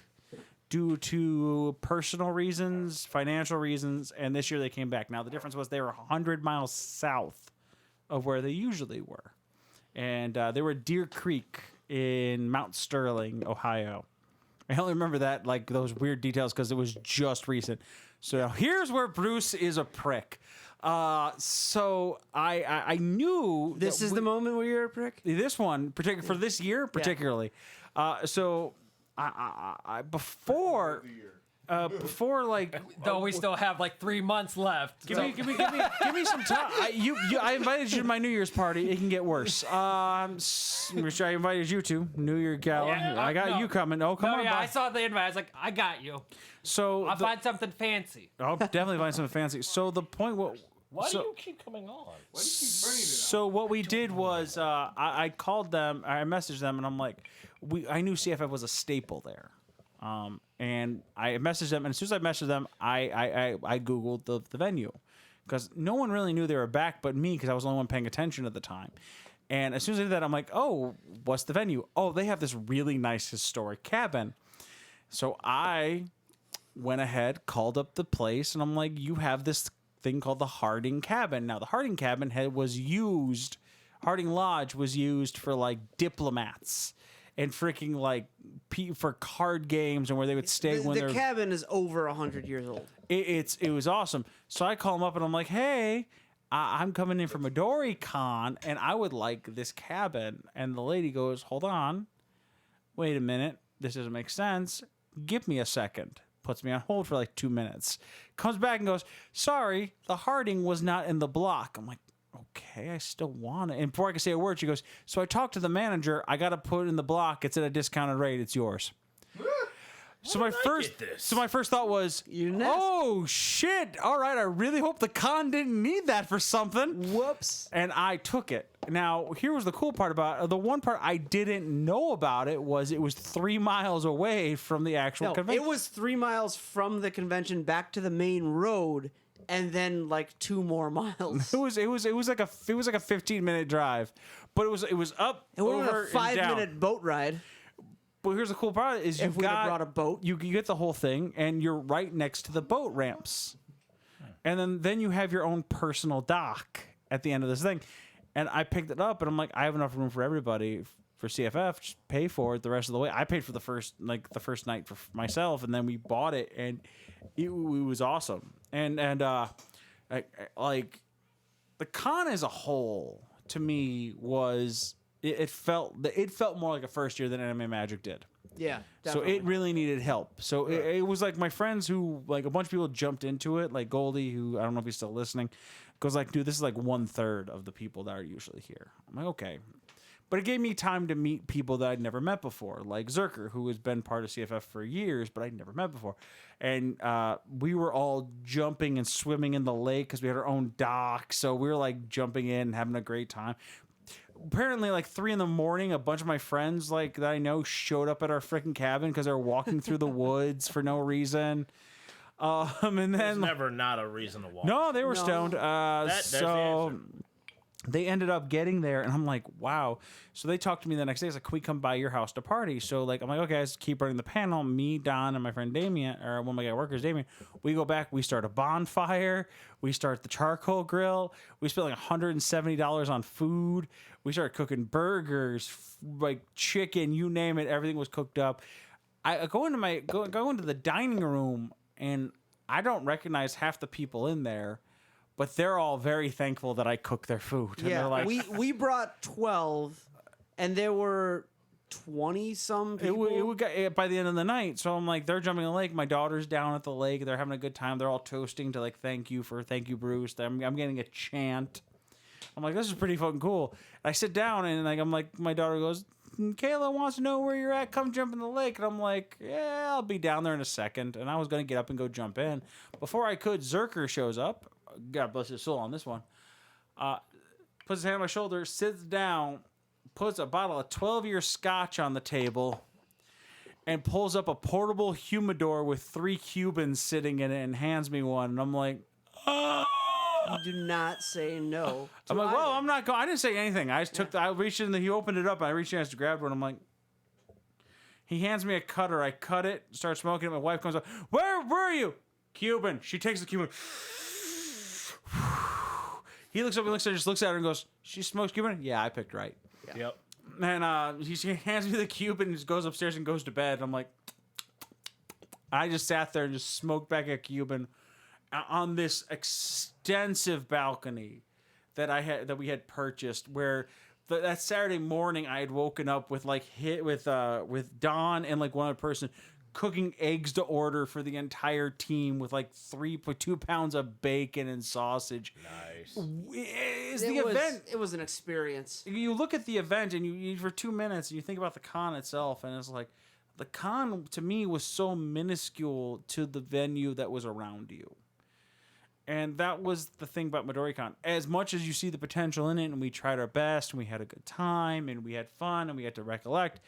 A: due to personal reasons, financial reasons, and this year they came back. Now, the difference was they were 100 miles south of where they usually were. And they were at Deer Creek in Mount Sterling, Ohio. I only remember that, like, those weird details because it was just recent. So now here's where Bruce is a prick. So I knew
B: This
A: that
B: is the moment where you're a prick?
A: this one for this year particularly. So I before like
D: Though we still have like 3 months left.
A: give me some time. I invited you to my New Year's party. It can get worse. Which I invited you to New Year gala.
D: Yeah,
A: I got
D: no.
A: you coming. Oh come
D: No,
A: on,
D: yeah,
A: bud.
D: I saw the invite. I was like, I got you.
A: So
D: I'll find something fancy.
A: I'll definitely find something fancy. So the point
C: Why
A: so,
C: do you keep coming on?
E: Why do you keep bringing it up?
A: So what we did was I called them, I messaged them, and I'm like, I knew CFF was a staple there, and I messaged them, and as soon as I messaged them, I Googled the venue because no one really knew they were back but me because I was the only one paying attention at the time. And as soon as I did that, I'm like, oh, what's the venue? Oh, they have this really nice historic cabin. So I went ahead, called up the place, and I'm like, you have this thing called the Harding Cabin. Now, the Harding Cabin Harding Lodge was used for like diplomats and freaking like for card games and where they would stay when
B: The
A: they're.
B: cabin is over 100 years old.
A: It was awesome. So I call him up and I'm like, hey, I'm coming in from Midori Con and I would like this cabin. And the lady goes, hold on, wait a minute, this doesn't make sense. Give me a second. Puts me on hold for like 2 minutes. Comes back and goes, sorry, the Harding was not in the block. I'm like, okay, I still want it. And before I can say a word, she goes, so I talked to the manager. I got to put it in the block. It's at a discounted rate. It's yours. So my first thought was, oh shit! All right, I really hope the con didn't need that for something.
B: Whoops!
A: And I took it. Now here was the cool part about it. The one part I didn't know about it was 3 miles away from the actual
B: No,
A: convention.
B: it was 3 miles from the convention back to the main road, and then like 2 more miles.
A: It was like a 15-minute drive, but it was up
B: It would
A: over
B: have a
A: and down.
B: 5-minute boat ride.
A: But here's the cool part: is
B: If
A: you've
B: we'd have
A: got
B: brought a boat.
A: You get the whole thing, and you're right next to the boat ramps. And then you have your own personal dock at the end of this thing. And I picked it up, and I'm like, I have enough room for everybody for CFF. Just pay for it the rest of the way. I paid for the first night for myself, and then we bought it, and it was awesome. And like the con as a whole to me was it felt more like a first year than Anime Magic did.
B: Yeah,
A: So
B: definitely.
A: it really needed help. So it was like my friends who, like, a bunch of people jumped into it, like Goldie, who I don't know if he's still listening, goes like, dude, this is like 1/3 of the people that are usually here. I'm like, okay. But it gave me time to meet people that I'd never met before, like Zerker, who has been part of CFF for years, but I'd never met before. And we were all jumping and swimming in the lake because we had our own dock. So we were like jumping in and having a great time. Apparently, like 3 a.m, a bunch of my friends, like that I know, showed up at our freaking cabin because they were walking through the woods for no reason. And then
C: There's never not a reason to walk.
A: no, they were
B: No.
A: stoned.
C: That's the
A: So
C: answer.
A: they ended up getting there, and I'm like, wow. So they talked to me the next day. It's like, can we come by your house to party? So like, I'm like, okay, let's keep running the panel. Me, Don, and my friend Damien, or one of my guy workers, Damien, we go back. We start a bonfire. We start the charcoal grill. We spent like $170 on food. We started cooking burgers, like chicken, you name it. Everything was cooked up. I go into the dining room, and I don't recognize half the people in there. But they're all very thankful that I cook their food. And
B: Yeah,
A: they're like,
B: we brought 12, and there were 20-some people.
A: it would get by the end of the night. So I'm like, they're jumping in the lake. My daughter's down at the lake. They're having a good time. They're all toasting to like, thank you, Bruce. I'm getting a chant. I'm like, this is pretty fucking cool. I sit down, and like, I'm like, my daughter goes, Kayla wants to know where you're at. Come jump in the lake. And I'm like, yeah, I'll be down there in a second. And I was going to get up and go jump in. Before I could, Zerker shows up. God bless his soul on this one. Puts his hand on my shoulder, sits down, puts a bottle of 12-year scotch on the table, and pulls up a portable humidor with 3 Cubans sitting in it and hands me one. And I'm like, oh.
B: You do not say no.
A: I'm like, well, I'm not going. I didn't say anything. I just took I reached in, he opened it up, and I reached in to grab one. I'm like, he hands me a cutter. I cut it, start smoking it. My wife comes up, where were you? Cuban. She takes the Cuban. He looks up and just looks at her and goes, she smokes Cuban? Yeah, I picked right.
C: Yep.
A: And he hands me the Cuban and just goes upstairs and goes to bed. I'm like, I just sat there and just smoked back a Cuban on this extensive balcony that we had purchased, where that Saturday morning I had woken up with like with Don and like one other person cooking eggs to order for the entire team with like 2 pounds of bacon and sausage.
C: Nice.
B: It was an experience.
A: You look at the event and you for 2 minutes and you think about the con itself, and it's like the con to me was so minuscule to the venue that was around you. And that was the thing about MidoriCon. As much as you see the potential in it, and we tried our best, and we had a good time, and we had fun, and we had to recollect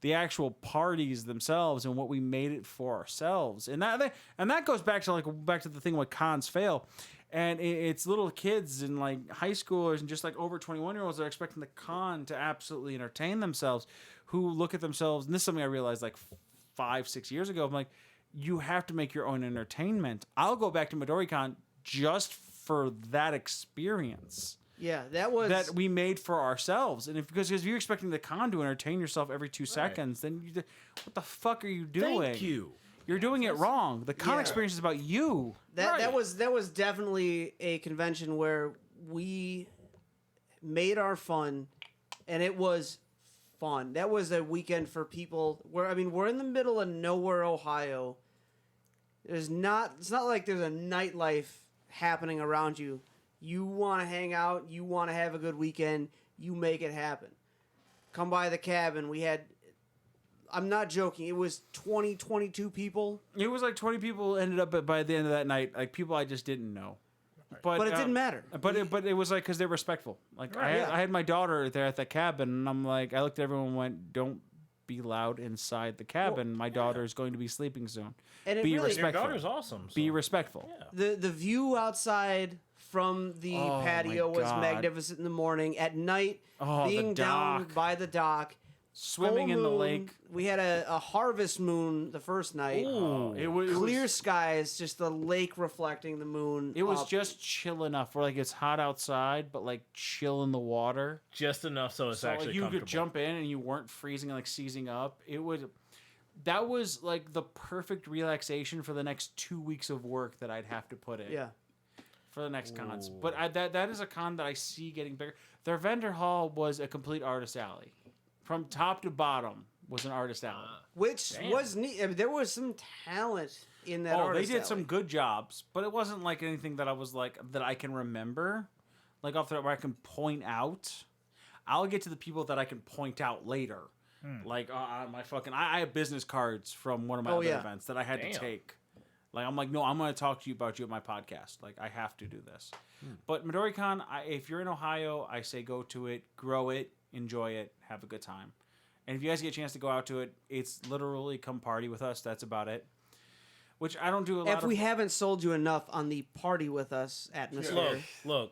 A: the actual parties themselves and what we made it for ourselves. And that goes back to the thing when cons fail. And it's little kids and like high schoolers and just like over 21-year-olds that are expecting the con to absolutely entertain themselves, who look at themselves, and this is something I realized like 5-6 years ago. I'm like, you have to make your own entertainment. I'll go back to MidoriCon just for that experience.
B: Yeah, that
A: we made for ourselves. And because if you're expecting the con to entertain yourself every 2 seconds, then what the fuck are you doing?
C: Thank you.
A: You're doing it wrong. The con experience is about you.
B: That was definitely a convention where we made our fun, and it was fun. That was a weekend for people we're in the middle of nowhere, Ohio. It's not like there's a nightlife happening around you. You want to hang out, you want to have a good weekend, you make it happen. Come by the cabin. We had, I'm not joking, it was 20, 22 people.
A: It was like 20 people ended up by the end of that night, like people I just didn't know.
B: But it didn't matter.
A: But it was like because they're respectful. Like I had my daughter there at the cabin, and I'm like, I looked at everyone and went, don't be loud inside the cabin. My daughter's going to be sleeping soon.
B: And
A: be
B: really,
A: respectful.
C: Your daughter's awesome. So.
A: Be respectful.
C: Yeah.
B: The view outside from the patio was magnificent in the morning. At night, being down by the dock
A: swimming in the lake.
B: We had a harvest moon the first night.
A: Ooh, it
B: Clear skies, just the lake reflecting the moon.
A: It was just chill enough where like it's hot outside, but like chill in the water.
C: Just enough so it's actually
A: like, you
C: comfortable.
A: could jump in and you weren't freezing and like seizing up. That was like the perfect relaxation for the next 2 weeks of work that I'd have to put in.
B: Yeah.
A: For the next cons. But that is a con that I see getting bigger. Their vendor hall was a complete artist alley. From top to bottom was an artist alley.
B: Which was neat. I mean, there was some talent in that artist
A: they did
B: alley.
A: some good jobs, but it wasn't like anything that I was like, that I can remember. Like off the top where I can point out. I'll get to the people that I can point out later. Like my fucking, I have business cards from one of my other events that I had to take. Like, I'm like, no, I'm going to talk to you about you at my podcast. Like, I have to do this. But MidoriCon, if you're in Ohio, I say go to it, grow it, enjoy it, have a good time. And if you guys get a chance to go out to it, it's literally come party with us. That's about it. Which I don't do a lot of...
B: If we haven't sold you enough on the party with us atmosphere.
C: Look.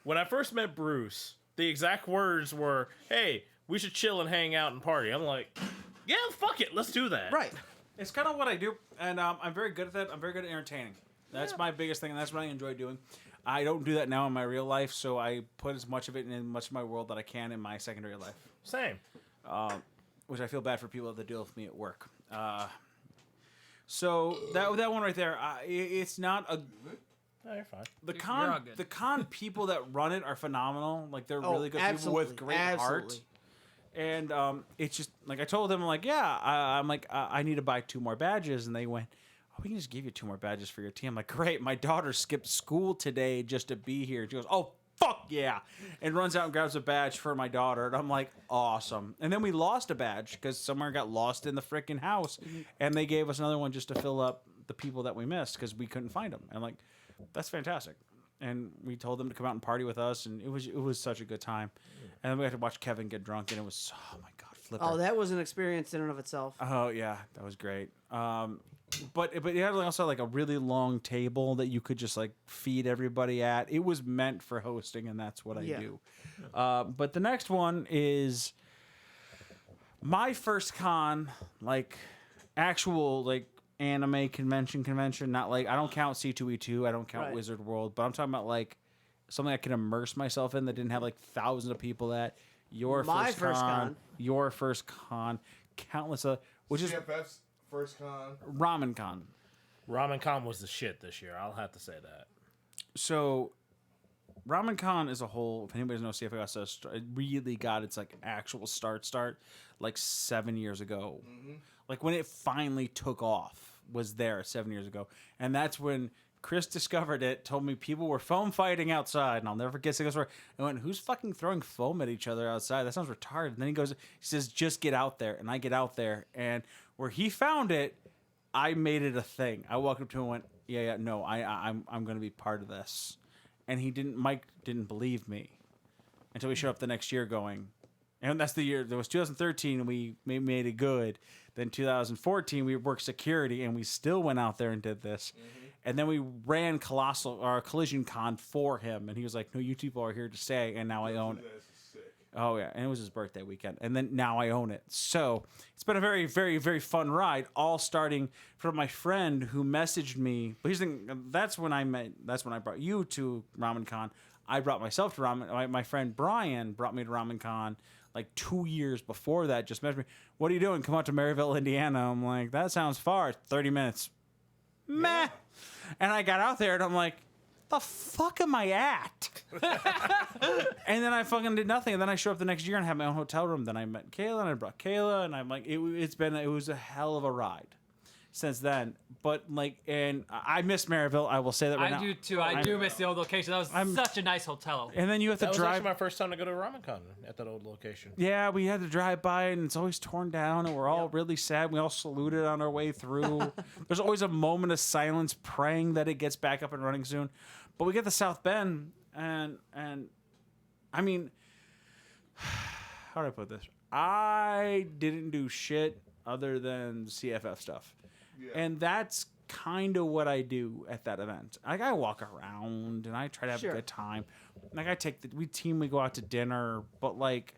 C: When I first met Bruce, the exact words were, hey, we should chill and hang out and party. I'm like, yeah, fuck it. Let's do that.
B: Right.
A: It's kind of what I do, and I'm very good at that. I'm very good at entertaining. That's my biggest thing, and that's what I enjoy doing. I don't do that now in my real life, so I put as much of it in much of my world that I can in my secondary life.
C: Same.
A: Which I feel bad for people that deal with me at work. So that one right there, it's not a...
C: No, you're fine.
A: The con people that run it are phenomenal. Like, they're really good people with great heart. And it's just like I told them, I'm like, I need to buy 2 more badges, and they went, oh, we can just give you 2 more badges for your team. I'm like, great. My daughter skipped school today just to be here. She goes, oh, fuck yeah, and runs out and grabs a badge for my daughter, and I'm like, awesome. And then we lost a badge because somewhere got lost in the freaking house, and they gave us another one just to fill up the people that we missed because we couldn't find them. And I'm like, that's fantastic. And we told them to come out and party with us, and it was such a good time. And then we had to watch Kevin get drunk, and it was, oh my god, flipper.
B: Oh, that was an experience in and of itself.
A: Oh yeah, that was great. But it had also like a really long table that you could just like feed everybody at. It was meant for hosting, and that's what I do. But the next one is my first con, like actual like anime convention, not like, I don't count C2E2, I don't count Wizard World, but I'm talking about like something I can immerse myself in that didn't have like thousands of people at. Your first con, countless which is
E: CFF's first con.
A: Ramen Con.
C: Ramen Con was the shit this year. I'll have to say that.
A: So Ramen Con as a whole, if anybody knows CFF, it really got its like actual start like 7 years ago. Like when it finally took off was there 7 years ago. And that's when Chris discovered it, told me people were foam fighting outside, and I'll never forget. I went, who's fucking throwing foam at each other outside? That sounds retarded. And then he says, just get out there. And I get out there, and where he found it, I made it a thing. I walked up to him and went, no, I'm going to be part of this. And Mike didn't believe me until we showed up the next year going, and that's the year, there was 2013, we made it good. Then 2014, we worked security, and we still went out there and did this. And then we ran Collision Con for him, and he was like, no, you people are here to stay, and now I own it. Oh, yeah, and it was his birthday weekend, and then now I own it. So it's been a very, very, very fun ride, all starting from my friend who messaged me. But here's the thing, that's when I brought you to Ramen Con. I brought myself to Ramen. My friend Brian brought me to Ramen Con like 2 years before that, just messaged me, what are you doing? Come out to Maryville, Indiana. I'm like, that sounds far. 30 minutes. Meh. And I got out there, and I'm like, the fuck am I at? And then I fucking did nothing. And then I showed up the next year and had my own hotel room. Then I met Kayla, and I brought Kayla, and I'm like, it was a hell of a ride since then. But like, and I miss Maryville. I will say that right now.
D: I do too. I do miss the old location. That was such a nice hotel.
A: And then you have to
C: drive.
A: That
C: was actually my first time to go to Ramen Con at that old location.
A: Yeah, we had to drive by, and it's always torn down, and we're all really sad. We all saluted on our way through. There's always a moment of silence, praying that it gets back up and running soon. But we get to South Bend, and I mean, how do I put this? I didn't do shit other than CFF stuff. Yeah. And that's kind of what I do at that event. Like, I walk around and I try to have a good time. Like, we go out to dinner, but like,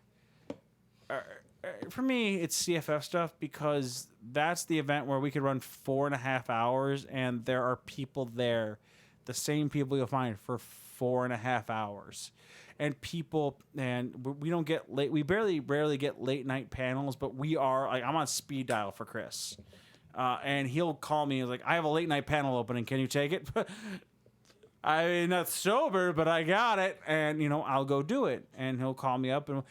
A: for me, it's CFF stuff because that's the event where we could run 4.5 hours and there are people there, the same people you'll find for 4.5 hours. And we don't get late. We rarely get late night panels, but we are. Like, I'm on speed dial for Chris, and he'll call me. He's like, "I have a late night panel opening. Can you take it?" I'm not sober, but I got it, and I'll go do it. And he'll call me up, and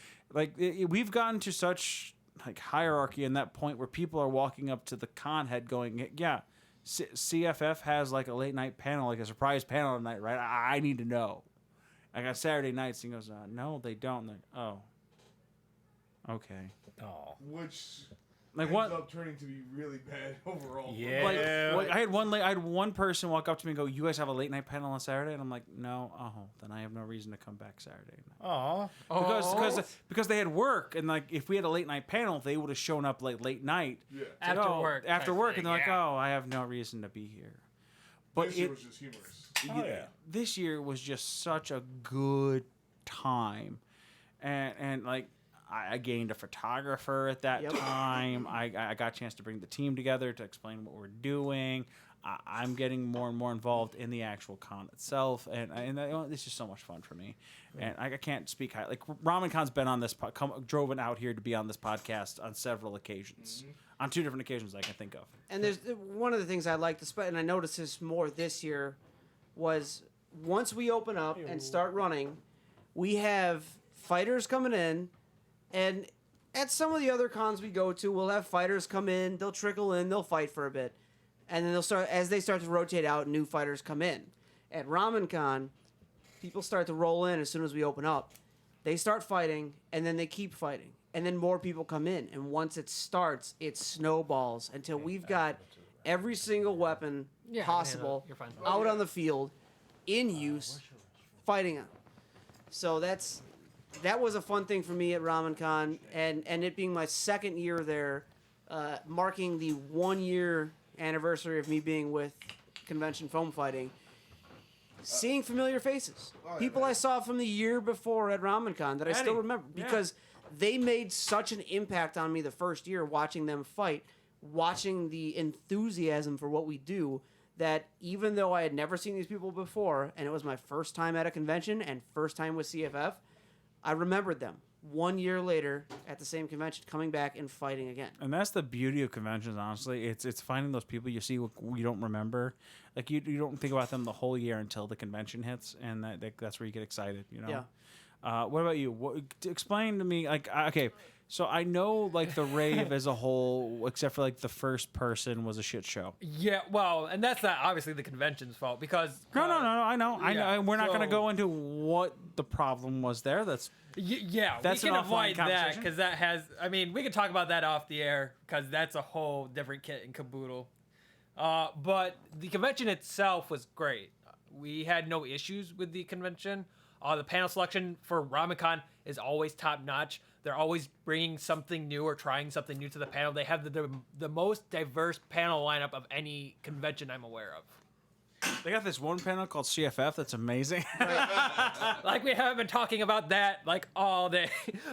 A: we've gotten to such hierarchy in that point where people are walking up to the con head going, "Yeah, CFF has a late night panel, a surprise panel tonight, right? I need to know." I got Saturday nights, and he goes, "No, they don't." And oh, okay.
C: Oh,
E: Which
A: ends
E: up turning to be really bad overall.
C: Yeah.
A: I had one person walk up to me and go, "You guys have a late night panel on Saturday?" And I'm like, "No." Oh, then I have no reason to come back Saturday night. Because they had work, and if we had a late night panel, they would have shown up late night.
E: Yeah.
D: After work,
A: and they're like, "Oh, I have no reason to be here." But
E: This year was just humorous.
A: This year was just such a good time, and I gained a photographer at that time. I got a chance to bring the team together to explain what we're doing. I'm getting more and more involved in the actual con itself, and it's just so much fun for me. And I can't speak high. Ramen Con's been on this drove out here to be on this podcast on several occasions, on 2 different occasions I can think of.
B: And there's one of the things I like to and I noticed this more this year, was once we open up and start running, we have fighters coming in, and at some of the other cons we go to, we'll have fighters come in, they'll trickle in, they'll fight for a bit, and then as they start to rotate out, new fighters come in. At Ramen Con, people start to roll in as soon as we open up. They start fighting, and then they keep fighting, and then more people come in, and once it starts, it snowballs until we've got every single weapon possible
D: You're fine.
B: out on the field, in use, fighting on. So that was a fun thing for me at Ramen Con, and it being my second year there, marking the 1-year anniversary of me being with Convention Foam Fighting. Seeing familiar faces, people I saw from the year before at Ramen Con that I still remember because they made such an impact on me the first year watching them fight, watching the enthusiasm for what we do, that even though I had never seen these people before and it was my first time at a convention and first time with CFF, I remembered them 1 year later at the same convention coming back and fighting again.
A: And that's the beauty of conventions, honestly. It's finding those people you see you don't remember. You don't think about them the whole year until the convention hits, and that's where you get excited,
B: Yeah.
A: What about you? Explain to me, okay, so I know the rave as a whole, except for the first person was a shit show.
D: Yeah, well, and that's not obviously the convention's fault because
A: No, I know.
D: yeah,
A: We're not going to
D: so-
A: go into what the problem was there. That's
D: That's we can avoid that because that has. I mean, we can talk about that off the air because that's a whole different kit and caboodle. But the convention itself was great. We had no issues with the convention. The panel selection for RamenCon is always top notch. They're always bringing something new or trying something new to the panel. They have the most diverse panel lineup of any convention I'm aware of.
A: They got this one panel called CFF that's amazing.
D: We haven't been talking about that all day.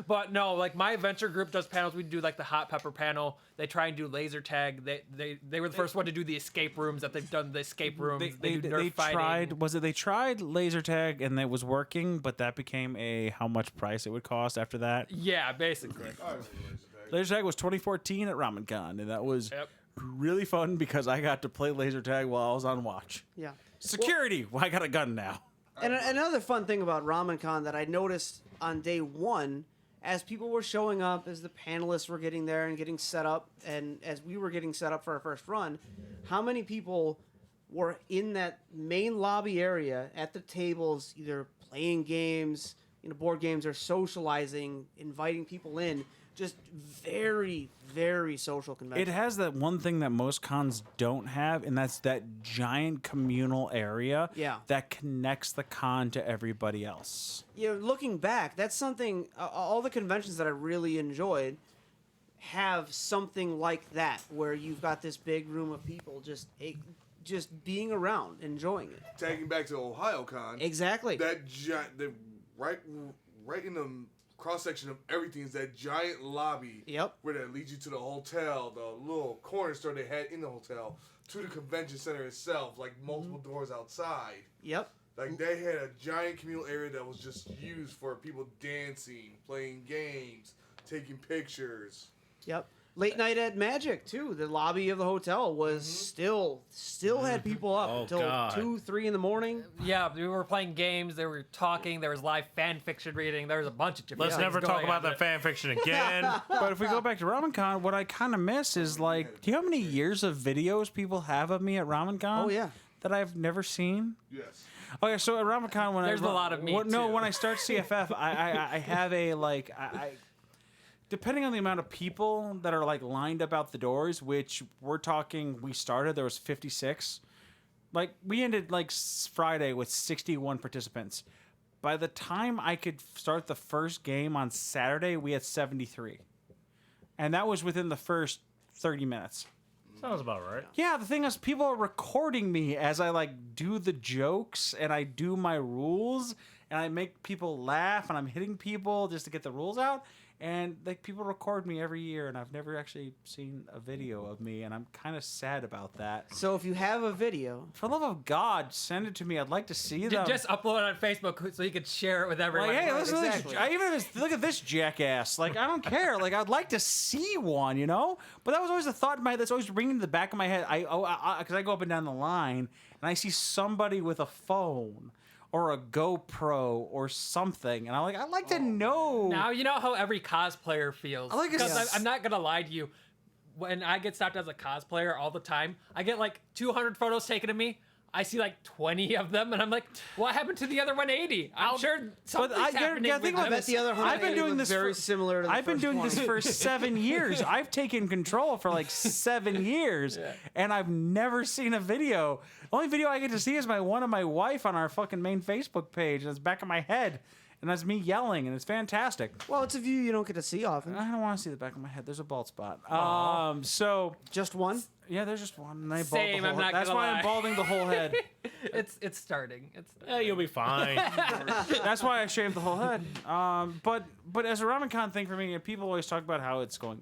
D: But no, my adventure group does panels. We do the hot pepper panel. They try and do laser tag. They were the first one to do the escape rooms that they've done the escape rooms. They do Nerf fighting.
A: They tried laser tag and it was working, but that became how much price it would cost after that.
D: Yeah, basically.
A: Laser tag was 2014 at RamenCon, and that was really fun because I got to play laser tag while I was on watch.
B: Yeah.
A: Security. Well, I got a gun now.
B: And another fun thing about RamenCon that I noticed on day one, as people were showing up, as the panelists were getting there and getting set up, and as we were getting set up for our first run, how many people were in that main lobby area at the tables, either playing games, board games, or socializing, inviting people in. Just very, very social convention.
A: It has that one thing that most cons don't have, and that's that giant communal area that connects the con to everybody else.
B: Looking back, that's something, all the conventions that I really enjoyed have something like that, where you've got this big room of people just being around, enjoying it.
E: Taking back to Ohio Con.
B: Exactly.
E: That giant, right in the cross section of everything is that giant lobby.
B: Yep.
E: Where that leads you to the hotel, the little corner store they had in the hotel, to the convention center itself, like multiple doors outside.
B: Yep.
E: Like they had a giant communal area that was just used for people dancing, playing games, taking pictures.
B: Yep. Late night at Magic too. The lobby of the hotel was still had people up until 2, 3 in the morning.
D: Yeah, we were playing games. They were talking. There was live fan fiction reading. There was a bunch of different.
C: Let's
D: things
C: never talk
D: going
C: about
D: on.
C: that fan fiction again.
A: But if we go back to RamenCon, what I kind of miss is like, do you know how many years of videos people have of me at RamenCon?
B: Oh, yeah.
A: That I've never seen.
E: Yes.
A: Okay, so at RamenCon when
D: There's a lot of me, too.
A: when I start CFF, I have a like I depending on the amount of people that are like lined up out the doors, which we're talking, we started there was 56. Like we ended like Friday with 61 participants. By the time I could start the first game on Saturday, we had 73, and that was within the first 30 minutes.
C: Sounds about right.
A: Yeah, the thing is, people are recording me as I like do the jokes and I do my rules and I make people laugh and I'm hitting people just to get the rules out. And like people record me every year, and I've never actually seen a video of me, and I'm kind of sad about that.
B: So if you have a video,
A: For the love of God, send it to me. I'd like to see them.
D: Just upload it on Facebook so you can share it with everyone.
A: Like, hey, listen to
B: Exactly.
A: this. Even if it's, look at this jackass. Like, I don't care. Like, I'd like to see one, you know? But that was always a thought in my, that's always ringing in the back of my head. Because I go up and down the line, and I see somebody with a phone or a GoPro or something, and I'd like to know.
D: Now you know how every cosplayer feels.
A: I like it.
D: Because I'm not gonna lie to you. When I get stopped as a cosplayer all the time, I get like 200 photos taken of me. I see like 20 of them, and I'm like, what happened to the other 180? I'm sure something's happening
A: yeah,
D: with
A: think about
D: them.
A: that.
B: the other
A: I've been
B: 180
A: doing
B: look
A: this
B: very
A: for-
B: similar to the
A: I've been
B: first
A: doing
B: 20.
A: this for 7 years. I've taken control for like 7 years, and I've never seen a video. The only video I get to see is one of my wife on our fucking main Facebook page. That's back of my head, and that's me yelling, and it's fantastic.
B: Well, it's a view you don't get to see often.
A: I don't want to see the back of my head. There's a bald spot. So
B: Just one.
A: yeah, there's just one. And I bald
D: Same,
A: the whole
D: I'm
A: head.
D: not
A: That's
D: gonna
A: why
D: lie.
A: I'm balding the whole head.
D: It's starting.
C: You'll be fine.
A: That's why I shaved the whole head. But as a RamenCon thing for me, people always talk about how it's going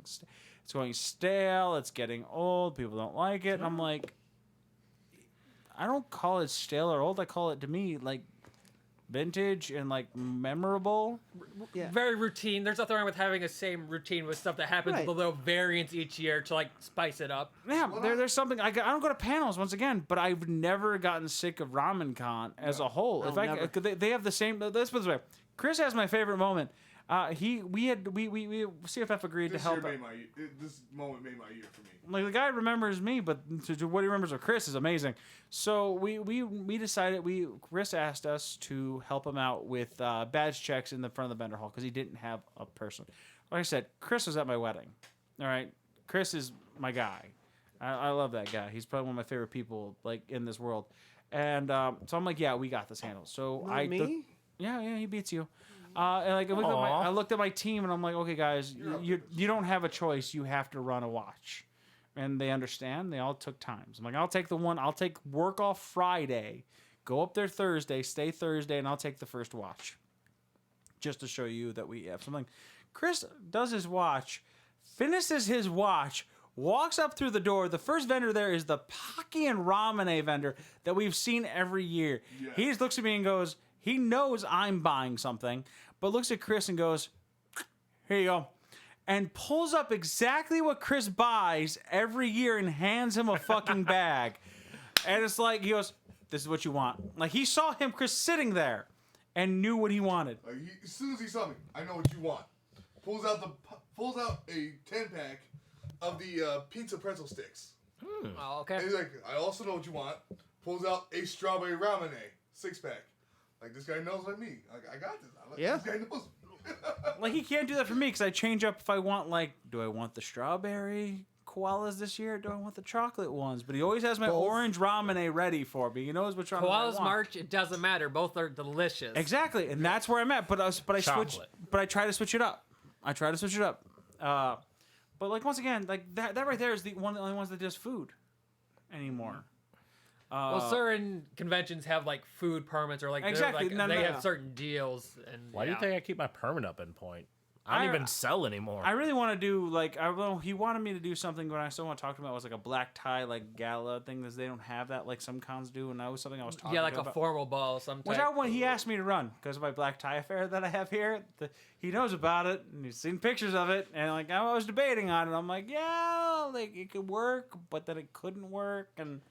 A: stale, it's getting old, people don't like it. And I'm like, I don't call it stale or old. I call it, to me, like vintage and like memorable.
B: Yeah.
D: Very routine. There's nothing wrong with having a same routine with stuff that happens
B: Right.
D: with a little variance each year to like spice it up.
A: Yeah, there's something. I don't go to panels once again, but I've never gotten sick of RamenCon as a whole.
B: No,
A: In fact,
B: never.
A: they have the same. Let's put it this way. Chris has my favorite moment. We CFF agreed
E: This
A: to help.
E: this moment made my year for me.
A: Like the guy remembers me, but to what he remembers of Chris is amazing. So we decided Chris asked us to help him out with badge checks in the front of the vendor hall because he didn't have a person. Like I said, Chris was at my wedding. All right, Chris is my guy. I love that guy. He's probably one of my favorite people like in this world. And so I'm like, yeah, we got this handled. So
B: Not me?
A: yeah, he beats you. And like I looked at my team and I'm like, okay, guys, you don't have a choice. You have to run a watch. And they understand. They all took times. I'm like, I'll take work off Friday, go up there Thursday, stay Thursday, and I'll take the first watch. Just to show you that we have something. Chris does his watch, finishes his watch, walks up through the door. The first vendor there is the Pocky and Ramune vendor that we've seen every year.
E: Yeah.
A: He just looks at me and goes, he knows I'm buying something, but looks at Chris and goes, here you go. And pulls up exactly what Chris buys every year and hands him a fucking bag. And it's like, he goes, this is what you want. Like, he saw Chris sitting there and knew what he wanted.
E: Like as soon as he saw me, I know what you want. Pulls out a 10-pack of the pizza pretzel sticks.
D: Oh, okay.
E: And he's like, I also know what you want. Pulls out a strawberry ramen 6-pack. Like, this guy knows like me. Like, I got this.
B: Yeah.
E: This guy knows.
A: Like, he can't do that for me because I change up if I want, like, do I want the strawberry koalas this year? Or do I want the chocolate ones? But he always has my orange ramen ready for me. He knows which one I
D: Koala's
A: want.
D: March, it doesn't matter. Both are delicious.
A: Exactly, and that's where I'm at. But I switch.
C: Chocolate.
A: But I try to switch it up. But like once again, like that right there is the only ones that does food anymore.
D: Well, certain conventions have like food permits or like
A: Exactly.
D: they have certain deals. And
C: Why do you think I keep my permit up in point? I don't even sell anymore.
A: I really want to do like he wanted me to do something, but I still want to talk to him about was like a black tie like gala thing because they don't have that like some cons do, and that was something I was talking about.
D: a formal ball sometimes.
A: Which he asked me to run because of my black tie affair that I have here. He knows about it and he's seen pictures of it, and like I was debating on it. I'm like, yeah, like it could work, but then it couldn't work. And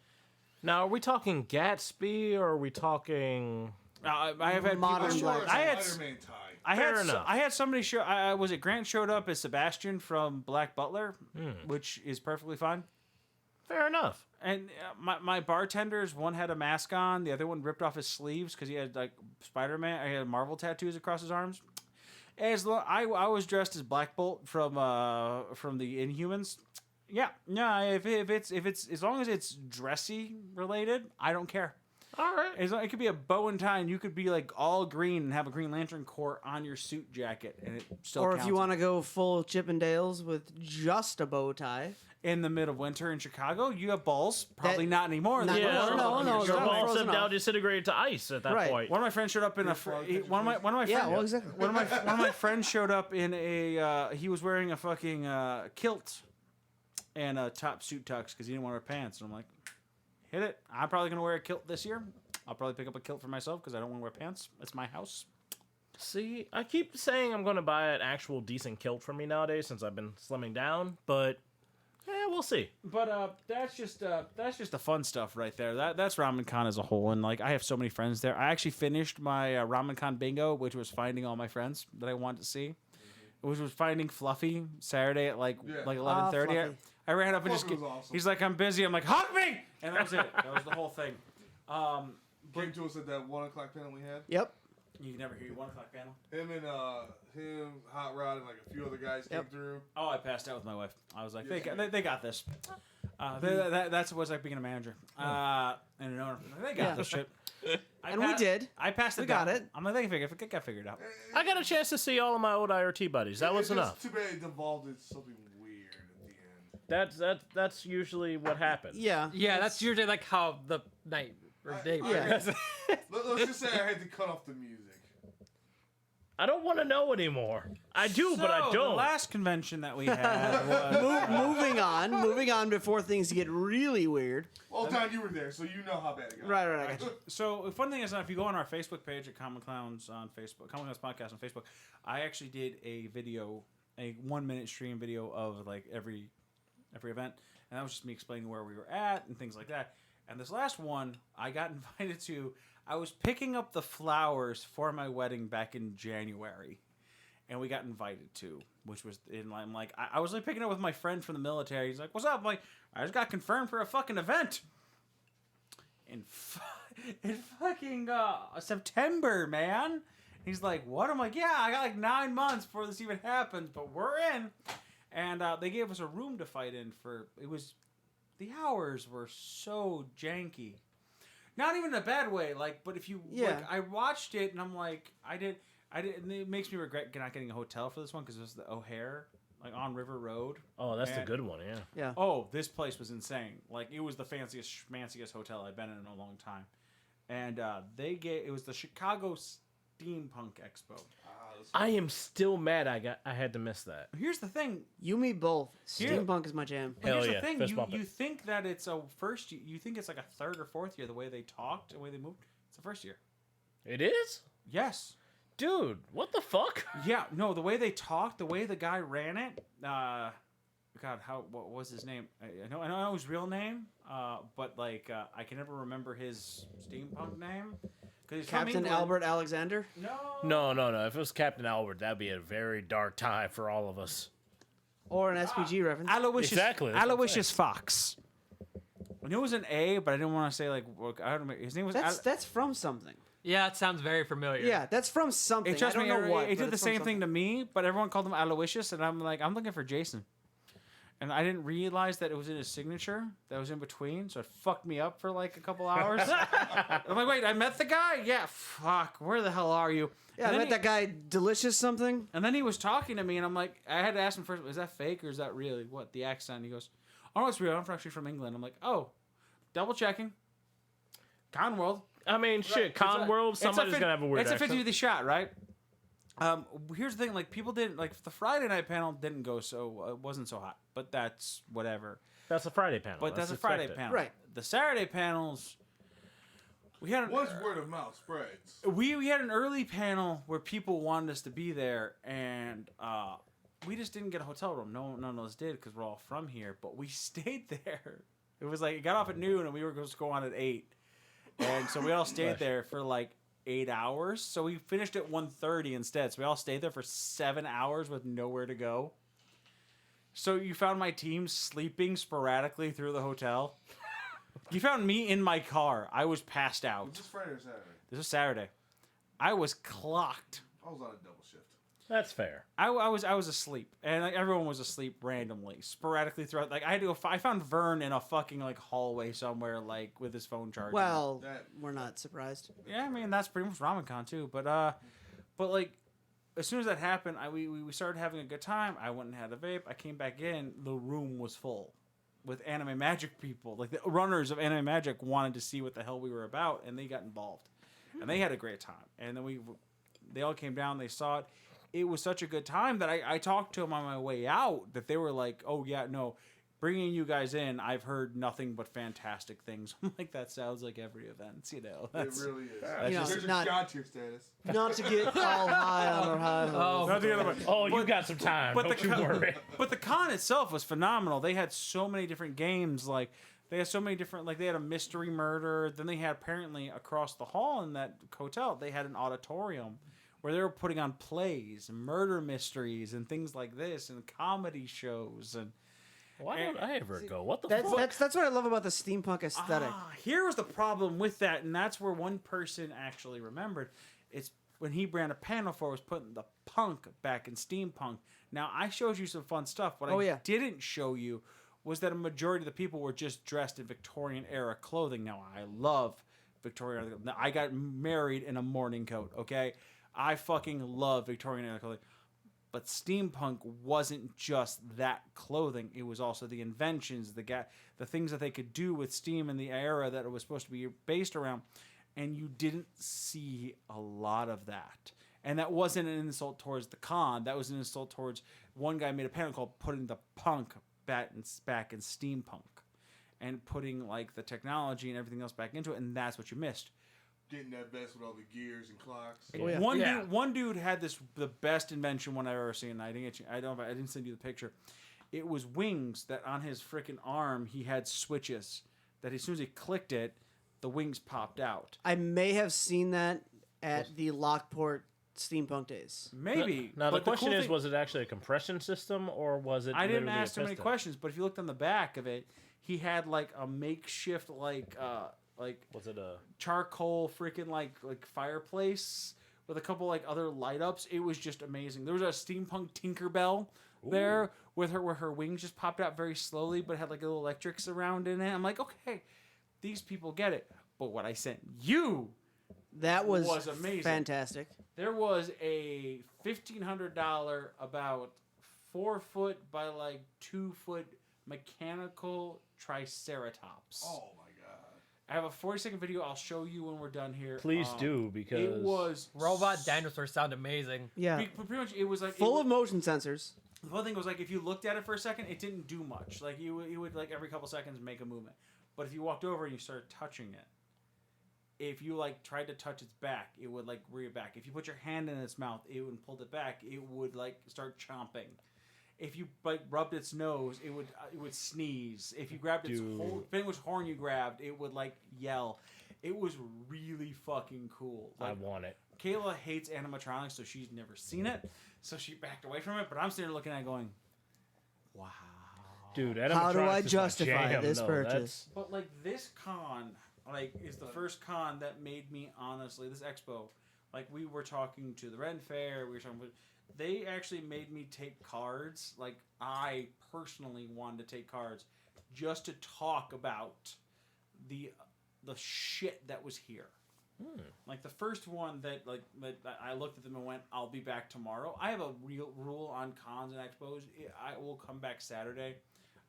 C: now, are we talking Gatsby or are we talking?
A: I have had
B: Modern
A: people.
B: black
E: Spider-Man tie.
A: I had somebody show. Was it Grant showed up as Sebastian from Black Butler, which is perfectly fine.
C: Fair enough.
A: And my bartenders, one had a mask on, the other one ripped off his sleeves because he had like Spider-Man. He had Marvel tattoos across his arms. I was dressed as Black Bolt from the Inhumans. Yeah, if it's as long as it's dressy related, I don't care.
C: All right.
A: It could be a bow and tie, and you could be like all green and have a Green Lantern Corps on your suit jacket, and it still
B: Or
A: counts.
B: if you want to go full Chippendales with just a bow tie.
A: In the middle of winter in Chicago, you have balls. Probably
B: That-
A: not anymore.
B: Not-
A: They're
B: no,
A: frozen.
B: no, no,
C: Your
B: they're
C: balls
B: frozen
C: have now
B: off.
C: disintegrated to ice at that
B: Right.
C: point.
A: One of my friends showed up in one of my
B: Yeah,
A: friends,
B: well, exactly.
A: one of my friends showed up in a he was wearing a fucking kilt and a top suit tux because he didn't want to wear pants. And I'm like, hit it. I'm probably gonna wear a kilt this year. I'll probably pick up a kilt for myself because I don't want to wear pants. It's my house.
C: See, I keep saying I'm going to buy an actual decent kilt for me nowadays since I've been slimming down, but yeah, we'll see.
A: But that's just the fun stuff right there. That's Ramen Con as a whole, and like I have so many friends there. I actually finished my Ramen Con bingo, which was finding all my friends that I wanted to see. Which was finding Fluffy Saturday at like 11:30.
B: Fluffy.
A: I ran up and just
E: Fluffy was awesome.
A: he's like, I'm busy. I'm like, hug me, and that was it. That was the whole thing.
E: Came to us at that 1 o'clock panel we had.
B: Yep.
A: You can never hear your 1 o'clock panel.
E: Him and Hot Rod, and like a few other guys came through.
A: Oh, I passed out with my wife. I was like,
E: Yeah.
A: they got this. That's what's like being a manager and an owner. They got this shit.
B: We did.
A: I passed it.
B: We got
A: down.
B: it.
A: I'm like, they got figured out.
C: I got a chance to see all of my old IRT buddies. That was
E: It's just
C: enough.
E: Too bad it devolved into something weird at the end.
C: That's usually what happens.
B: Yeah.
D: Yeah, that's usually like how the night or day
B: Yeah.
D: works.
E: Let's just say I had to cut off the music.
C: I don't want to know anymore. I do, but I
A: So,
C: don't.
A: The last convention that we had was
B: Moving on before things get really weird.
E: Well, Don, you were there, so you know how bad it got.
B: Right, I got you.
A: So the fun thing is, if you go on our Facebook page at Common Clowns on Facebook, Common Clowns Podcast on Facebook, I actually did a video, a 1-minute stream video of like every event, and that was just me explaining where we were at and things like that. And this last one, I got invited to. I was picking up the flowers for my wedding back in January, and we got invited to, which was in. I'm like, I was like picking up with my friend from the military. He's like, "What's up?" I'm like, "I just got confirmed for a fucking event." In fucking September, man. He's like, what? I'm like, yeah, I got like 9 months before this even happens, but we're in. And they gave us a room to fight in the hours were so janky. Not even in a bad way, but if you, I watched it and I'm like, I did, and it makes me regret not getting a hotel for this one because it was the O'Hare, like on River Road.
C: Oh, that's the good one, yeah.
B: Yeah.
A: Oh, this place was insane. Like, it was the fanciest, schmanciest hotel I've been in a long time. And it was the Chicago Steampunk Expo.
C: I am still mad I had to miss that.
A: Here's the thing.
B: You, me both. Steampunk is my jam.
A: But
C: Hell
A: here's
C: yeah.
A: the thing.
C: Fist bump it.
A: You think that it's a first year. You think it's like a third or fourth year, the way they talked, the way they moved. It's the first year.
C: It is?
A: Yes.
C: Dude, what the fuck?
A: Yeah, no, the way they talked, the way the guy ran it, what was his name? I know his real name, but I can never remember his steampunk name.
B: Captain Albert Alexander?
C: No. If it was Captain Albert, that'd be a very dark time for all of us.
B: Or an SPG reference.
A: Aloysius,
C: Exactly, that's what I'm
A: Aloysius Fox. I knew it was an A, but I didn't want to say I don't know. His name was.
B: That's from something.
D: Yeah, it sounds very familiar.
B: Yeah, that's from something.
A: It trust
B: I don't
A: me,
B: know what.
A: it
B: but
A: did the
B: it's from
A: same thing to
B: something.
A: me, but everyone called him Aloysius, and I'm like, I'm looking for Jason. And I didn't realize that it was in his signature that was in between, so it fucked me up for like a couple hours. I'm like, wait, I met the guy? Yeah, fuck, where the hell are you?
B: Yeah, I met that guy Delicious something.
A: And then he was talking to me, and I'm like, I had to ask him first, is that fake or is that really? What, the accent? He goes, oh, no, it's real. I'm actually from England. I'm like, oh, double checking. Con World.
C: I mean, shit, Con World, somebody's gonna have a weird
A: It's a
C: accent.
A: 50-50 shot, right? Here's the thing, like, people didn't, like, the Friday night panel didn't go so, it wasn't so hot, but that's whatever.
C: That's a Friday panel.
A: But that's a Friday panel.
B: Right.
A: The Saturday panels, we had
E: Once word of mouth spreads.
A: we had an early panel where people wanted us to be there, and we just didn't get a hotel room. None of us did because we're all from here, but we stayed there. It was like, it got off at noon, and we were supposed to go on at 8. And so we all stayed there for like 8 hours. So we finished at 1:30 instead. So we all stayed there for 7 hours with nowhere to go. So you found my team sleeping sporadically through the hotel. You found me in my car. I was passed out.
E: Was this Friday or Saturday?
A: This was Saturday. I was clocked.
E: I was on a double shift.
C: That's fair.
A: I was asleep, and like, everyone was asleep randomly, sporadically throughout. Like I had to go. I found Vern in a fucking like hallway somewhere, like with his phone charging.
B: Well, we're not surprised.
A: Yeah, I mean that's pretty much RamenCon too. But like as soon as that happened, we started having a good time. I went and had a vape. I came back in. The room was full with Anime Magic people. Like the runners of Anime Magic wanted to see what the hell we were about, and they got involved, and they had a great time. And then they all came down. They saw it. It was such a good time that I talked to them on my way out that they were like, oh, yeah, no, bringing you guys in, I've heard nothing but fantastic things. I'm like, that sounds like every event, you know.
E: It really is.
B: You know,
E: There's your
B: not-
E: God tier status.
B: Not to get all high on our high horse.
A: Not the other way.
C: Oh, you got some time. Don't you worry.
A: But the con itself was phenomenal. They had so many different games. Like, they had so many different, like, they had a mystery murder. Then they had, apparently, across the hall in that hotel, they had an auditorium where they were putting on plays and murder mysteries and things like this and comedy shows. And
C: Why don't I ever go? What the fuck?
B: That's what I love about the steampunk aesthetic.
A: Here was the problem with that, and that's where one person actually remembered. It's when he ran a panel for was putting the punk back in steampunk. Now, I showed you some fun stuff. What I didn't show you was that a majority of the people were just dressed in Victorian-era clothing. Now, I love Victorian. I got married in a morning coat, okay? I fucking love Victorian-era clothing. But steampunk wasn't just that clothing. It was also the inventions, the things that they could do with steam in the era that it was supposed to be based around. And you didn't see a lot of that. And that wasn't an insult towards the con. That was an insult towards one guy made a panel called putting the punk back in steampunk. And putting like the technology and everything else back into it. And that's what you missed.
E: Getting that vest with all the gears and clocks.
B: Oh, yeah.
A: One dude had the best invention one I've ever seen. I didn't send you the picture. It was wings that on his freaking arm he had switches that as soon as he clicked it, the wings popped out.
B: I may have seen that at the Lockport steampunk days.
A: Maybe.
C: Now the
A: but
C: question
A: cool
C: is,
A: thing,
C: was it actually a compression system or was it?
A: I didn't
C: literally
A: ask
C: a
A: too many
C: piston?
A: questions, but if you looked on the back of it, he had like a makeshift like
C: Was it a
A: charcoal freaking like fireplace with a couple like other light ups. It was just amazing. There was a steampunk Tinkerbell there with her where her wings just popped out very slowly, but had like a little electrics around in it. I'm like, okay, these people get it. But what I sent you
B: That was
A: amazing.
B: fantastic.
A: There was a $1,500 about 4 foot by like 2 foot mechanical Triceratops.
E: Oh my god.
A: I have a 40-second video I'll show you when we're done here.
C: Please do, because
A: it was
D: Robot dinosaurs sound amazing.
B: Yeah.
A: pretty much it was like
B: Full of motion sensors.
A: the whole thing was like if you looked at it for a second, it didn't do much. Like you would like every couple seconds make a movement. But if you walked over and you started touching it, if you like tried to touch its back, it would like rear back. If you put your hand in its mouth, it would pull it back. It would like start chomping. If you like rubbed its nose, it would sneeze. If you grabbed its depending which horn you grabbed, it would like yell. It was really fucking cool. Like,
C: I want it.
A: Kayla hates animatronics, so she's never seen it. So she backed away from it. But I'm sitting there looking at it going, wow.
C: Dude,
B: How do I
C: animatronics is my
B: justify
C: jam,
B: this
C: though.
B: purchase?
A: But like this con, like is the first con that made me honestly this expo. Like we were talking to the Ren Fair, we were talking. They actually made me take cards. Like I personally wanted to take cards just to talk about the shit that was here. Like the first one that I looked at them and went, I'll be back tomorrow. I have a real rule on cons and expos. I will come back Saturday.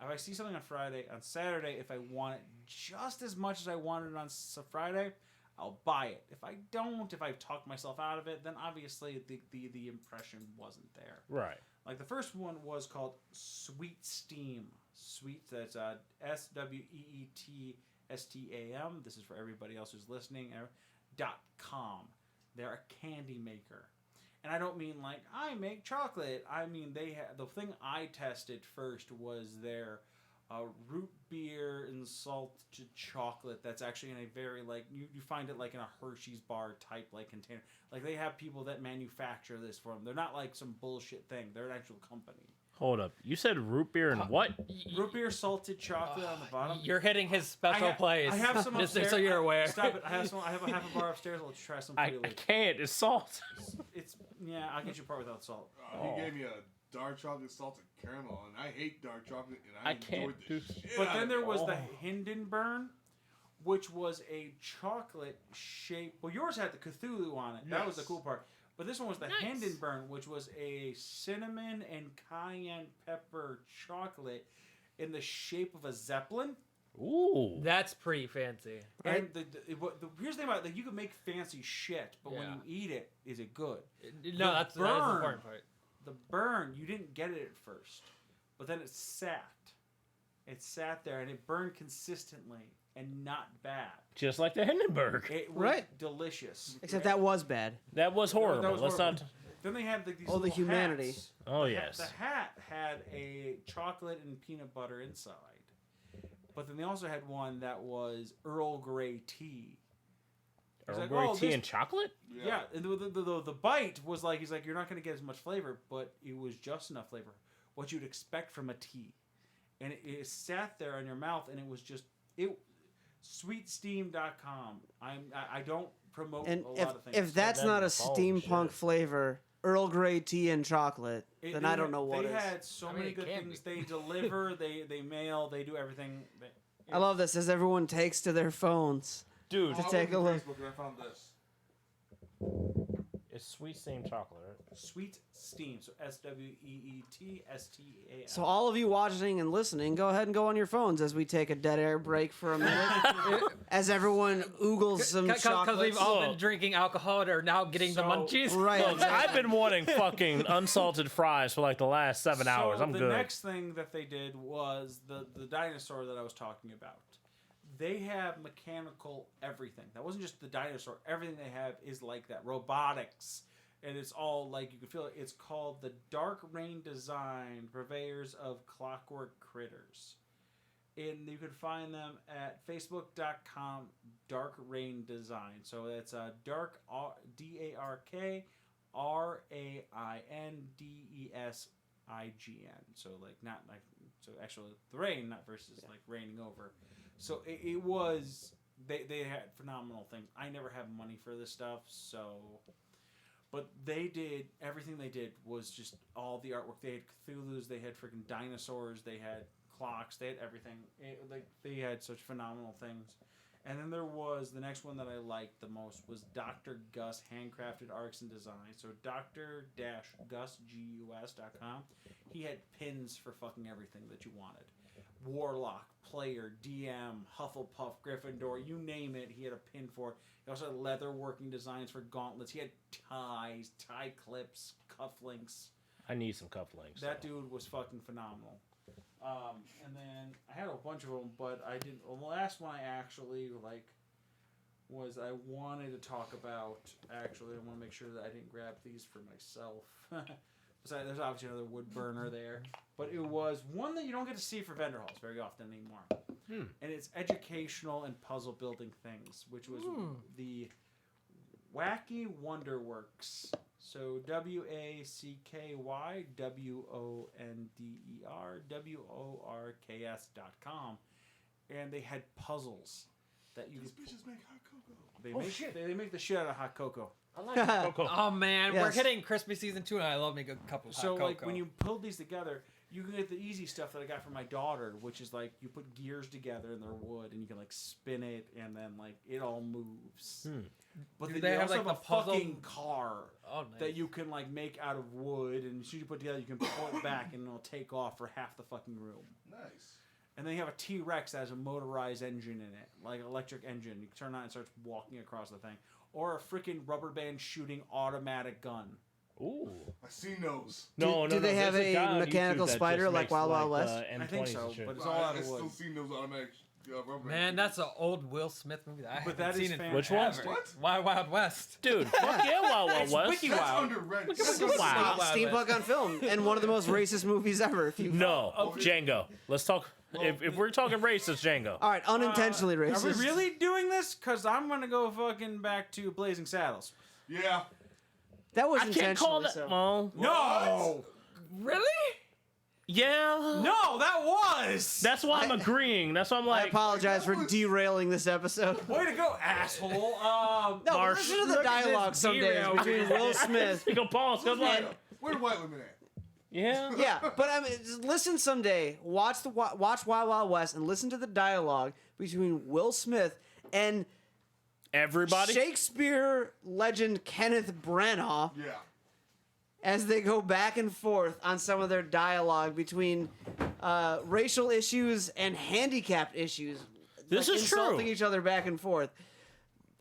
A: If I see something on Friday, on Saturday, if I want it just as much as I wanted it on Friday, I'll buy it. If I don't, if I've talked myself out of it, then obviously the impression wasn't there.
C: Right.
A: Like the first one was called Sweet Steam. Sweet, that's SWEETSTAM. This is for everybody else who's listening. .com. They're a candy maker. And I don't mean like I make chocolate. I mean the thing I tested first was their root beer and salted chocolate. That's actually in a very like you find it like in a Hershey's bar type like container. Like they have people that manufacture this for them. They're not like some bullshit thing. They're an actual company.
C: Hold up. You said root beer and what?
A: Root beer salted chocolate on the bottom.
D: You're hitting his special place.
A: I have some
D: just
A: upstairs.
D: so you're aware.
A: Stop it. I have a half a bar upstairs. I'll try some for
C: I
A: you later.
C: can't. It's salt.
A: It's yeah. I'll get you a part without salt.
E: He gave me a dark chocolate salted caramel, and I hate dark chocolate, and I
C: can't
E: enjoyed
C: do.
E: the shit
A: But
E: out
A: then
E: of
A: there
E: it.
A: was the Hindenburn, which was a chocolate shape. Well, yours had the Cthulhu on it. That was the
E: Yes.
A: cool part. But this one was the
D: Nice.
A: Hindenburn, which was a cinnamon and cayenne pepper chocolate in the shape of a zeppelin.
C: Ooh.
D: That's pretty fancy.
A: And here's the thing about it, like, you can make fancy shit, but when
D: Yeah.
A: you eat it, is it good?
D: No, that is the
A: burn.
D: important part.
A: The burn, you didn't get it at first, but then it sat. It sat there and it burned consistently and not bad.
C: Just like the Hindenburg.
A: It was
B: Right.
A: delicious.
B: Except that was bad.
C: That was horrible.
A: That was
C: Let's
A: horrible.
C: not.
A: Then they had like these
B: Oh, the
A: little
B: humanity.
A: hats.
C: Oh
A: The
C: yes.
A: hat had a chocolate and peanut butter inside, but then they also had one that was Earl Grey tea. He's
C: Earl
A: like,
C: Grey
A: "Oh,
C: tea
A: this-"
C: and chocolate?
A: Yeah, and the bite was like, he's like, you're not going to get as much flavor, but it was just enough flavor, what you'd expect from a tea, and it sat there in your mouth, and it was just sweetsteam.com. I don't promote
B: And
A: a lot of things.
B: if that's
C: that
B: not a
C: is
B: steampunk
C: bullshit.
B: flavor, Earl Grey tea and chocolate, then I don't know what
A: they
B: is.
A: had so
D: I mean,
A: many
D: it
A: good
D: can
A: things.
D: be.
A: They deliver, they mail, they do everything.
B: I love this as everyone takes to their phones.
C: Dude,
B: To
E: I
B: take
E: went
B: a
E: on
B: look.
E: Facebook and I found this.
C: it's sweet steam chocolate, right?
A: Sweet Steam, so SWEETSTAM.
B: So all of you watching and listening, go ahead and go on your phones as we take a dead air break for a minute. As everyone oogles some
D: Because
B: chocolate.
D: we've all been
C: Look.
D: drinking alcohol and are now getting the
A: So-
D: munchies.
B: Right.
C: Look, I've been wanting fucking unsalted fries for like the last 7 hours. I'm
A: the
C: good.
A: next thing that they did was the dinosaur that I was talking about. They have mechanical everything. That wasn't just the dinosaur. Everything they have is like that. Robotics. And it's all like, you can feel it. It's called the Dark Rain Design, purveyors of clockwork critters. And you can find them at facebook.com Dark Rain Design. So that's dark, DARKRAINDESIGN. So like not like, so actually the rain, not versus like raining over. So it was, they had phenomenal things. I never have money for this stuff, so, but they did, everything they did was just all the artwork. They had Cthulhu's, they had freaking dinosaurs, they had clocks, they had everything. They had such phenomenal things. And then there was, the next one that I liked the most was Dr. Gus Handcrafted Arts and Design. So Dr.GusGUS.com. He had pins for fucking everything that you wanted. Warlock, Player, DM, Hufflepuff, Gryffindor, you name it, he had a pin for it. He also had leather working designs for gauntlets. He had ties, tie clips, cufflinks.
C: I need some cufflinks.
A: That dude was fucking phenomenal. And then I had a bunch of them, but I didn't. Well, the last one I actually was I wanted to talk about. Actually, I want to make sure that I didn't grab these for myself. Besides, there's obviously another wood burner there, but it was one that you don't get to see for vendor halls very often anymore. And it's educational and puzzle building things, which was the Wacky Wonderworks. So WACKYWONDERWORKS.com, and they had puzzles that you
E: These
A: could.
E: bitches make hot cocoa.
A: They make the shit out of hot cocoa.
C: I like cocoa.
D: Oh man, we're
B: Yes.
D: hitting crispy season 2, and I love making a cup of hot
A: So
D: cocoa.
A: like when you pulled these together, You can get the easy stuff that I got from my daughter, which is like you put gears together and they're wood, and you can like spin it, and then like it all moves. But
D: Do
A: then
D: they
A: you
D: have,
A: also
D: like,
A: have a
D: the puzzle-
A: fucking car
D: Oh, nice.
A: that you can like make out of wood, and as soon as you put it together, you can pull it back, and it'll take off for half the fucking room.
E: Nice.
A: And then you have a T-Rex that has a motorized engine in it, like an electric engine. You turn on it and starts walking across the thing, or a freaking rubber band shooting automatic gun.
C: Ooh.
E: I seen those.
B: Do they have
C: there's
B: a
C: guy on
B: mechanical
C: YouTube that
B: spider
C: just
B: like
C: makes,
B: Wild Wild
C: like,
B: West?
A: I think
C: M20s
A: so,
C: and shit.
A: but it's all out
E: I
A: of wood.
E: still seen those automatic rubber.
D: Man, that's an old Will Smith movie that I
A: But
D: haven't
A: that is
D: seen in
C: Which one?
D: forever.
E: What?
D: Wild Wild West.
C: Dude, fuck yeah, Wild Wild West.
A: Wiki
E: That's
A: Wild.
E: underrated.
C: Wow.
B: Steampunk on film, and one of the most racist movies ever. If you
C: No, Django. Let's talk. If we're talking racist, Django.
B: all right, unintentionally racist.
A: Are we really doing this? Because I'm going to go fucking back to Blazing Saddles.
E: Yeah.
B: That was
C: I can't
B: intentional.
C: call that.
B: So.
C: Well,
A: No!
D: Really?
C: yeah.
A: No, that was!
C: That's why I'm agreeing. That's why I'm
B: I
C: like.
B: apologize for derailing this episode.
A: Way to go, asshole.
B: No,
C: Marsh.
B: listen to the
D: Look at this
B: dialogue some days
D: derail.
B: between Will Smith.
C: Speak of pause, 'cause I'm like,
E: Where the white women at?
C: yeah.
B: Yeah, but I mean, just listen someday. Watch Wild Wild West and listen to the dialogue between Will Smith and
C: Everybody.
B: Shakespeare legend Kenneth Branagh
E: Yeah.
B: as they go back and forth on some of their dialogue between racial issues and handicapped issues.
C: This is
B: insulting
C: true.
B: each other back and forth.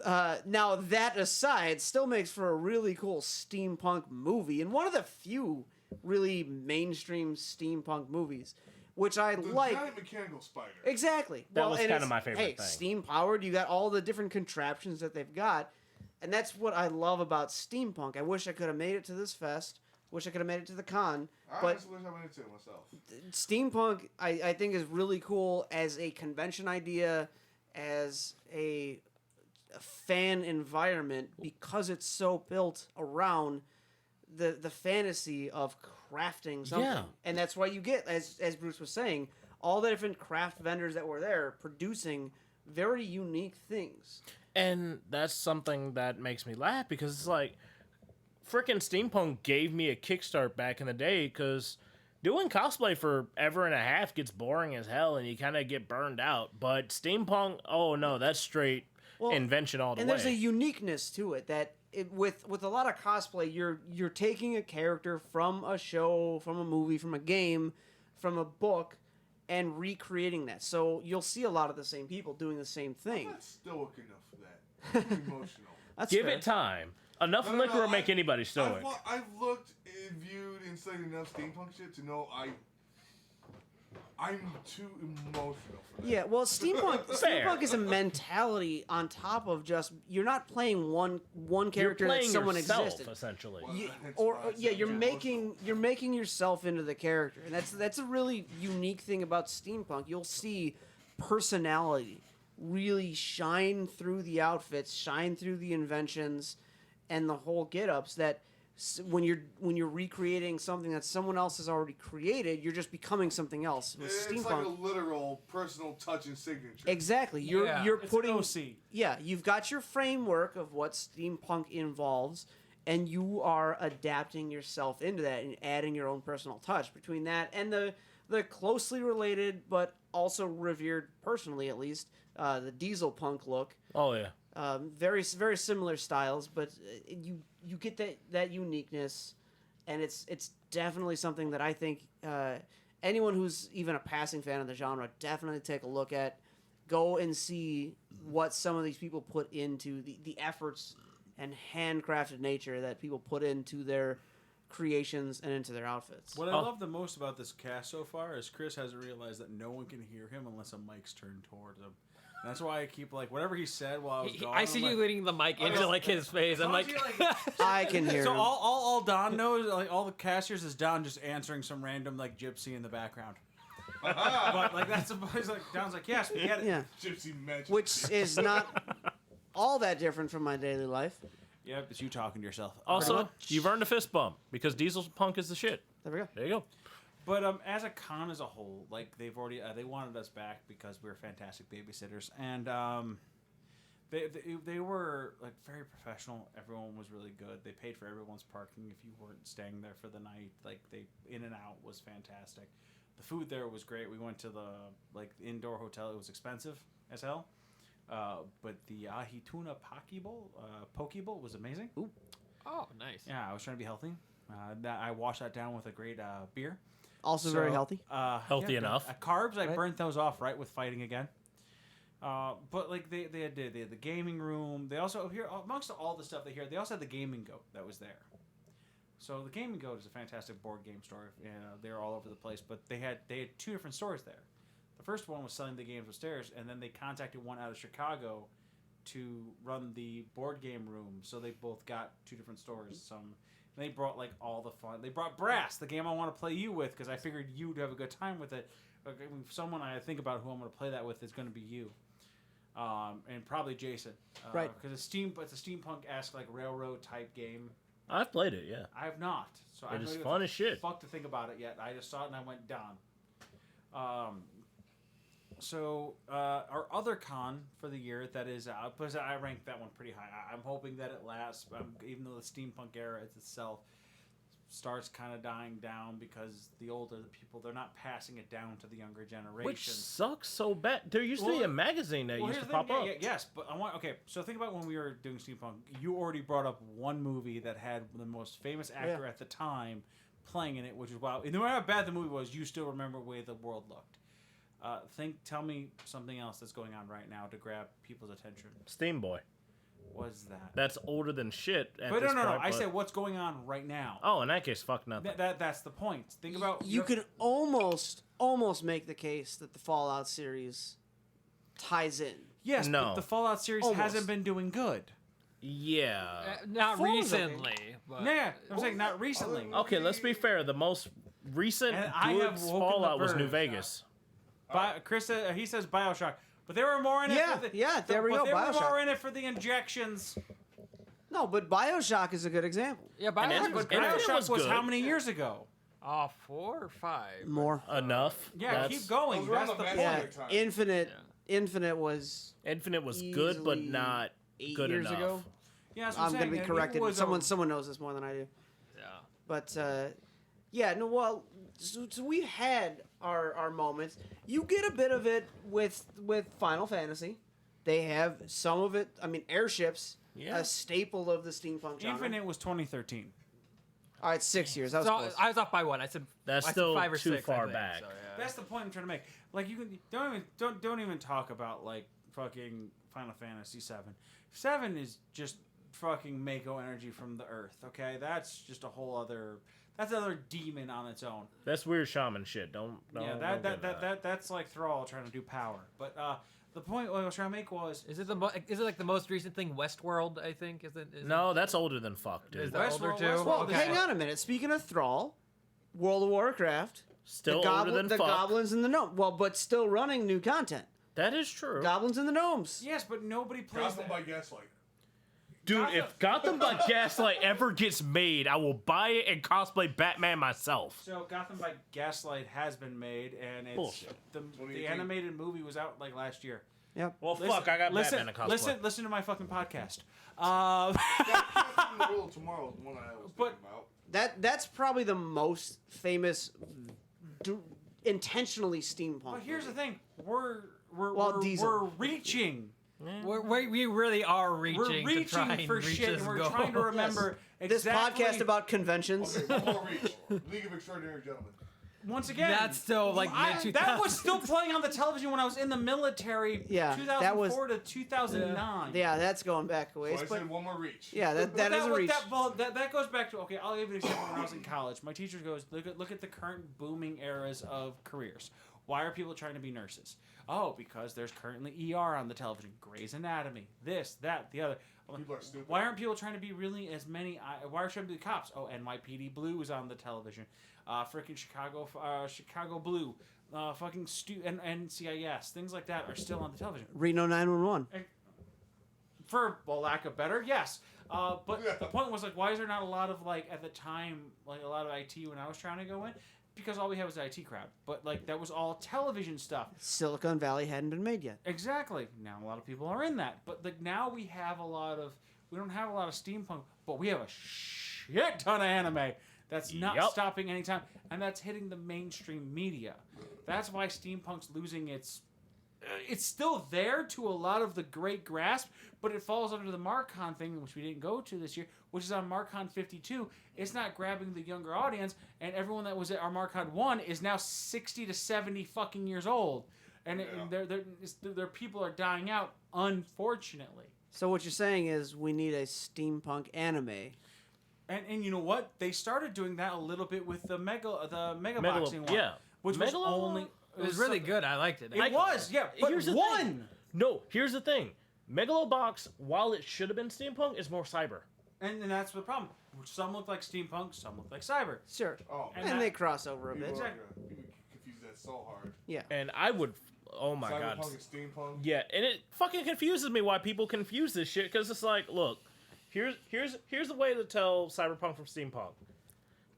B: Now, that aside, still makes for a really cool steampunk movie, and one of the few really mainstream steampunk movies, which I
E: The
B: like.
E: giant mechanical spider.
B: Exactly.
C: That was
B: and
C: kinda
B: it's-
C: my favorite
B: hey,
C: thing.
B: steam powered. You got all the different contraptions that they've got, and that's what I love about steampunk. I wish I could have made it to this fest. Wish I could have made it to the con.
E: I
B: But
E: honestly wish I went into it myself.
B: steampunk, I think, is really cool as a convention idea, as a fan environment, because it's so built around the fantasy of crafting something.
C: Yeah.
B: And that's why you get, as Bruce was saying, all the different craft vendors that were there producing very unique things.
C: And that's something that makes me laugh because it's like, freaking steampunk gave me a kickstart back in the day because doing cosplay for ever and a half gets boring as hell and you kind of get burned out. But steampunk, oh no, that's straight invention all the
B: And
C: way.
B: there's a uniqueness to it that with a lot of cosplay, you're taking a character from a show, from a movie, from a game, from a book, and recreating that. So you'll see a lot of the same people doing the same thing.
E: I'm not stoic enough for that. Too emotional.
B: That's
C: Give
B: fair.
C: it time. Enough
E: No,
C: liquor will make
E: I-
C: anybody stoic.
E: I've looked and viewed and studied enough steampunk shit to know I'm too emotional for that.
B: Yeah, well, steampunk
C: Fair.
B: steampunk is a mentality on top of just you're not playing one
C: You're
B: character that
C: playing
B: someone
C: yourself,
B: existed.
C: essentially.
E: Well,
B: You-
E: hence
B: or
E: why I said
B: you're
E: too
B: making yourself into the character, and that's a really unique thing about steampunk. You'll see personality really shine through the outfits, shine through the inventions, and the whole get-ups. That when you're recreating something that someone else has already created, you're just becoming something else. With
E: It's
B: steampunk,
E: like a literal personal touch and signature.
B: exactly. You're
D: Yeah.
B: you're
A: It's
B: putting
A: OC.
B: yeah, you've got your framework of what steampunk involves, and you are adapting yourself into that and adding your own personal touch. Between that and the closely related but also revered personally, at least, the diesel punk look.
C: Oh, yeah.
B: Very very similar styles, but you get that uniqueness, and it's definitely something that I think anyone who's even a passing fan of the genre definitely take a look at. Go and see what some of these people put into the efforts and handcrafted nature that people put into their creations and into their outfits.
A: What I love the most about this cast so far is Chris hasn't realized that no one can hear him unless a mic's turned towards him. And that's why I keep, like, whatever he said while I was gone.
D: I see
A: I'm
D: you
A: like,
D: leading the mic into like his face. I'm like,
B: I can hear
A: So
B: him.
A: all Don knows, like all the casters, is Don just answering some random like gypsy in the background. But like that's he's like Don's like, yes, we get it.
B: Yeah,
E: Gypsy magic.
B: which is not all that different from my daily life.
A: Yep, it's you talking to yourself.
C: Also, you've earned a fist bump because Diesel Punk is the shit.
B: There we go.
C: There you go.
A: But as a con as a whole, like they've already they wanted us back because we were fantastic babysitters, and They were like very professional. Everyone was really good. They paid for everyone's parking if you weren't staying there for the night. Like they in and out was fantastic. The food there was great. We went to the indoor hotel. It was expensive as hell. But the ahi tuna poke bowl was amazing.
B: Ooh.
D: Oh, nice.
A: Yeah, I was trying to be healthy. I washed that down with a great beer.
B: Also very healthy.
C: Healthy enough.
A: Carbs, I
B: Right.
A: burnt those off right with fighting again. But like they had the gaming room. They also here amongst all the stuff they also had the gaming goat that was there. So the gaming goat is a fantastic board game store. They're all over the place. But they had 2 different stores there. The first one was selling the games upstairs, and then they contacted one out of Chicago to run the board game room. So they both got 2 different stores. They brought like all the fun. They brought Brass, the game I want to play you with, because I figured you'd have a good time with it. Someone I think about who I'm going to play that with is going to be you, and probably Jason.
B: Right.
A: Because it's a steampunk-esque like railroad type game.
C: I've played it, yeah.
A: I have not. So
C: It
A: I
C: is fun as shit.
A: Fuck to think about it yet. I just saw it and I went down. Our other con for the year that is because I ranked that one pretty high. I'm hoping that it lasts, even though the steampunk era itself starts kind of dying down because the older the people, they're not passing it down to the younger generation.
C: Which sucks so bad. There used to be a magazine that used to pop up.
A: Yes, but so think about when we were doing steampunk. You already brought up one movie that had the most famous actor at the time playing in it, which is wow. No matter how bad the movie was, you still remember the way the world looked. Tell me something else that's going on right now to grab people's attention.
C: Steam Boy.
A: What's that?
C: That's older than shit.
A: But no. I said what's going on right now.
C: Oh, in that case, fuck nothing.
A: That's the point. Think about
B: You could almost make the case that the Fallout series ties in.
A: Yes,
C: No.
A: but the Fallout series
B: Almost.
A: hasn't been doing good.
C: Yeah.
D: Not
B: Phones of it.
D: recently. But
A: Yeah, I'm saying not recently.
C: Okay, let's be fair. The most recent
A: And I
C: good
A: have woken
C: Fallout
A: the
C: was New
A: verge.
C: Vegas.
A: Chris, he says BioShock, but there were more in it.
B: There we go,
A: There were
B: BioShock.
A: more in it for the injections.
B: No, but BioShock is a good example.
D: yeah, Bioshock was
A: But
D: great.
A: BioShock
C: was
A: was
C: good.
A: how many years ago?
D: 4 or 5.
B: More.
C: Enough.
A: Yeah,
C: That's-
A: keep going.
E: Those were on
A: That's
E: the
A: the
E: back.
A: point.
B: Yeah,
E: Time.
B: Infinite was
C: Infinite was good, but
B: easily
C: not
B: 8
C: good
B: years
C: enough.
B: ago.
A: Yeah, that's what
B: I'm
A: saying.
B: going to be
A: It
B: corrected.
A: was
B: Someone knows this more than I do.
D: Yeah.
B: But so we've had our moments. You get a bit of it with Final Fantasy. They have some of it. I mean, airships,
C: Yeah.
B: a staple of the steampunk genre.
A: Infinite was 2013.
B: All right, 6 years. That was
D: So
B: close.
D: I was off by 1. I said
C: That's
D: I said
C: still
D: 5 or
C: too
D: 6, I
C: far
D: think,
C: back.
D: so, yeah.
A: That's the point I'm trying to make. Like you can don't even talk about like fucking Final Fantasy 7. 7 is just fucking Mako energy from the earth. Okay, that's just a whole other. That's another demon on its own.
C: That's weird shaman shit. Don't
A: Yeah,
C: don't get
A: that's like Thrall trying to do power. But the point what I was trying to make was
D: Is it like the most recent thing? Westworld, I think. Is it?
C: No, that's older than fuck, dude.
D: Is that older
A: Westworld-
D: too?
A: Westworld-
B: well,
A: okay.
B: hang on a minute. Speaking of Thrall, World of Warcraft,
C: Still
B: the,
C: older than
B: the
C: fuck.
B: goblins and the gnome. Well, but still running new content.
C: That is true.
B: Goblins and the gnomes.
A: yes, but nobody plays
E: Gotham
A: that.
E: by Gaslight.
C: Dude, if Gotham by Gaslight ever gets made, I will buy it and cosplay Batman myself.
A: So Gotham by Gaslight has been made, and it's
C: Bullshit.
A: the
E: 2018.
A: animated movie was out like last year.
B: Yep.
C: Well, fuck, I got
A: listen,
C: Batman to cosplay.
A: listen to my fucking podcast.
E: Captain in the World Tomorrow is the one I was
A: But-
E: thinking about.
B: That's probably the most famous, intentionally steampunk.
A: But here's the
B: movie.
A: thing: we're
B: Diesel.
A: reaching.
D: We really are reaching.
A: We're reaching
D: to try and
A: for
D: reach
A: shit,
D: this
A: and we're
D: goal.
A: trying to remember
B: This
A: exactly.
B: podcast about conventions.
E: Okay, one more reach. League of Extraordinary Gentlemen.
A: Once again,
D: That's still like mid
A: that was still playing on the television when I was in the military.
B: Yeah,
A: 2004
B: that was-
A: to 2009.
B: Yeah, that's going back a
E: So
B: ways.
E: I
B: But
E: said one more reach.
B: yeah, that is a
A: was-
B: reach.
A: that goes back to okay. I'll give you an example. When I was in college, my teacher goes, look at the current booming eras of careers. Why are people trying to be nurses? Oh, because there's currently ER on the television, Grey's Anatomy, this, that, the other. I'm like,
E: People are stupid.
A: why aren't people trying to be really as many? Why are trying to be cops? Oh, NYPD Blue is on the television. Freaking Chicago Blue, fucking and NCIS, things like that are still on the television.
B: Reno 911.
A: For lack of better, yes. But the point was like, why is there not a lot of like at the time like a lot of IT when I was trying to go in? because all we had was the IT crowd. But like that was all television stuff.
B: Silicon Valley hadn't been made yet.
A: Exactly. Now a lot of people are in that, but like now we don't have a lot of steampunk, but we have a shit ton of anime that's not stopping anytime, and that's hitting the mainstream media. That's why steampunk's losing its. It's still there to a lot of the great grasp, but it falls under the Marcon thing, which we didn't go to this year, which is on Marcon 52. It's not grabbing the younger audience, and everyone that was at our Marcon 1 is now 60 to 70 fucking years old, and their people are dying out, unfortunately.
B: So what you're saying is we need a steampunk anime.
A: And you know what? They started doing that a little bit with the mega boxing one.
C: Yeah.
A: Which was only...
D: It was really good. I liked it.
A: It was, yeah. But
C: here's the
A: one!
C: thing. No, here's the thing. Megalobox, while it should have been steampunk, is more cyber.
A: And that's the problem. Some look like steampunk, some look like cyber.
B: Sure.
E: Oh,
B: And they cross over a bit.
A: Exactly.
E: People confuse that so hard.
B: Yeah.
C: And I would... Oh my god.
E: Cyberpunk and steampunk.
C: Yeah, and it fucking confuses me why people confuse this shit, because it's like, look, here's the way to tell cyberpunk from steampunk.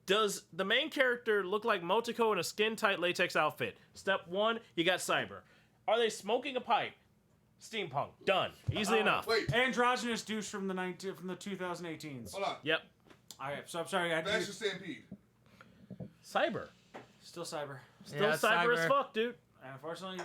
C: Does the main character look like Motoko in a skin-tight latex outfit? Step 1, you got cyber. Are they smoking a pipe? Steampunk. Done. Easily enough.
E: Wait.
A: Androgynous douche from the 2018s.
E: Hold on.
C: Yep.
A: Alright, so I'm sorry.
E: Master Stampede.
C: Cyber.
A: Still cyber.
C: Still
D: Yeah,
C: cyber as
D: cyber.
C: fuck, dude.
A: And unfortunately,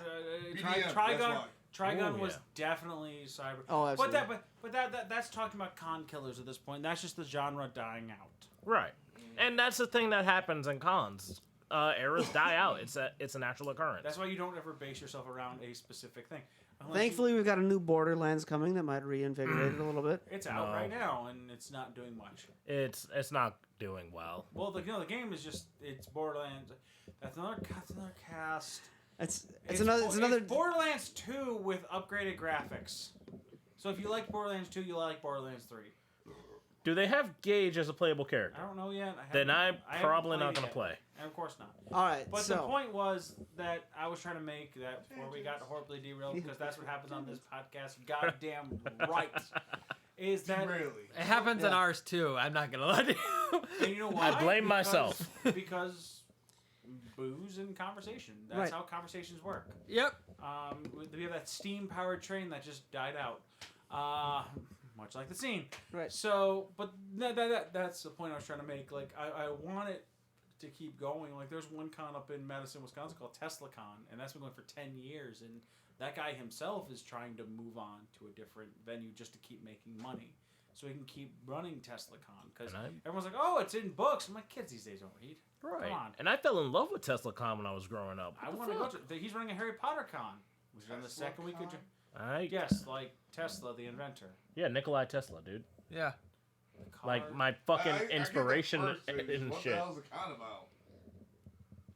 E: BDM,
A: Trigun,
E: that's why.
A: Trigun
C: Ooh,
A: was
C: yeah.
A: definitely cyber.
B: Oh, absolutely.
A: But that's talking about con killers at this point. That's just the genre dying out.
C: Right. And that's the thing that happens in cons. Eras die out. It's a natural occurrence.
A: That's why you don't ever base yourself around a specific thing. Unless
B: Thankfully, we've got a new Borderlands coming that might reinvigorate it a little bit.
A: it's out
C: No.
A: right now and it's not doing much.
C: It's not doing well.
A: Well, the game is just it's Borderlands. That's another cast.
B: It's another.
A: It's Borderlands 2 with upgraded graphics. So if you like Borderlands 2, you like Borderlands 3.
C: Do they have Gage as a playable character?
A: I don't know yet.
C: Then I'm
A: I haven't
C: probably
A: played
C: not
A: it
C: going to
A: yet.
C: play.
A: And of course not.
B: All right.
A: But
B: so
A: the point was that I was trying to make that before we got horribly derailed, because that's what happens on this podcast. Goddamn right. Is that
E: Really?
D: It happens in
B: Yeah.
D: ours too. I'm not gonna lie to you.
A: and you know why?
C: I blame myself.
A: Because booze and conversation. That's
B: Right.
A: how conversations work.
D: Yep.
A: We have that steam-powered train that just died out. Much like the scene.
B: Right.
A: So, but that's the point I was trying to make. Like, I want it to keep going. Like, there's one con up in Madison, Wisconsin called TeslaCon, and that's been going for 10 years. And that guy himself is trying to move on to a different venue just to keep making money. So he can keep running TeslaCon. Because everyone's like, oh, it's in books. I'm like, kids these days don't read.
C: Right.
A: Come on.
C: And I fell in love with TeslaCon when I was growing up.
A: I want to go to... He's running a Harry Potter con, which is on the second week of June. Yes, like Tesla, the inventor.
C: Yeah, Nikolai Tesla, dude.
D: Yeah.
C: Like my fucking
E: I get the
C: inspiration
E: first phase.
C: and
E: What
C: shit.
E: the hell's it kind about?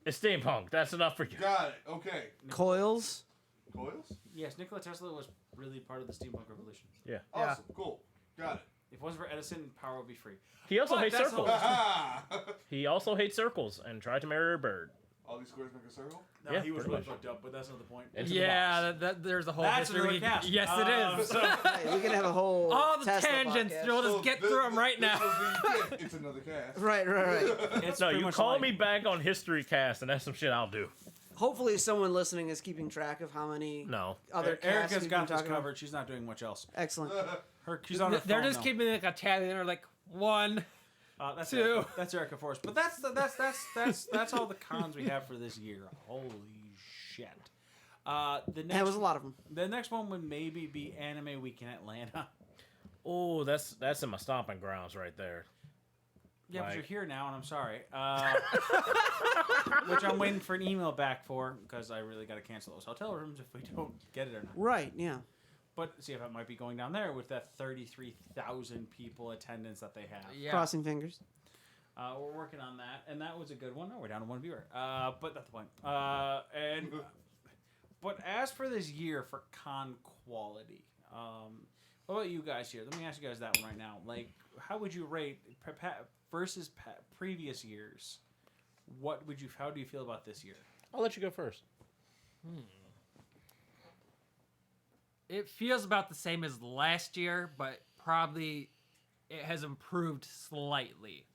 C: It's steampunk. That's enough for you.
E: Got it. Okay.
B: Coils.
E: Coils?
A: Yes, Nikola Tesla was really part of the steampunk revolution.
C: Yeah.
E: Awesome. Cool. Got it.
A: If it wasn't for Edison, power would be free.
C: He also
A: But
C: hates
A: that's
C: circles.
E: Aha!
C: He also hates circles and tried to marry a bird.
E: All these squares make a circle?
A: No,
C: Yeah,
A: he was
C: pretty
A: really
C: much.
A: fucked up, but that's not the point.
C: It's in the
D: Yeah,
C: box.
D: there's a whole
A: That's
D: history.
A: another cast.
D: Yes, it is.
A: So,
B: Hey, we can have a whole
D: All the
B: Tesla
D: tangents.
B: podcast.
D: We'll just get through them right now.
E: It's another cast.
B: Right.
A: it's
C: No,
A: pretty
C: you
A: much
C: call
A: like-
C: me back on History Cast, and that's some shit I'll do.
B: Hopefully, someone listening is keeping track of how many
C: No.
B: other casts
A: Erica's
B: we've
A: got
B: been
A: this
B: talking about.
A: covered. She's not doing much else.
B: Excellent.
A: She's on her
D: They're
A: phone
D: just
A: now.
D: keeping like a tally. They're like 1,
A: That's
D: 2.
A: Erica. That's Erica Forrest. But that's all the cons we have for this year. Holy shit. The next
B: That was a lot of them.
A: The next one would maybe be Anime Week in Atlanta.
C: Oh, that's in my stomping grounds right there.
A: Yeah, but
C: Like-
A: you're here now, and I'm sorry. Which I'm waiting for an email back for, because I really got to cancel those hotel rooms if we don't get it or not.
B: Right. Yeah.
A: But see if I might be going down there with that 33,000 people attendance that they have.
D: Yeah.
B: Crossing fingers.
A: We're working on that, and that was a good one. Oh, we're down to one viewer. But that's the point. But as for this year for con quality, what about you guys here? Let me ask you guys that one right now. Like, how would you rate versus previous years? How do you feel about this year?
C: I'll let you go first.
D: It feels about the same as last year, but probably it has improved slightly,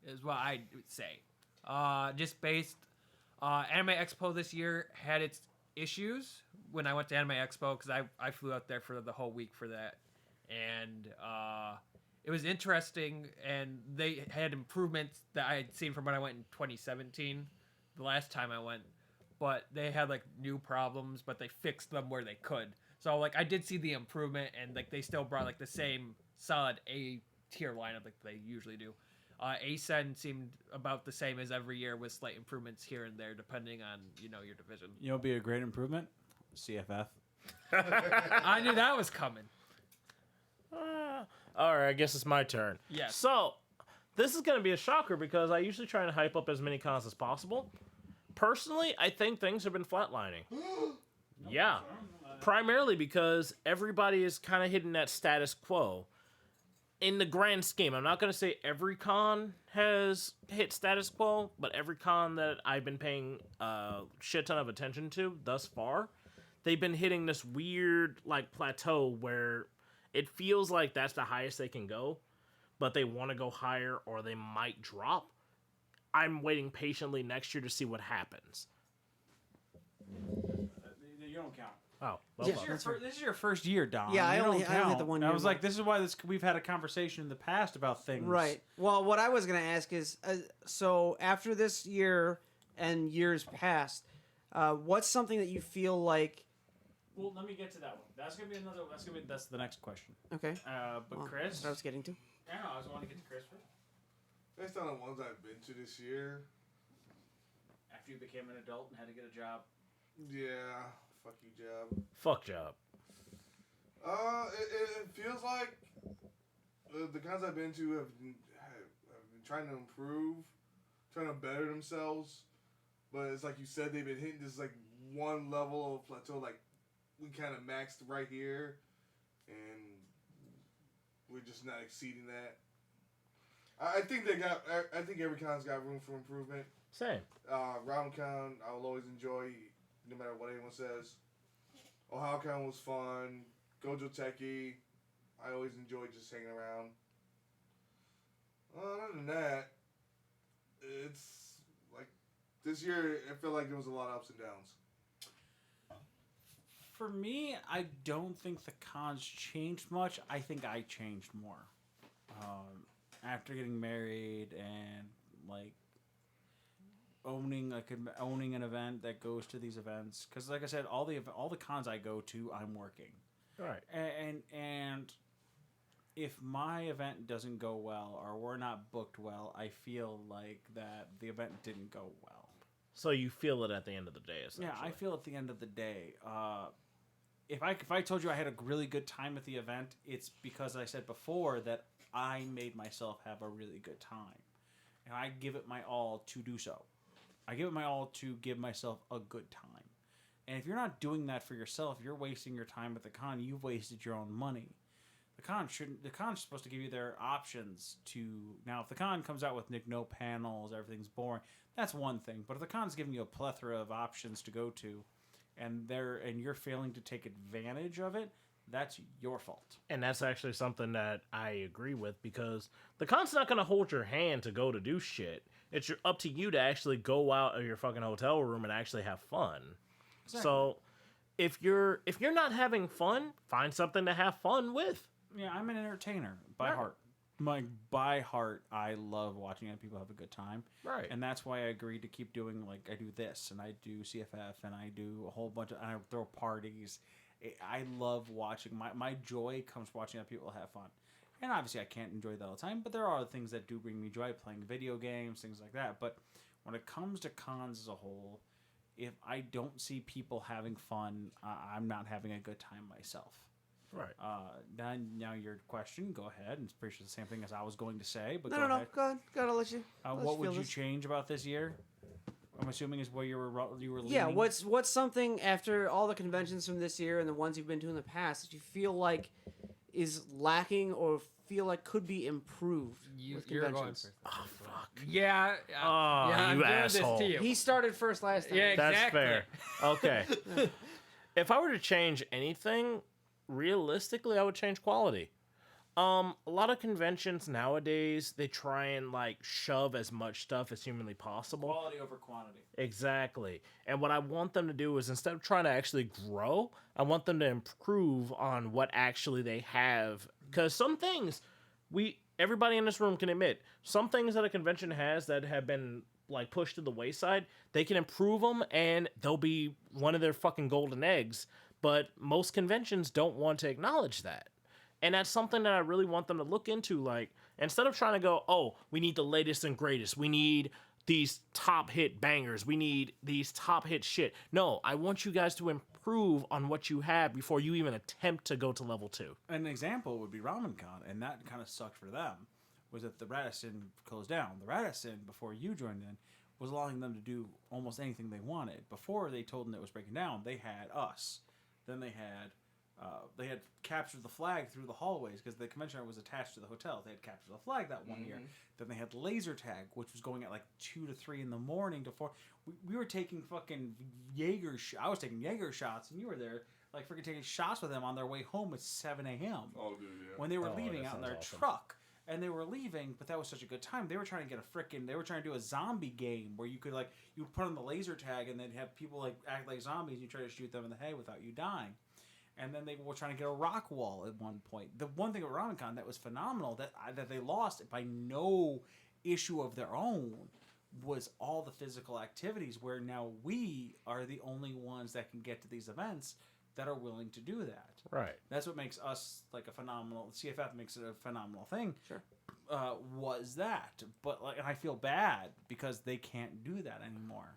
D: is what I would say. just based. Anime Expo this year had its issues when I went to Anime Expo because I flew out there for the whole week for that, and it was interesting, and they had improvements that I had seen from when I went in 2017, the last time I went, but they had like new problems, but they fixed them where they could. So like I did see the improvement, and like they still brought like the same solid A tier lineup like they usually do. ASEN seemed about the same as every year with slight improvements here and there depending on, your division.
A: You'll be a great improvement? CFF.
D: I knew that was coming.
C: All right, I guess it's my turn.
D: Yes.
C: So, this is going to be a shocker because I usually try and hype up as many cons as possible. Personally, I think things have been flatlining. Yeah. Primarily because everybody is kind of hitting that status quo. In the grand scheme, I'm not going to say every con has hit status quo, but every con that I've been paying a shit ton of attention to thus far, they've been hitting this weird like plateau where it feels like that's the highest they can go, but they want to go higher or they might drop. I'm waiting patiently next year to see what happens.
A: You don't count.
C: Oh, well,
B: Yeah.
A: This is your first year, Don.
B: Yeah, I
A: You
B: only
A: don't
B: hit
A: count.
B: the 1
A: I
B: year
A: was
B: mark.
A: like, this is why we've had a conversation in the past about things.
B: Right. Well, what I was going to ask is, so after this year and years past, what's something that you feel like?
A: Well, let me get to that one. That's the next question.
B: Okay.
A: But
B: Well,
A: Chris,
B: that's what I was getting to.
A: I was wanting to get to Chris first.
E: Based on the ones I've been to this year,
A: After you became an adult and had to get a job.
E: yeah, fuck you, job.
C: fuck job.
E: It feels like the cons I've been to have been trying to improve, trying to better themselves, but it's like you said, they've been hitting this like one level of plateau, like we kind of maxed right here, and we're just not exceeding that. I think every con's got room for improvement.
C: Same.
E: RoundCon, I will always enjoy, no matter what anyone says. OhioCon was fun. Gojo Teki, I always enjoy just hanging around. Other than that, it's like this year, I feel like there was a lot of ups and downs.
A: For me, I don't think the cons changed much. I think I changed more. After getting married and like owning an event that goes to these events, because like I said, all the cons I go to, I'm working.
C: Right.
A: And if my event doesn't go well or we're not booked well, I feel like that the event didn't go well.
C: So you feel it at the end of the day, essentially.
A: Yeah, I feel at the end of the day. If I told you I had a really good time at the event, it's because I said before that I made myself have a really good time. And I give it my all to do so. I give it my all to give myself a good time. And if you're not doing that for yourself, you're wasting your time at the con. You've wasted your own money. The con's supposed to give you their options to. Now, if the con comes out with no panels, everything's boring, that's one thing. But if the con's giving you a plethora of options to go to, and you're failing to take advantage of it, that's your fault.
C: And that's actually something that I agree with, because the con's not going to hold your hand to go to do shit. It's up to you to actually go out of your fucking hotel room and actually have fun.
A: Exactly.
C: So if you're not having fun, find something to have fun with.
A: Yeah, I'm an entertainer by
C: Right.
A: heart. I love watching other people have a good time.
C: Right.
A: And that's why I agreed to keep doing, like, I do this, and I do CFF, and I do a whole bunch of, and I throw parties. I love watching, my joy comes watching other people have fun. And obviously I can't enjoy that all the time, but there are things that do bring me joy, playing video games, things like that. But when it comes to cons as a whole, if I don't see people having fun, I'm not having a good time myself.
C: Right.
A: Now your question, go ahead. It's pretty much the same thing as I was going to say, but
B: No,
A: go
B: no,
A: ahead.
B: go ahead. Gotta let you.
A: What would you change about this year? I'm assuming is where you were leaning.
B: Yeah, what's something after all the conventions from this year and the ones you've been to in the past that you feel like is lacking or feel like could be improved with
D: You're going
B: conventions?
D: first.
C: Oh, fuck.
D: Yeah.
C: Oh,
D: yeah, I'm
C: you
D: doing
C: asshole.
D: this to you.
B: He started first last time.
D: Yeah,
C: That's
D: exactly.
C: fair. Okay. If I were to change anything, realistically, I would change quality. A lot of conventions nowadays, they try and like shove as much stuff as humanly possible.
A: Quality over quantity.
C: Exactly. And what I want them to do is instead of trying to actually grow, I want them to improve on what actually they have. Because some things everybody in this room can admit, some things that a convention has that have been like pushed to the wayside, they can improve them and they'll be one of their fucking golden eggs. But most conventions don't want to acknowledge that. And that's something that I really want them to look into. Like, instead of trying to go, oh, we need the latest and greatest. We need these top hit bangers. We need these top hit shit. No, I want you guys to improve on what you have before you even attempt to go to level 2.
A: An example would be RamenCon, and that kind of sucked for them, was that the Radisson closed down. The Radisson, before you joined in, was allowing them to do almost anything they wanted. Before they told them it was breaking down, they had us. Then they had captured the flag through the hallways because the convention center was attached to the hotel. They had captured the flag that one year. Then they had laser tag, which was going at like 2 to 3 in the morning to 4. We were taking fucking I was taking Jaeger shots, and you were there like freaking taking shots with them on their way home at 7 a.m.
E: Oh, dude, yeah.
A: When they were leaving out in their truck. And they were leaving, but that was such a good time. They were trying to get they were trying to do a zombie game where you could like, you would put on the laser tag and then have people like act like zombies and you try to shoot them in the head without you dying. And then they were trying to get a rock wall at one point. The one thing at RamenCon that was phenomenal that they lost by no issue of their own was all the physical activities, where now we are the only ones that can get to these events that are willing to do that.
C: Right.
A: That's what makes us like a phenomenal. CFF makes it a phenomenal thing.
B: Sure.
A: Was that, but like, and I feel bad because they can't do that anymore.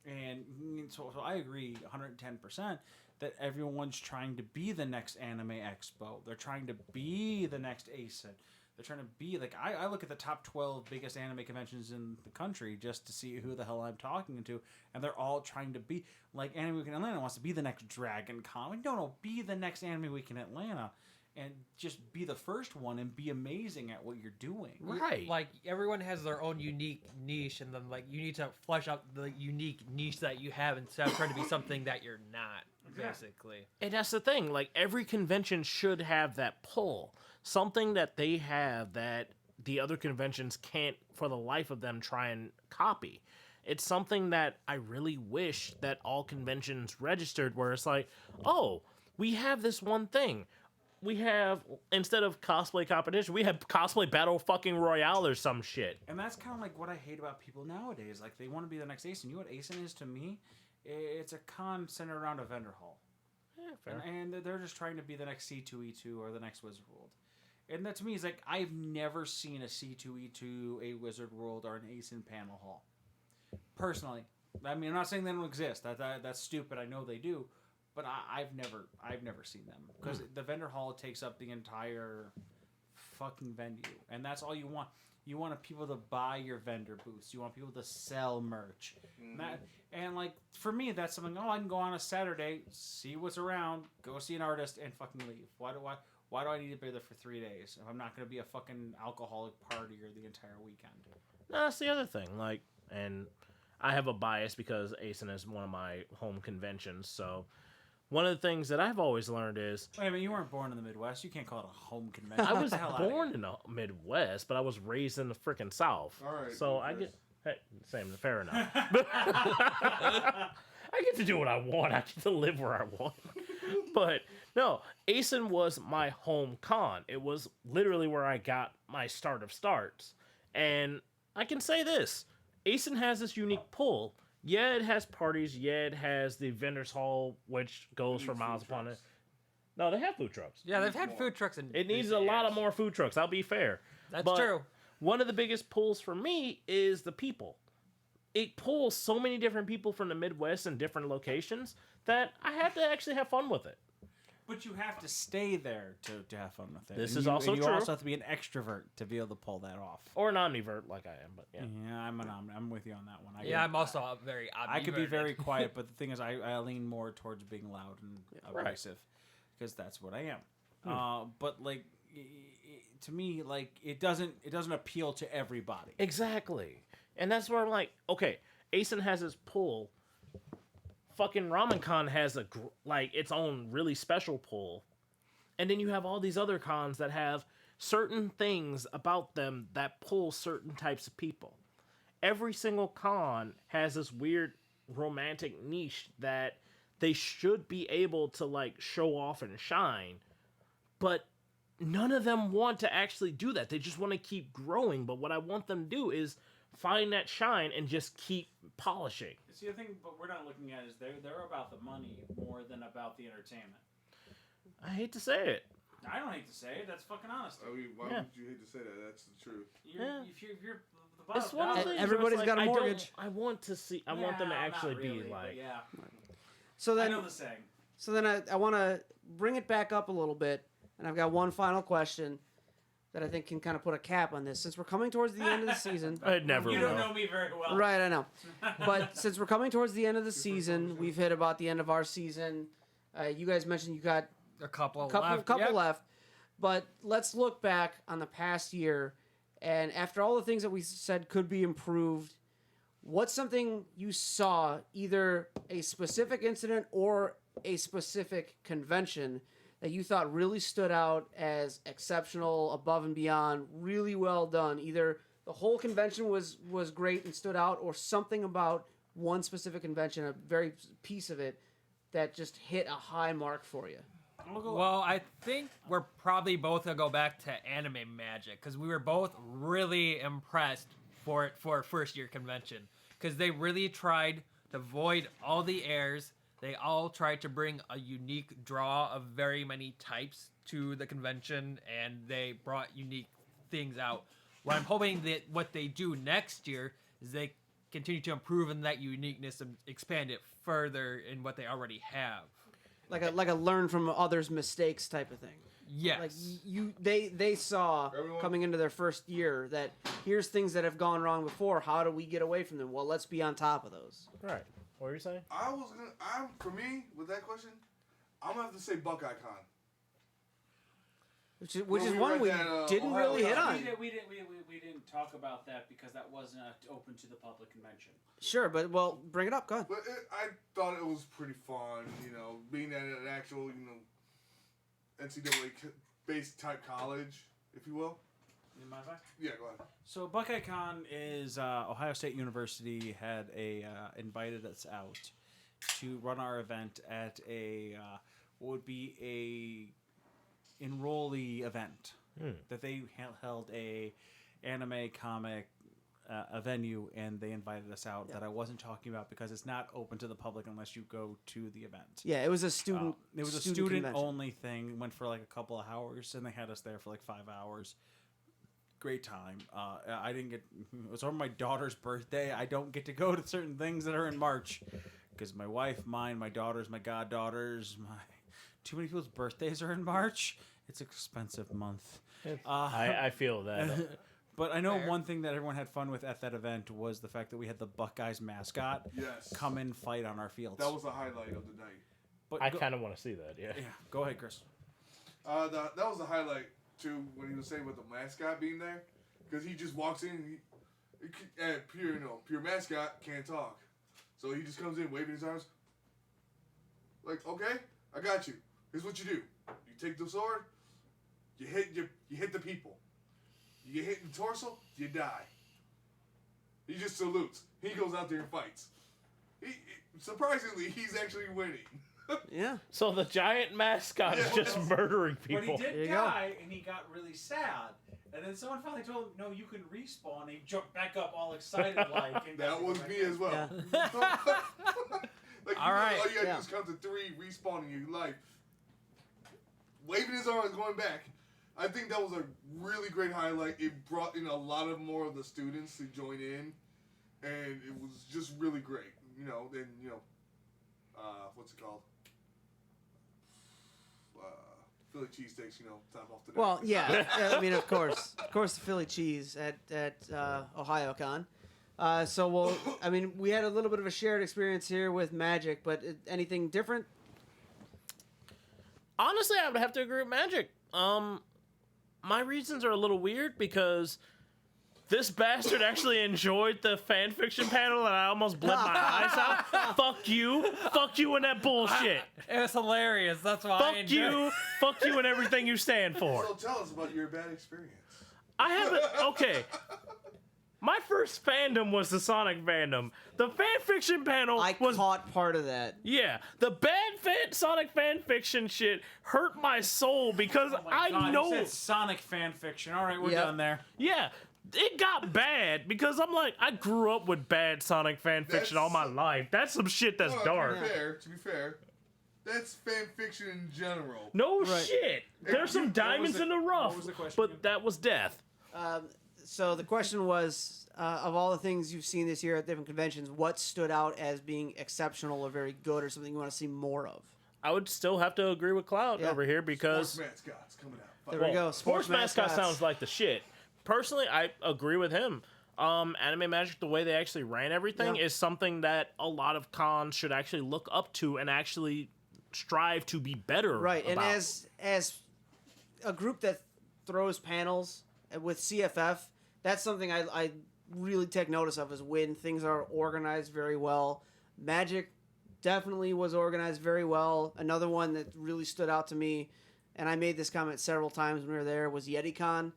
A: And so I agree 110% that everyone's trying to be the next Anime Expo. They're trying to be the next ASIN. They're trying to be like, I look at the top 12 biggest anime conventions in the country just to see who the hell I'm talking to, and they're all trying to be like Anime Week in Atlanta wants to be the next Dragon Con. No, be the next Anime Week in Atlanta, and just be the first one and be amazing at what you're doing.
C: Right.
D: Like, everyone has their own unique niche, and then like you need to flesh out the unique niche that you have instead of trying to be something that you're not. Basically.
C: And that's the thing. Like, every convention should have that pull. Something that they have that the other conventions can't, for the life of them, try and copy. It's something that I really wish that all conventions registered, where it's like, oh, we have this one thing. We have, instead of cosplay competition, we have cosplay battle fucking royale or some shit.
A: And that's kind of like what I hate about people nowadays. Like, they want to be the next ASIN. You know what ASIN is to me? It's a con centered around a vendor hall.
C: Yeah, fair.
A: And they're just trying to be the next C2E2 or the next Wizard World. And that to me is like, I've never seen a C2E2, a Wizard World, or an ASIN panel hall. Personally. I mean, I'm not saying they don't exist. That's stupid. I know they do. But I've never seen them. Because the vendor hall takes up the entire fucking venue. And that's all you want. You want people to buy your vendor booths. You want people to sell merch. And like, for me, that's something, I can go on a Saturday, see what's around, go see an artist, and fucking leave. Why do I need to be there for 3 days if I'm not going to be a fucking alcoholic partier the entire weekend?
C: No, that's the other thing. Like, and I have a bias because ASIN is one of my home conventions, so one of the things that I've always learned is...
A: Wait a minute, you weren't born in the Midwest. You can't call it a home convention.
C: I was born in the Midwest, but I was raised in the freaking South.
E: All right.
C: So I get... Hey, same, fair enough. I get to do what I want. I get to live where I want. But, no, ASIN was my home con. It was literally where I got my start of starts. And I can say this. ASIN has this unique pull. Yeah, it has parties. Yeah, it has the vendors hall, which goes for miles upon it. No, they have food trucks.
D: Yeah, they've had food trucks. And
C: it needs a lot of more food trucks. I'll be fair.
D: That's true.
C: One of the biggest pulls for me is the people. It pulls so many different people from the Midwest and different locations that I have to actually have fun with it.
A: But you have to stay there to have fun with it.
C: This
A: and
C: is also
A: you
C: true.
A: You also have to be an extrovert to be able to pull that off.
C: Or an omnivert, like I am. But yeah,
A: I'm with you on that one.
D: I'm also a very odd.
A: I could be very quiet, but the thing is, I lean more towards being loud and aggressive because that's what I am. But like, to me, like it doesn't appeal to everybody.
C: Exactly, and that's where I'm like, okay, ASIN has its pull. Fucking RamenCon has its own really special pull, And then you have all these other cons that have certain things about them that pull certain types of people. Every single con has this weird romantic niche that they should be able to like show off and shine, but none of them want to actually do that. They just want to keep growing. But what I want them to do is find that shine and just keep polishing.
A: See, the thing, but we're not looking at is they're about the money more than about the entertainment.
C: I hate to say it.
A: I don't hate to say it. That's fucking honest.
E: I mean, why would you hate to say that? That's the truth.
A: If you're the
C: It's one of the things
B: Everybody's
C: where it's
B: got a
C: like,
B: mortgage.
C: I want to see. I want them to actually
A: not really,
C: be
A: but
C: like.
A: yeah.
B: So
A: I
B: then,
A: know the saying.
B: so then I want to bring it back up a little bit, and I've got one final question that I think can kind of put a cap on this. Since we're coming towards the end of the season,
C: I never
A: You
C: will.
A: don't know me very well.
B: right? I know, but since we're coming towards the end of the season, we've hit about the end of our season. You guys mentioned you got
D: A couple
B: couple
D: left. Yep.
B: left, but let's look back on the past year, and after all the things that we said could be improved, what's something you saw, either a specific incident or a specific convention, that you thought really stood out as exceptional, above and beyond, really well done? Either the whole convention was great and stood out, or something about one specific convention, a very piece of it, that just hit a high mark for you.
D: Well, I think we're probably both gonna go back to Anime Magic because we were both really impressed for a first year convention because they really tried to void all the airs. They all tried to bring a unique draw of very many types to the convention, and they brought unique things out. What I'm hoping that what they do next year is they continue to improve in that uniqueness and expand it further in what they already have.
B: Like a learn from others' mistakes type of thing.
D: Yes.
B: Like they saw
E: Everyone-
B: coming into their first year that here's things that have gone wrong before. How do we get away from them? Well, let's be on top of those.
C: Right. What were you saying?
E: For me, with that question, I'm gonna have to say Buckeye Con.
B: Which is
E: Well, we
B: one
E: read
B: we
E: that,
B: didn't
E: Ohio
B: really hit
E: Con.
B: on.
A: We didn't talk about that because that wasn't open to the public convention.
B: Sure, but well, bring it up. Go ahead.
E: But I thought it was pretty fun, being at an actual, NCAA-based type college, if you will.
A: You mind if I?
E: Yeah, go ahead.
A: So Buckeye Con is Ohio State University had invited us out to run our event at what would be a enrollee event that they held a anime comic a venue, and they invited us out that I wasn't talking about because it's not open to the public unless you go to the event.
B: Yeah, it was a student.
A: It was a
B: convention.
A: student only thing. Went for like a couple of hours, and they had us there for like 5 hours. Great time. I didn't get. It was on my daughter's birthday. I don't get to go to certain things that are in March because my wife, my daughters, my goddaughters, too many people's birthdays are in March. It's an expensive month.
C: I feel that.
A: But I know one thing that everyone had fun with at that event was the fact that we had the Buckeyes mascot
E: Yes.
A: come and fight on our fields.
E: That was the highlight of the night.
A: But
C: I kind of want to see that. Yeah.
A: Yeah, go ahead, Chris.
E: That was the highlight too when he was saying with the mascot being there, because he just walks in. Pure mascot can't talk, so he just comes in waving his arms. Like, okay, I got you. Here's what you do: you take the sword, you hit the people. You get hit in the torso, you die. He just salutes. He goes out there and fights. Surprisingly, he's actually winning.
B: Yeah.
C: So the giant mascot is just murdering people.
A: But he did
B: There you
A: die, and he got really sad. And then someone finally told him, "No, you can respawn." And he jumped back up, all excited like. And
E: That was me as well.
B: Yeah.
E: All
D: right.
E: All you gotta
B: Yeah.
E: do is count to 3, respawning your life. Waving his arms, going back. I think that was a really great highlight. It brought in a lot of more of the students to join in, and it was just really great. What's it called? Philly cheesesteaks, top off the night.
B: Well, yeah. I mean, of course, the Philly cheese at Ohio Con. We had a little bit of a shared experience here with Magic, but anything different?
C: Honestly, I would have to agree with Magic. My reasons are a little weird because This bastard actually enjoyed the fan fiction panel and I almost bled my eyes out. Fuck you. Fuck you and that bullshit.
D: It was hilarious. That's why I
C: Fuck
D: enjoyed
C: you.
D: it.
C: Fuck you and everything you stand for.
E: So tell us about your bad experience.
C: I haven't. Okay. My first fandom was the Sonic fandom. The fan fiction panel
B: I
C: was.
B: caught part of that.
C: Yeah, the bad Sonic fan fiction shit hurt my soul because I
A: God,
C: know.
A: you said Sonic fan fiction. All right, we're
B: Yep.
A: done there.
C: Yeah, it got bad because I'm like, I grew up with bad Sonic fan fiction all my life. That's some shit that's
E: Well,
C: dark.
E: To be fair, that's fan fiction in general.
C: No
B: Right.
C: shit. There's some diamonds in the rough,
A: what was the question
C: but
A: again?
C: that was death.
B: So the question was, of all the things you've seen this year at different conventions, what stood out as being exceptional or very good or something you want to see more of?
C: I would still have to agree with Cloud
B: Yeah.
C: over here because
E: Sports mascots coming out.
B: There we go.
C: Sports mascot sounds like the shit. Personally, I agree with him. Anime Magic, the way they actually ran everything,
B: Yeah.
C: is something that a lot of cons should actually look up to and actually strive to be better.
B: Right, and
C: about.
B: as a group that throws panels with CFF, that's something I really take notice of is when things are organized very well. Magic definitely was organized very well. Another one that really stood out to me, and I made this comment several times when we were there, was YetiCon.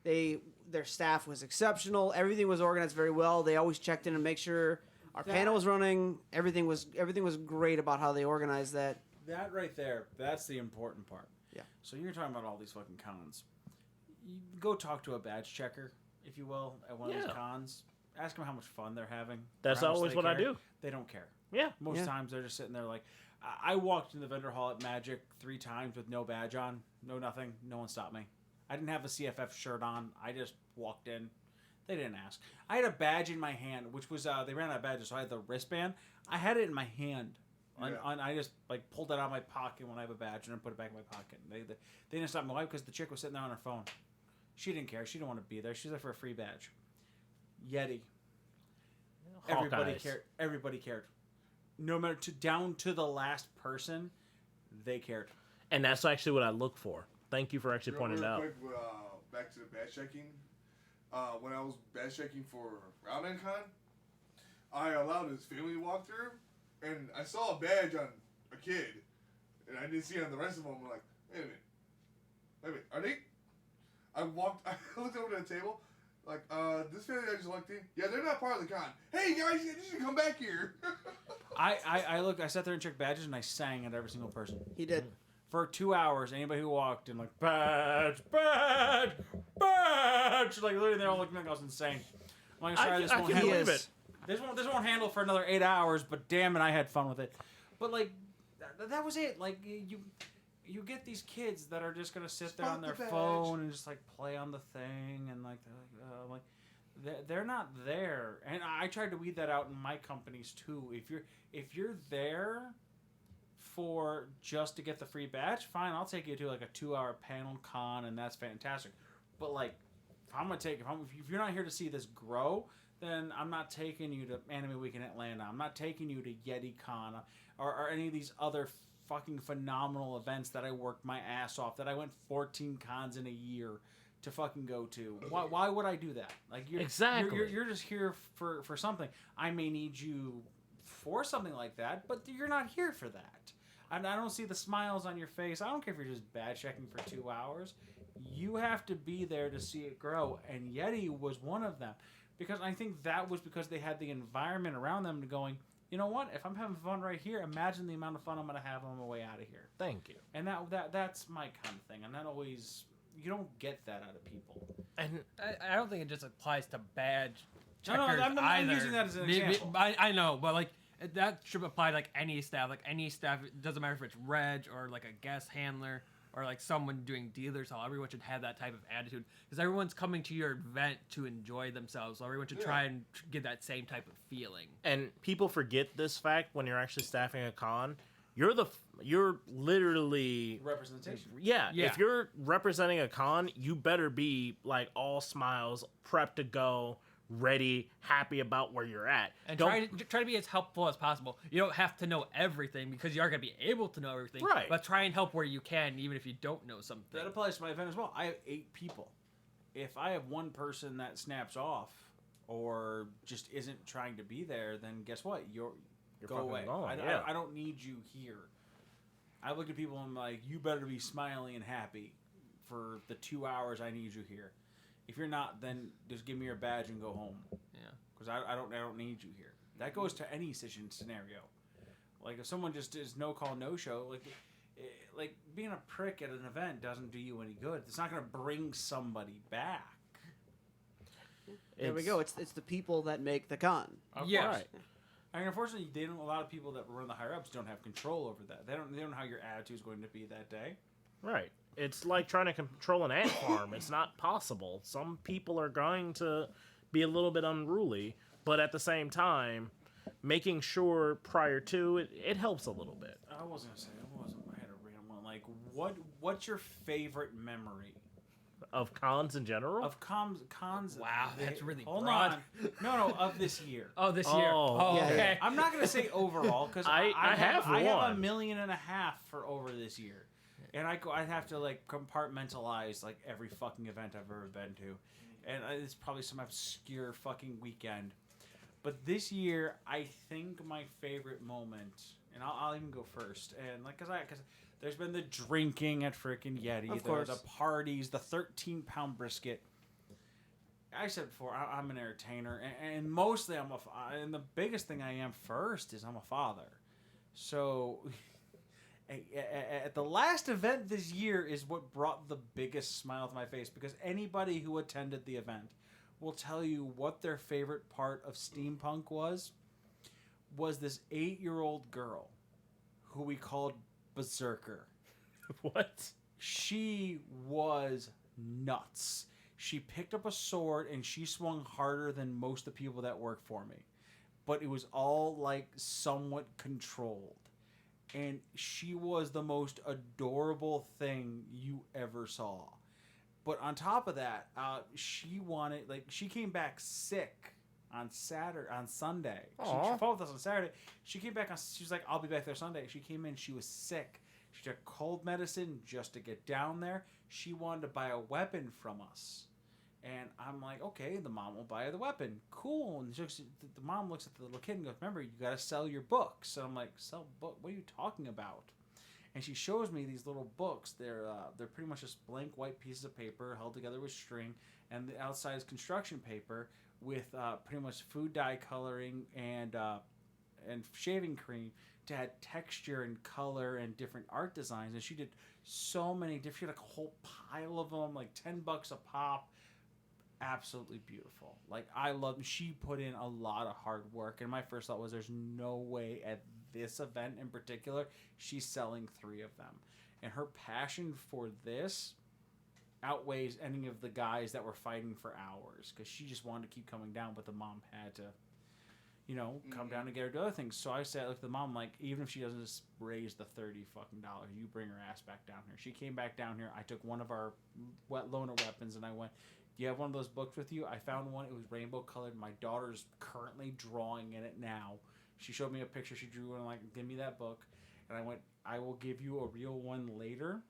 B: Their staff was exceptional. Everything was organized very well. They always checked in and make sure our panel was running. Everything was great about how they organized that.
A: That right there, that's the important part.
B: Yeah.
A: So you're talking about all these fucking cons. You go talk to a badge checker, if you will, at one of these
C: Yeah.
A: cons. Ask them how much fun they're having. or
C: That's
A: how much
C: always
A: they
C: what I
A: care.
C: do.
A: They don't care.
C: Yeah.
A: Most
B: Yeah.
A: times they're just sitting there like, I walked in the vendor hall at Magic 3 times with no badge on, no nothing. No one stopped me. I didn't have a CFF shirt on. I just walked in. They didn't ask. I had a badge in my hand, which was, they ran out of badges, so I had the wristband. I had it in my hand.
E: Yeah.
A: I just like pulled it out of my pocket when I have a badge and then put it back in my pocket. They didn't stop me. Why? Because the chick was sitting there on her phone. She didn't care. She didn't want to be there. She was there for a free badge. Yeti. Everybody
C: Hawkeyes.
A: cared. Everybody cared. No matter down to the last person, they cared.
C: And that's actually what I look for. Thank you for actually pointing it out.
E: Quick, back to the badge checking. When I was badge checking for Ramen Con, I allowed his family to walk through, and I saw a badge on a kid, and I didn't see it on the rest of them. I'm like, wait a minute, are they? I looked over to the table, like, this family I just walked in. Yeah, they're not part of the con. Hey guys, you should come back here.
A: I sat there and checked badges and I sang at every single person.
B: He did.
A: For 2 hours, anybody who walked in, like, badge, badge, badge. Like, literally, they're all looking like I was insane. I'm like, sorry, this
C: I
A: won't
C: can
A: handle
C: believe
A: it. This won't handle for another 8 hours, but damn it, I had fun with it. But, like, that was it. Like, you get these kids that are just going to sit there
E: Spot
A: on their
E: the badge.
A: phone and just, like, play on the thing. And, like, they're not there. And I tried to weed that out in my companies, too. If you're there for just to get the free badge, fine, I'll take you to like a 2-hour panel con, and that's fantastic. But like, if you're not here to see this grow, then I'm not taking you to Anime Week in Atlanta. I'm not taking you to YetiCon or any of these other fucking phenomenal events that I worked my ass off, that I went 14 cons in a year to fucking go to. Why would I do that? Like,
C: Exactly.
A: You're just here for something. I may need you for something like that, but you're not here for that. And I don't see the smiles on your face. I don't care if you're just badge checking for 2 hours. You have to be there to see it grow. And Yeti was one of them. Because I think that was because they had the environment around them to going, you know what? If I'm having fun right here, imagine the amount of fun I'm going to have on my way out of here.
C: Thank you.
A: And that's my kind of thing. And that always, you don't get that out of people.
C: And
D: I don't think it just applies to badge
A: No,
D: checkers
A: I'm
D: either.
A: using that as an
D: Maybe-
A: example.
D: I know, but like that should apply to like any staff. Like any staff, it doesn't matter if it's reg or like a guest handler or like someone doing dealers hall. Everyone should have that type of attitude because everyone's coming to your event to enjoy themselves. So everyone should try and get that same type of feeling.
C: And people forget this fact when you're actually staffing a con. You're literally
A: Representation.
C: yeah.
D: Yeah.
C: If you're representing a con, you better be like all smiles, prepped to go, ready, happy about where you're at.
D: And
C: Don't-
D: try to be as helpful as possible. You don't have to know everything because you are going to be able to know everything.
C: Right.
D: But try and help where you can, even if you don't know something.
A: That applies to my event as well. I have 8 people. if I have one person that snaps off or just isn't trying to be there, then guess what? You're go away.
C: Gone,
A: I don't need you here. I look at people and I'm like, you better be smiling and happy for the 2 hours I need you here. If you're not, then just give me your badge and go home.
D: Yeah.
A: Because I don't need you here. That goes to any scenario. Like if someone just is no call, no show, like being a prick at an event doesn't do you any good. It's not going to bring somebody back.
B: There we go. It's the people that make the con.
D: Yes.
C: Right.
A: I mean, unfortunately, a lot of people that run the higher ups don't have control over that. They don't know how your attitude is going to be that day.
C: Right. It's like trying to control an ant farm. It's not possible. Some people are going to be a little bit unruly, but at the same time, making sure prior to it helps a little bit.
A: I wasn't gonna say I had a random one. Like, what's your favorite memory
C: Of cons in general?
A: of cons?
D: Wow, that's really
A: hold
D: broad.
A: on. No, of this year.
D: Oh, this year.
C: Oh,
D: Oh,
B: yeah,
D: okay.
A: I'm not gonna say overall because
C: I have
A: I have
C: one.
A: 1.5 million for over this year, and I have to like compartmentalize like every fucking event I've ever been to, and it's probably some obscure fucking weekend. But this year, I think my favorite moment, and I'll even go first, and like because there's been the drinking at frickin' Yeti,
B: Of course.
A: the parties, the 13-pound brisket. I said before, I'm an entertainer, and mostly and the biggest thing I am first is I'm a father. So, at the last event this year is what brought the biggest smile to my face, because anybody who attended the event will tell you what their favorite part of steampunk was this 8-year-old girl who we called Berserker.
C: What?
A: She was nuts. She picked up a sword and she swung harder than most of the people that work for me. But it was all like somewhat controlled. And she was the most adorable thing you ever saw. But on top of that, she came back sick on Sunday. She followed with us on Saturday. She came back she was like, I'll be back there Sunday. She came in, she was sick. She took cold medicine just to get down there. She wanted to buy a weapon from us. And I'm like, okay, the mom will buy her the weapon. Cool. And the mom looks at the little kid and goes, remember, you got to sell your books. And I'm like, sell book? What are you talking about? And she shows me these little books. They're pretty much just blank white pieces of paper held together with string, and the outside is construction paper with pretty much food dye coloring and shaving cream to add texture and color and different art designs. And she did so many different. She had like a whole pile of them, like $10 a pop. Absolutely beautiful. Like I love. She put in a lot of hard work, and my first thought was, "There's no way at this event in particular she's selling 3 of them." And her passion for this outweighs any of the guys that were fighting for hours, because she just wanted to keep coming down, but the mom had to, come down and get her to other things. So I said, look, the mom, like, even if she doesn't just raise the $30 fucking dollars, you bring her ass back down here. She came back down here. I took one of our loaner weapons and I went, do you have one of those books with you? I found one. It was rainbow colored. My daughter's currently drawing in it now. She showed me a picture she drew and I'm like, give me that book. And I went, I will give you a real one later.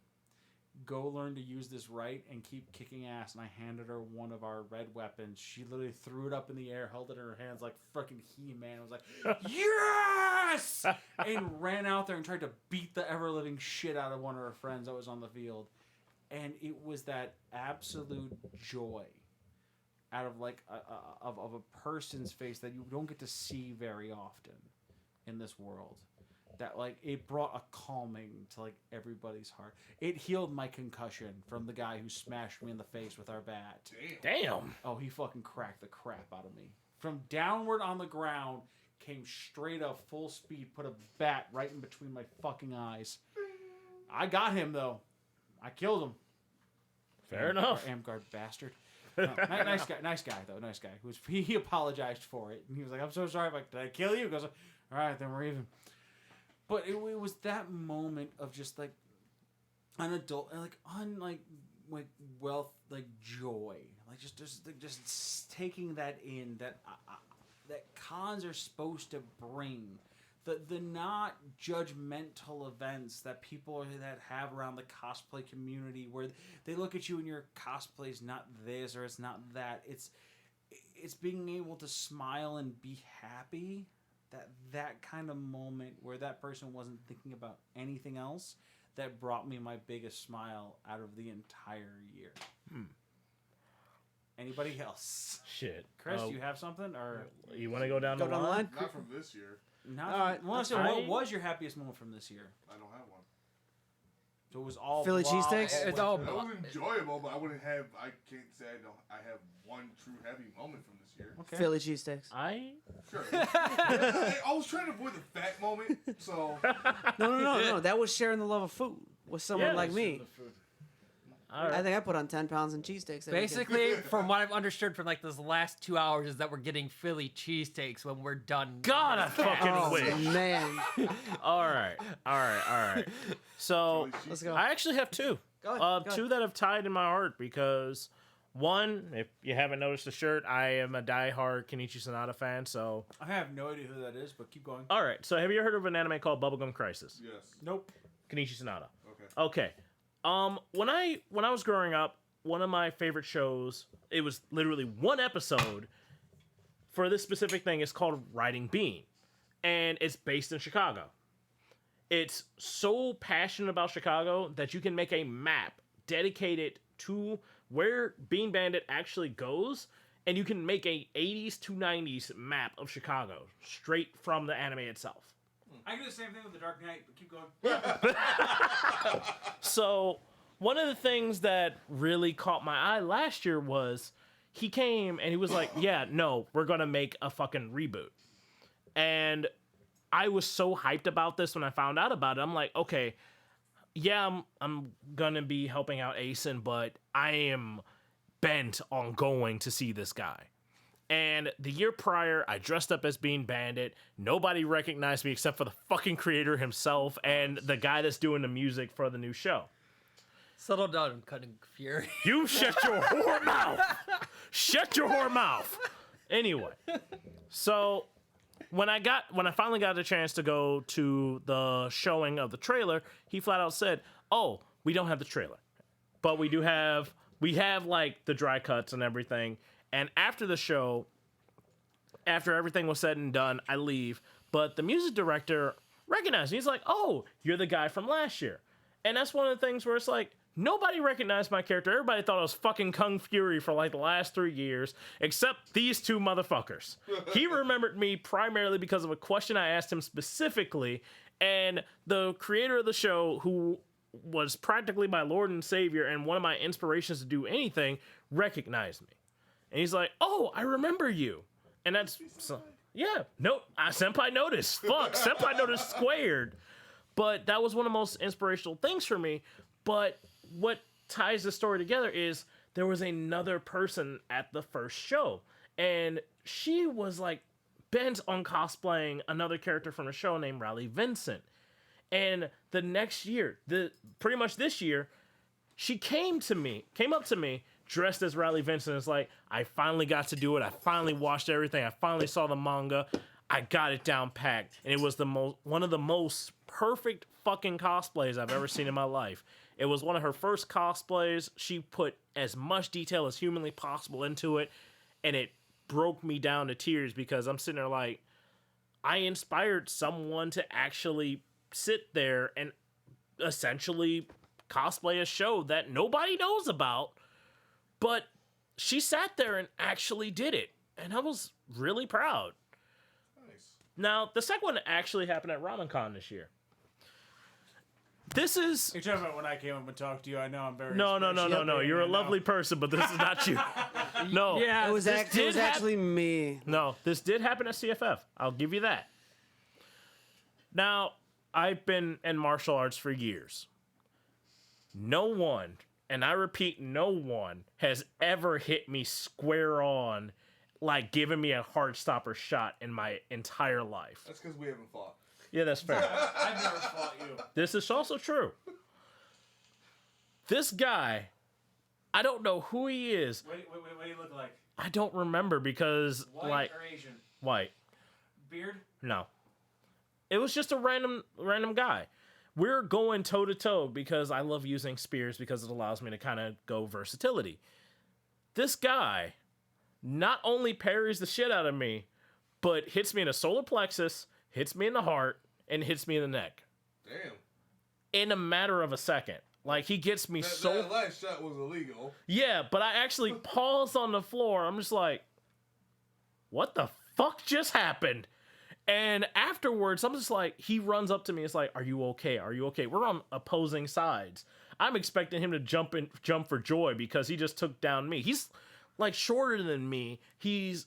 A: Go learn to use this right and keep kicking ass. And I handed her one of our red weapons. She literally threw it up in the air, held it in her hands like fucking He-Man. I was like, yes! And ran out there and tried to beat the ever-living shit out of one of her friends that was on the field. And it was that absolute joy out of like of a person's face that you don't get to see very often in this world. That like it brought a calming to like everybody's heart. It healed my concussion from the guy who smashed me in the face with our bat.
C: Damn.
A: Oh, he fucking cracked the crap out of me. From downward on the ground, came straight up full speed, put a bat right in between my fucking eyes. I got him though. I killed him.
C: Fair enough.
A: Amgard bastard. No, nice guy though. Nice guy. He apologized for it, and he was like, "I'm so sorry. I'm like, did I kill you?" He goes, "All right, then we're even." But it was that moment of just like an adult, like wealth, like joy, like just taking that in that cons are supposed to bring the not judgmental events that people that have around the cosplay community, where they look at you and your cosplay is not this or it's not that. It's being able to smile and be happy. That kind of moment where that person wasn't thinking about anything else, that brought me my biggest smile out of the entire year. Anybody else?
C: Shit.
A: Chris, do you have something, or
C: you want to go down
B: Go
C: the
B: down the
C: line?
B: line?
E: Not from this year.
A: not?
B: All right.
A: Well, so what was your happiest moment from this year?
E: I don't have one.
A: So it was all
B: Philly
A: blah
B: cheesesteaks?
A: all
D: It's
A: way
D: all
A: through.
E: That was enjoyable, but I wouldn't have. I can't say I have one true happy moment from this year.
A: Okay.
B: Philly cheesesteaks.
E: Sure. I was trying to avoid the fat moment, so
B: No. That was sharing the love of food with someone
C: Yeah,
B: like me.
C: All
B: I
C: right.
B: think I put on 10 pounds in cheesesteaks.
D: Basically, from what I've understood from like this last 2 hours, is that we're getting Philly cheesesteaks when we're done.
C: God, I fucking
B: Oh,
C: wish.
B: man.
C: All right. So
B: Let's go.
C: I actually have two.
B: Go ahead.
C: Two that have tied in my heart because one, if you haven't noticed the shirt, I am a diehard Kenichi Sonata fan. So
A: I have no idea who that is, but keep going.
C: all right. So have you ever heard of an anime called Bubblegum Crisis?
E: yes.
A: Nope.
C: Kenichi Sonata.
E: Okay.
C: Okay. When I was growing up, one of my favorite shows, it was literally one episode for this specific thing. It's called Riding Bean, and it's based in Chicago. It's so passionate about Chicago that you can make a map dedicated to where Bean Bandit actually goes, and you can make a 80s to 90s map of Chicago straight from the anime itself.
A: I can do the same thing with The Dark Knight, but keep going.
C: So one of the things that really caught my eye last year was he came and he was like, yeah, no, we're going to make a fucking reboot. And I was so hyped about this when I found out about it. I'm like, okay, yeah, I'm going to be helping out Asen, but I am bent on going to see this guy. And the year prior, I dressed up as Bean Bandit. Nobody recognized me except for the fucking creator himself and the guy that's doing the music for the new show.
D: Settle down, Cutting Fury.
C: You shut your whore mouth. Shut your whore mouth. Anyway, so when I finally got the chance to go to the showing of the trailer, he flat out said, "Oh, we don't have the trailer, but we have like the dry cuts and everything." And after the show, after everything was said and done, I leave. But the music director recognized me. He's like, "Oh, you're the guy from last year." And that's one of the things where it's like, nobody recognized my character. Everybody thought I was fucking Kung Fury for like the last 3 years, except these two motherfuckers. He remembered me primarily because of a question I asked him specifically. And the creator of the show, who was practically my Lord and Savior and one of my inspirations to do anything, recognized me. And he's like, "Oh, I remember you." And that's, so, yeah, no, Senpai noticed. Fuck, Senpai noticed squared. But that was one of the most inspirational things for me. But what ties the story together is there was another person at the first show. And she was like bent on cosplaying another character from the show named Riley Vincent. And the next year, pretty much this year, she came up to me, dressed as Riley Vincent. It's like, I finally got to do it. I finally watched everything. I finally saw the manga. I got it down packed. And it was one of the most perfect fucking cosplays I've ever seen in my life. It was one of her first cosplays. She put as much detail as humanly possible into it. And it broke me down to tears because I'm sitting there like, I inspired someone to actually sit there and essentially cosplay a show that nobody knows about. But she sat there and actually did it. And I was really proud.
E: Nice.
C: Now, the second one actually happened at RamenCon this year. This is...
A: You're talking about when I came up and talked to you. I know I'm very...
C: No.
A: inspirational.
C: You're a lovely person, but this is not you. No.
D: Yeah,
B: It was actually me.
C: No, this did happen at CFF. I'll give you that. Now, I've been in martial arts for years. No one, and I repeat, no one has ever hit me square on, like giving me a heart stopper shot in my entire life.
E: That's because we haven't fought.
C: Yeah, that's fair.
A: I've never fought you.
C: This is also true. This guy, I don't know who he is.
A: What do you look like?
C: I don't remember because,
A: White
C: like,
A: or Asian?
C: white.
A: Beard?
C: No. It was just a random guy. We're going toe to toe because I love using spears because it allows me to kind of go versatility. This guy not only parries the shit out of me, but hits me in the solar plexus, hits me in the heart, and hits me in the neck.
E: Damn.
C: In a matter of a second. Like, he gets me
E: That last shot was illegal.
C: Yeah, but I actually paused on the floor. I'm just like, what the fuck just happened? And afterwards, I'm just like, he runs up to me. It's like, are you okay? Are you okay? We're on opposing sides. I'm expecting him to jump for joy because he just took down me. He's, like, shorter than me. He's,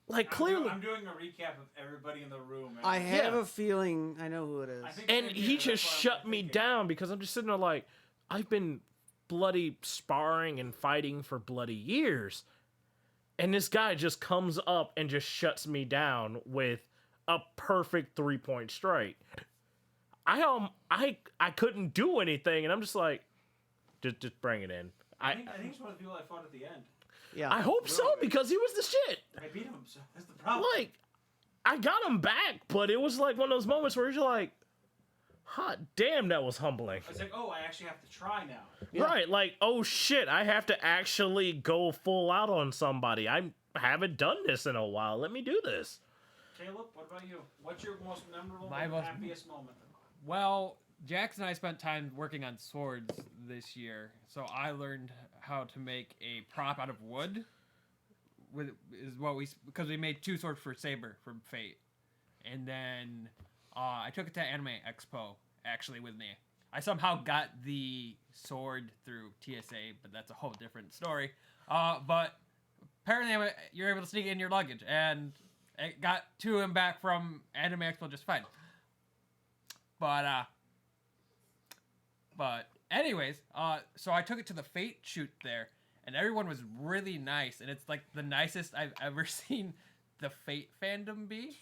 C: like, clearly...
A: I'm doing a recap of everybody in the room.
B: I have a feeling I know who it is.
C: And he just shut me down because I'm just sitting there like, I've been bloody sparring and fighting for bloody years. And this guy just comes up and just shuts me down with a perfect 3-point strike. I couldn't do anything, and I'm just like, just bring it in.
A: I think he's one of the people I fought at the end.
B: Yeah.
C: I hope so, because he was the shit.
A: I beat him, so that's the problem.
C: Like, I got him back, but it was like one of those moments where you're like, hot damn, that was humbling.
A: I was like, oh, I actually have to try now.
B: Yeah.
C: Right, like, oh shit, I have to actually go full out on somebody. I haven't done this in a while. Let me do this.
A: Caleb, what about you? What's your most memorable, happiest moment?
D: Well, Jax and I spent time working on swords this year, so I learned how to make a prop out of wood. Because we made 2 swords for Saber from Fate, and then I took it to Anime Expo actually with me. I somehow got the sword through TSA, but that's a whole different story. But apparently you're able to sneak in your luggage, and I got 2 of them back from Anime Expo just fine. But anyways, so I took it to the Fate shoot there, and everyone was really nice, and it's like the nicest I've ever seen the Fate fandom be.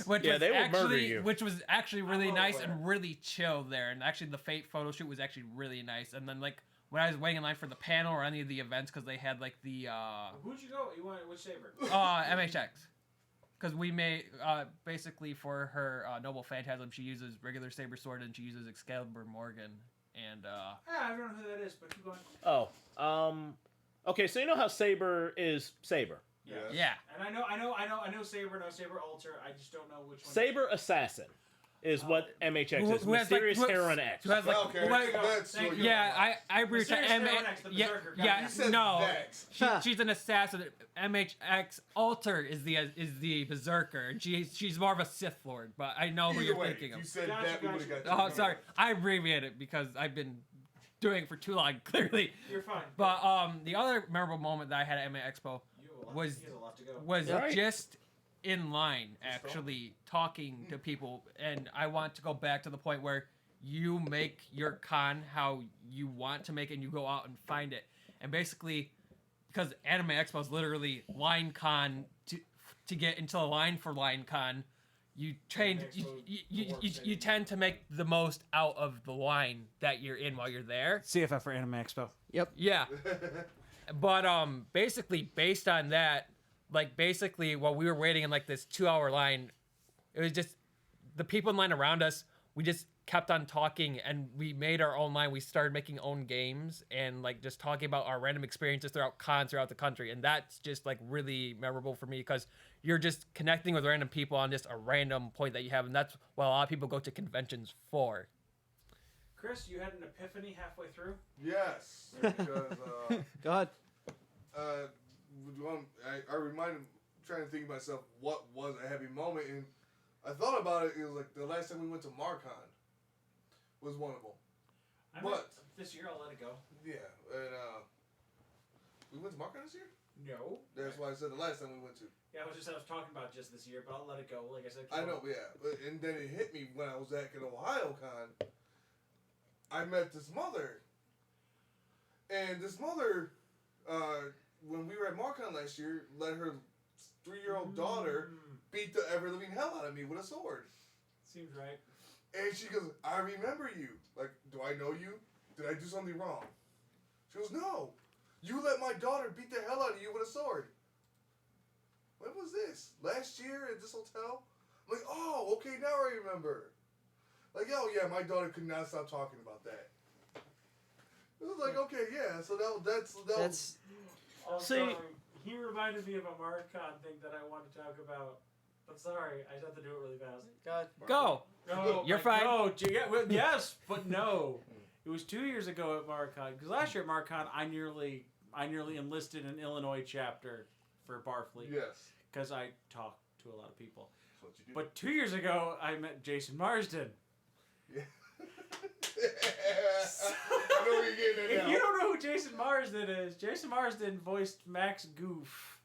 D: Which was actually really nice and really chill there. And actually the Fate photo shoot was actually really nice. And then like when I was waiting in line for the panel or any of the events, because they had like the
A: who'd you go? You wanted which Saber?
D: MHX. Because we made basically for her Noble Phantasm, she uses regular Saber sword and she uses Excalibur Morgan. And
A: I don't know who that is, but keep going.
C: Okay, so you know how Saber is Saber.
A: Yeah.
D: Yeah.
A: And I know Saber, no Saber Alter. I just don't know which one.
C: Saber Assassin is what MHX is. Mysterious Heron X.
D: Who has like,
A: Thank you.
D: yeah, I agree with
A: Heron X, the Berserker guy.
D: No, she's an assassin. MHX Alter is the Berserker, and she's more of a Sith Lord. But I know who you're thinking of.
E: You said that, we would have got you.
D: Oh, sorry, I abbreviated it because I've been doing it for too long. Clearly,
A: You're fine.
D: But the other memorable moment that I had at MA Expo was just in line actually talking to people, and I want to go back to the point where you make your con how you want to make it and you go out and find it. And basically, because Anime Expo is literally line con to get into the line for line con, you tend to make the most out of the line that you're in while you're there.
A: CFF for Anime Expo.
B: Yep.
D: Yeah. But basically based on that, like basically while we were waiting in like this 2-hour line, it was just the people in line around us, we just kept on talking and we made our own line. We started making own games and like just talking about our random experiences throughout cons throughout the country. And that's just like really memorable for me because you're just connecting with random people on just a random point that you have. And that's what a lot of people go to conventions for.
A: Chris, you had an epiphany halfway through?
E: Yes. Because,
B: Go ahead.
E: I'm trying to think to myself what was a heavy moment, and I thought about it. It was like the last time we went to Marcon was one of them. But
A: this year I'll let it go.
E: Yeah, and we went to Marcon this year.
A: No.
E: That's why I said the last time we went to.
A: Yeah, I was talking about just this year, but I'll let it go. Like I said.
E: I know, yeah, and then it hit me when I was at an Ohio Con. I met this mother, and this mother, when we were at Marcon last year, let her 3-year-old daughter beat the ever-living hell out of me with a sword.
A: Seems right.
E: And she goes, I remember you. Like, do I know you? Did I do something wrong? She goes, no. You let my daughter beat the hell out of you with a sword. When was this? Last year at this hotel? I'm like, oh, okay, now I remember. Like, oh yeah, my daughter could not stop talking about that. It was like, okay, yeah, so that's
A: Also, he reminded me of a Marcon thing that I want to talk about. I'm sorry, I just have to do it really fast.
D: Go.
A: No,
D: You're fine.
A: No, yes, but no. It was 2 years ago at Marcon. Because last year at Marcon, I nearly enlisted an Illinois chapter for Barfleet.
E: Yes.
A: Because I talk to a lot of people.
E: That's what you do.
A: But 2 years ago, I met Jason Marsden.
E: Yeah. I know where you're getting it
A: If
E: now.
A: you don't know who Jason Marsden is, Jason Marsden voiced Max Goof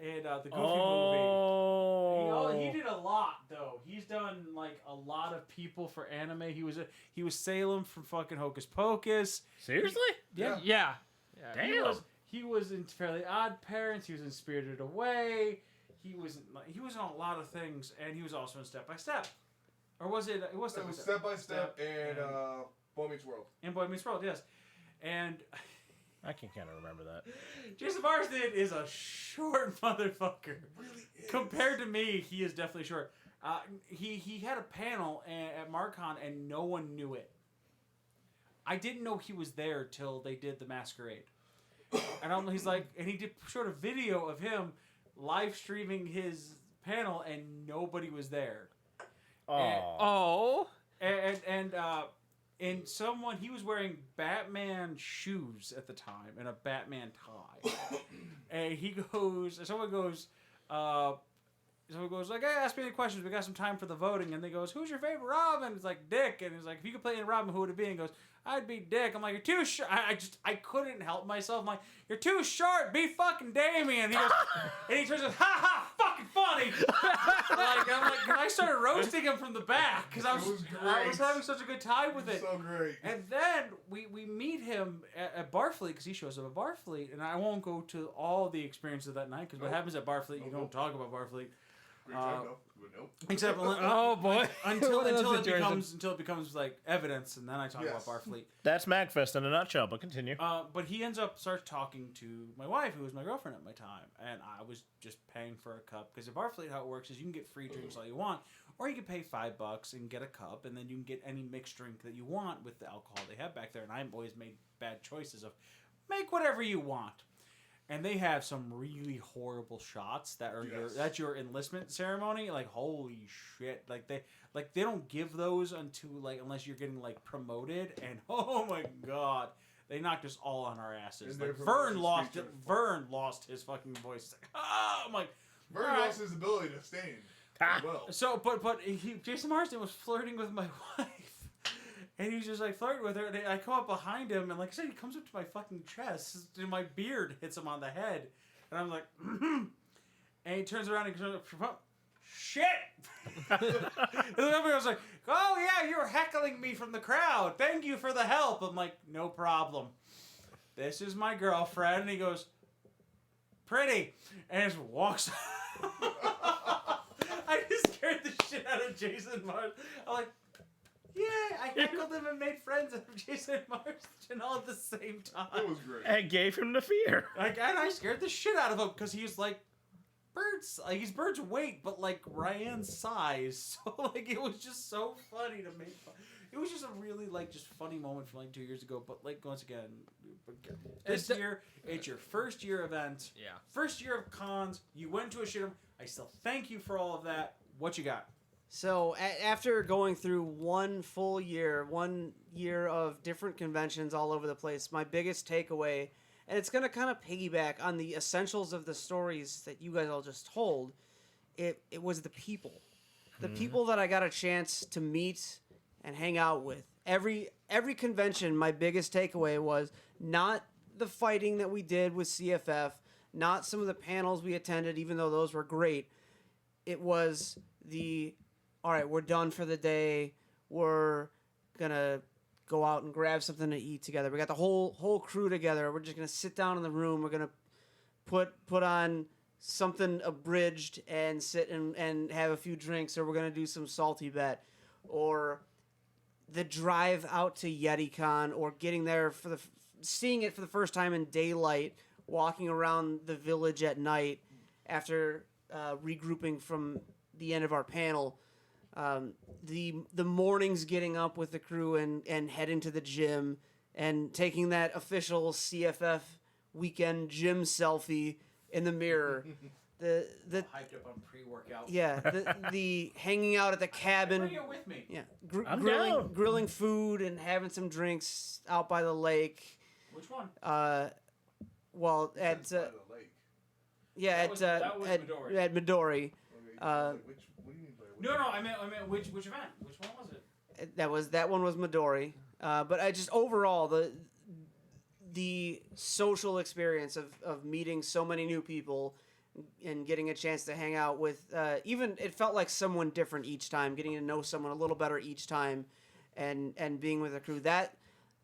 A: in the Goofy movie. He did a lot though. He's done like a lot of people for anime. He was Salem from fucking Hocus Pocus.
C: Seriously?
D: Yeah.
C: Damn.
A: He was in Fairly Odd Parents. He was in Spirited Away. He was in a lot of things, and he was also in Step by Step. Or was it? It was Step by Step.
E: Step by Step and Boy Meets World.
A: And Boy Meets World, yes. And
C: I can kind of remember that.
A: Jason Marsden is a short motherfucker.
E: Really is.
A: Compared to me, he is definitely short. He had a panel at Marcon, and no one knew it. I didn't know he was there till they did the masquerade. And he did short a video of him live streaming his panel, and nobody was there.
C: Oh.
A: And someone, he was wearing Batman shoes at the time and a Batman tie. And someone goes like, hey, ask me any questions. We got some time for the voting. And they goes, who's your favorite Robin? It's like, Dick. And he's like, if you could play any Robin, who would it be? And he goes, I'd be Dick. I'm like, you're too short. I couldn't help myself. I'm like, you're too short. Be fucking Damien. He goes, and he turns and ha ha, fucking funny. And I started roasting him from the back because I was having such a good time with it.
E: So great.
A: And then we meet him at Barfleet because he shows up at Barfleet, and I won't go to all the experiences of that night because what happens at Barfleet, you don't talk about Barfleet.
E: Great time, though. Nope.
A: Except
D: Oh boy.
A: until it becomes like evidence, and then I talk about Barfleet.
C: That's MagFest in a nutshell, but continue.
A: But he starts talking to my wife, who was my girlfriend at my time, and I was just paying for a cup because at Barfleet, how it works is you can get free drinks all you want, or you can pay $5 and get a cup, and then you can get any mixed drink that you want with the alcohol they have back there. And I've always made bad choices of make whatever you want. And they have some really horrible shots that are that's your enlistment ceremony. Like holy shit! Like they don't give those unless you're getting like promoted. And oh my god, they knocked us all on our asses. Like Vern lost his fucking voice. It's like, I'm like
E: Vern lost his ability to stand. Well.
A: So Jason Marsden was flirting with my wife. And he was just like flirting with her, and I come up behind him, and like I said, he comes up to my fucking chest, and my beard hits him on the head, and I'm like, and he turns around and goes, shit! And then everybody was like, oh yeah, you were heckling me from the crowd. Thank you for the help. I'm like, no problem. This is my girlfriend. And he goes, pretty, and just walks. I just scared the shit out of Jason Marsden. I'm like, yeah, I heckled him and made friends with Jason Marsden all at the same time.
E: It was great.
C: And gave him the fear.
A: And I scared the shit out of him because he's like he's Bird's weight, but like Ryan's size. So like it was just so funny to make fun. It was just a really like just funny moment from like 2 years ago. But like once again, this year it's your first year event.
D: Yeah.
A: First year of cons. You went to a shit. I still thank you for all of that. What you got?
B: So after going through 1 year of different conventions all over the place, my biggest takeaway, and it's going to kind of piggyback on the essentials of the stories that you guys all just told, it was the people. The people that I got a chance to meet and hang out with. Every convention, my biggest takeaway was not the fighting that we did with CFF, not some of the panels we attended, even though those were great. It was all right, we're done for the day. We're going to go out and grab something to eat together. We got the whole crew together. We're just going to sit down in the room. We're going to put on something abridged and sit and have a few drinks, or we're going to do some salty bet. Or the drive out to YetiCon, or getting there seeing it for the first time in daylight, walking around the village at night after regrouping from the end of our panel, the mornings getting up with the crew and heading to the gym and taking that official CFF weekend gym selfie in the mirror. The
A: hyped up on pre-workout.
B: Yeah, the hanging out at the cabin.
A: Bring it with me.
B: Yeah, grilling food and having some drinks out by the lake.
A: Which one?
B: Well, at
E: By the lake.
B: yeah,
A: that was Midori.
B: at Midori.
E: Okay, what do you mean by which?
A: No, I meant which event? Which one was it?
B: That one was Midori. But I just overall the social experience of meeting so many new people and getting a chance to hang out with even it felt like someone different each time, getting to know someone a little better each time, and being with a crew.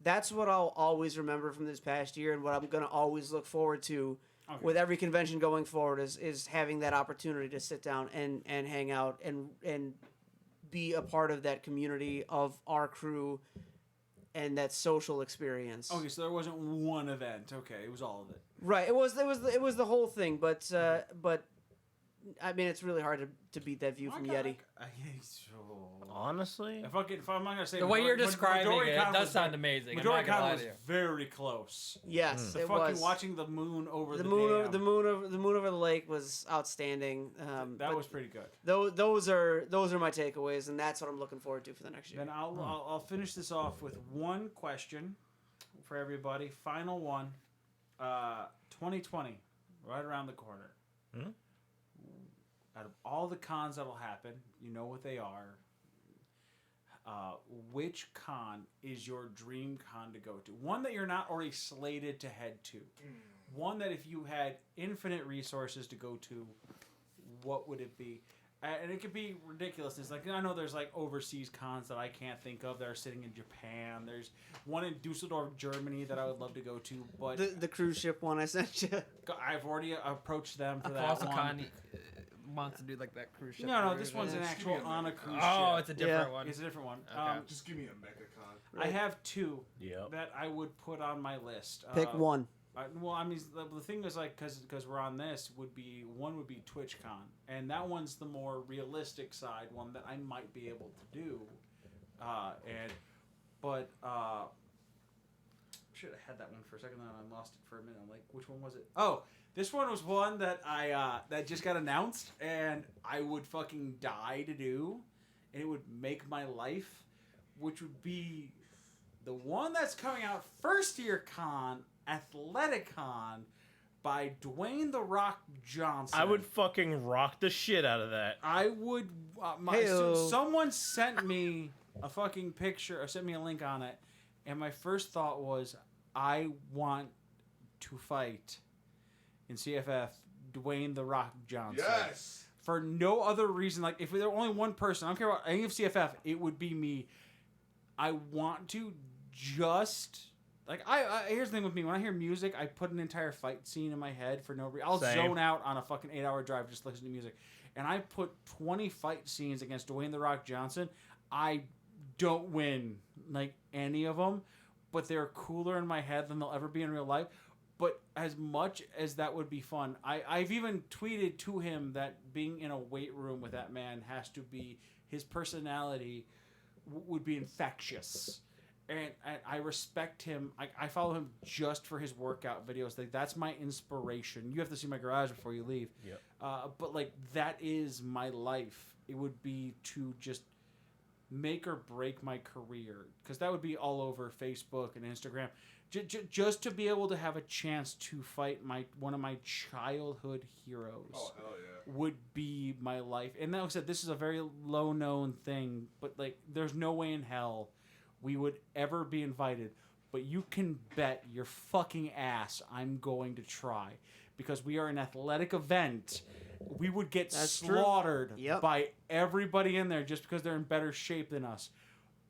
B: That's what I'll always remember from this past year, and what I'm gonna always look forward to with every convention going forward is having that opportunity to sit down and hang out and be a part of that community of our crew and that social experience.
A: Okay, so there wasn't one event. Okay, it was all of it.
B: Right. It was the whole thing, but I mean, it's really hard to beat that view from Yeti.
C: Honestly,
A: if I'm not gonna say
D: The way you're describing it
A: Midori-Con
D: does
A: was
D: sound amazing. I'm
A: Midori
D: not gonna
A: Con
D: lie
A: was
D: to you.
A: very close.
B: Yes,
A: The
B: it
A: fucking
B: was.
A: watching the moon over
B: the
A: the
B: moon,
A: dam.
B: the moon over the lake was outstanding.
A: That
B: but
A: was pretty good.
B: those are my takeaways, and that's what I'm looking forward to for the next year.
A: Then I'll finish this off with one question for everybody. Final one. 2020, right around the corner. Out of all the cons that'll happen, you know what they are. Which con is your dream con to go to? One that you're not already slated to head to. One that if you had infinite resources to go to, what would it be? And it could be ridiculousness. Like, I know there's like overseas cons that I can't think of that are sitting in Japan. There's one in Dusseldorf, Germany that I would love to go to. But
B: The cruise ship one I sent you.
A: I've already approached them for that
D: Across the
A: one.
D: con wants to do like that cruise ship.
A: No, this
D: version.
A: one's an
B: Yeah.
A: actual on a cruise ship.
D: Oh, it's a different
B: Yeah.
D: one.
A: It's a different one.
D: Okay.
E: Just give me a mecha con.
A: I have two
C: Yep.
A: that I would put on my list.
B: Pick one.
A: Well, I mean, the thing is, like, because we're on this, would be TwitchCon, and that one's the more realistic side, one that I might be able to do. Should have had that one for a second, then I lost it for a minute. I'm like, which one was it? Oh, this one was one that that just got announced, and I would fucking die to do, and it would make my life, which would be the one that's coming out first year con, Athleticon, by Dwayne "The Rock" Johnson.
C: I would fucking rock the shit out of that.
A: I would. Someone sent me a fucking picture or sent me a link on it, and my first thought was, I want to fight in CFF Dwayne "The Rock" Johnson.
E: Yes.
A: For no other reason. Like, if there were only one person, I don't care about any of CFF, it would be me. I want to just. Like, here's the thing with me. When I hear music, I put an entire fight scene in my head for no reason. I'll zone out on a fucking 8-hour drive just listening to music. And I put 20 fight scenes against Dwayne "The Rock" Johnson. I don't win, like, any of them. But they're cooler in my head than they'll ever be in real life. But as much as that would be fun, I've even tweeted to him that being in a weight room with that man has to be... His personality would be infectious. And I respect him. I follow him just for his workout videos. Like, that's my inspiration. You have to see my garage before you leave.
C: Yep.
A: But, like, that is my life. It would be to just make or break my career. Because that would be all over Facebook and Instagram. Just to be able to have a chance to fight one of my childhood heroes.
E: Oh, hell yeah.
A: Would be my life. And like I said, this is a very low-known thing. But, like, there's no way in hell we would ever be invited, but you can bet your fucking ass I'm going to try, because we are an athletic event. We would get slaughtered by everybody in there just because they're in better shape than us.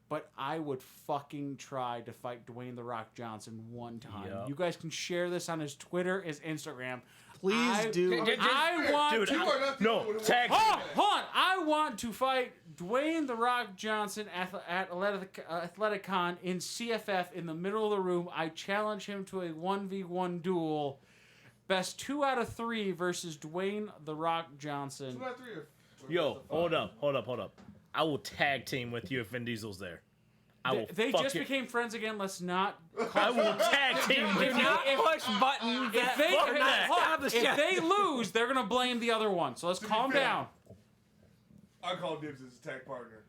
A: But I would fucking try to fight Dwayne "The Rock" Johnson one time.
C: Yep.
A: You guys can share this on his Twitter, his Instagram.
B: Please do.
A: I want
C: Dude,
A: to.
C: tag.
A: Hold on. I want to fight Dwayne "The Rock" Johnson at Athleticon in CFF in the middle of the room. I challenge him to a 1v1 duel. Best 2 out of 3 versus Dwayne "The Rock" Johnson.
E: 2 out of 3 or
C: Yo, hold up. I will tag team with you if Vin Diesel's there.
A: They just became friends again. Let's not.
C: I will tag team with you.
D: Not push buttons.
A: If they lose, they're gonna blame the other one. So let's calm down.
E: I call dibs as a tag partner.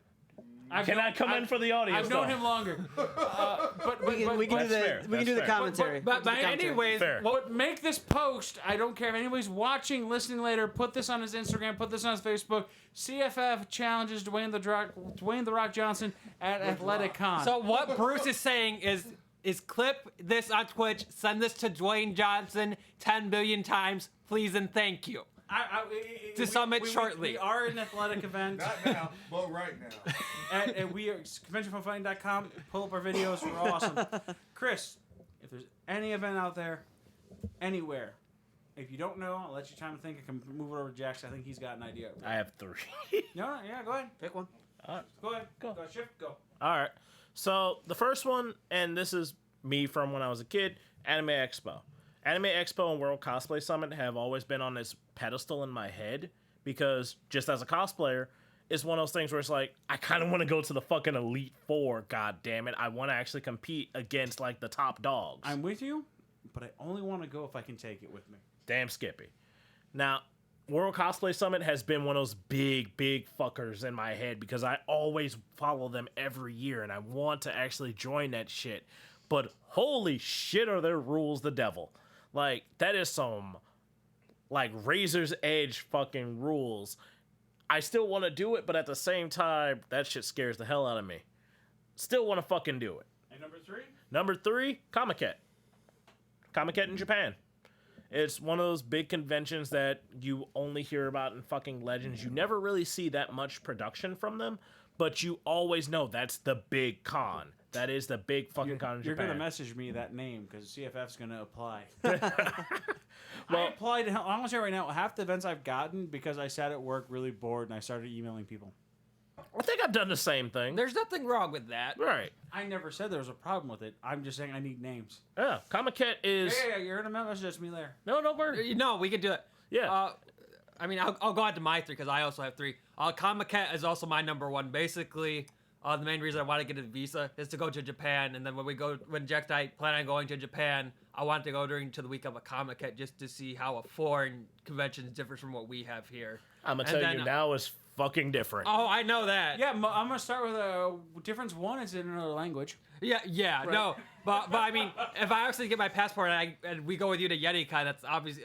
C: Can I come in for the audience?
A: I've known him longer. But
B: we can do the commentary.
D: But anyways,
A: But make this post. I don't care if anybody's watching, listening later. Put this on his Instagram. Put this on his Facebook. CFF challenges Dwayne the Rock Johnson at AthleticCon.
D: So what Bruce is saying is clip this on Twitch, send this to Dwayne Johnson 10 billion times, please and thank you. To summit shortly.
A: We are an athletic event.
E: Not now, but right now.
A: And we are conventionforfighting.com. Pull up our videos. We're awesome. Chris, if there's any event out there, anywhere, if you don't know, I'll let you time to think. I can move it over to Jax. I think he's got an idea.
C: I have 3.
A: No, yeah, go ahead.
B: Pick one.
A: Go ahead. Go. Shift. Go.
C: All right. So the first one, and this is me from when I was a kid, Anime Expo. Anime Expo and World Cosplay Summit have always been on this pedestal in my head because just as a cosplayer, it's one of those things where it's like, I kind of want to go to the fucking Elite Four, god damn it. I want to actually compete against like the top dogs.
A: I'm with you, but I only want to go if I can take it with me.
C: Damn Skippy. Now, World Cosplay Summit has been one of those big fuckers in my head because I always follow them every year and I want to actually join that shit. But holy shit are their rules the devil. Like, that is some, like, razor's edge fucking rules. I still want to do it, but at the same time, that shit scares the hell out of me. Still want to fucking do it.
A: And number 3?
C: Number 3, Comiket. Comiket in Japan. It's one of those big conventions that you only hear about in fucking legends. You never really see that much production from them, but you always know that's the big con. That is the big fucking con in Japan.
A: You're going to message me that name because CFF's going to apply. I applied. I'm going to say right now, half the events I've gotten because I sat at work really bored and I started emailing people.
C: I think I've done the same thing.
D: There's nothing wrong with that.
C: Right.
A: I never said there was a problem with it. I'm just saying I need names.
C: Yeah, Comiket is...
A: Yeah, you're going to message me there.
C: No, don't worry.
D: No, we can do it.
C: Yeah.
D: I mean, I'll go on to my 3 because I also have 3. Comiket is also my number 1. Basically... the main reason I want to get a visa is to go to Japan, and then when Jack and I plan on going to Japan, I want to go during the week of a Comic-Con just to see how a foreign convention differs from what we have here.
C: I'm gonna tell you now is fucking different.
D: Oh, I know that.
A: Yeah, I'm gonna start with a difference. One is in another language.
D: Yeah, right. No, but I mean, if I actually get my passport and we go with you to YetiCon, that's obviously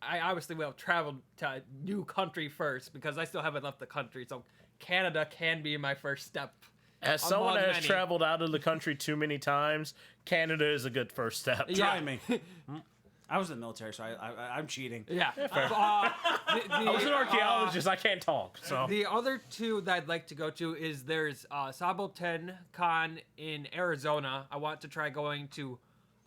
D: I obviously will travel to a new country first because I still haven't left the country, so Canada can be my first step.
C: As someone that has traveled out of the country too many times, Canada is a good first step.
A: Try me. I was in the military, so I'm cheating.
D: Yeah.
C: I was an archaeologist. I can't talk. So
D: the other 2 that I'd like to go to is there's Saboten Con in Arizona. I want to try going to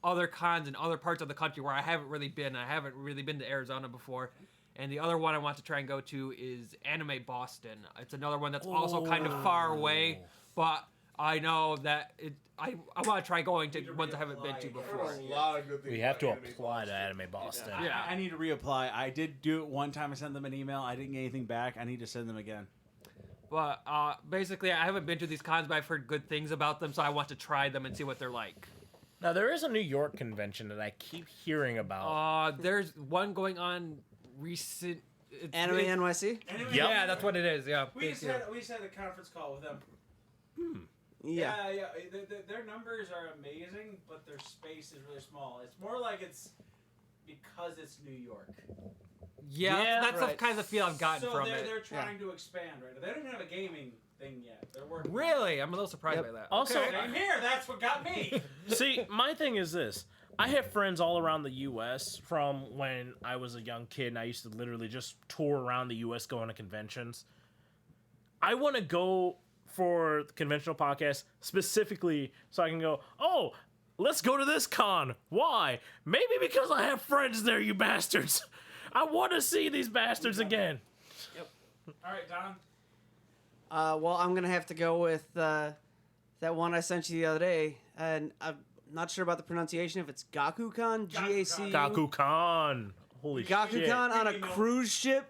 D: other cons in other parts of the country where I haven't really been. I haven't really been to Arizona before. And the other one I want to try and go to is Anime Boston. It's another one that's also kind of far away, but I know that I want to try going to ones I haven't been to before.
E: There's a lot of good things
C: we have to
E: about Anime
C: apply
E: Boston.
C: to Anime Boston.
A: Yeah, I need to reapply. I did do it one time. I sent them an email. I didn't get anything back. I need to send them again.
D: But basically, I haven't been to these cons, but I've heard good things about them, so I want to try them and see what they're like.
C: Now, there is a New York convention that I keep hearing about.
D: There's one going on recent...
B: Anime NYC?
A: Anyway,
D: Yeah, that's what it is, yeah.
A: We just had a conference call with them.
B: Yeah.
A: Their numbers are amazing, but their space is really small. It's more like it's because it's New York.
D: Yeah, that's the kind of feel I've gotten from it.
A: So they're trying to expand right now. They don't even have a gaming thing yet. They're working.
D: Really? I'm a little surprised by that.
C: Also,
A: I'm here. That's what got me.
C: see, my thing is this. I have friends all around the U.S. from when I was a young kid, and I used to literally just tour around the U.S. going to conventions. I want to go for the Conventional Podcast specifically so I can go, oh, let's go to this con. Why? Maybe because I have friends there, you bastards. I want to see these bastards again.
A: Yep. All right, Don.
B: Well, I'm going to have to go with that one I sent you the other day, and not sure about the pronunciation, if it's Gakukan, G-A-C-U.
C: Gakukan. Holy shit.
B: Gakukan on a cruise ship.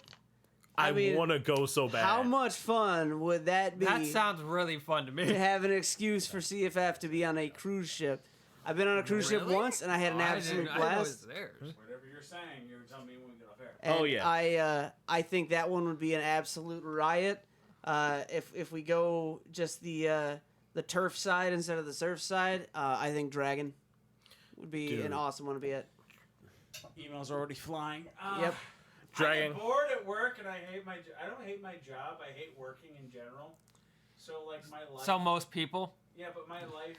C: I
B: mean,
C: want to go so bad.
B: How much fun would that be?
D: That sounds really fun to me.
B: To have an excuse for CFF to be on a cruise ship. I've been on a cruise ship once, and I had an absolute blast.
A: Whatever you're saying, you're telling me when we get off air.
B: And
C: Oh, yeah.
B: I think that one would be an absolute riot. If we go just the turf side instead of the surf side, I think Dragon would be an awesome one to be at.
A: Emails are already flying.
B: Yep.
C: Dragon.
A: I get bored at work, and I don't hate my job. I hate working in general. So like my life.
D: So most people.
A: Yeah, but my life,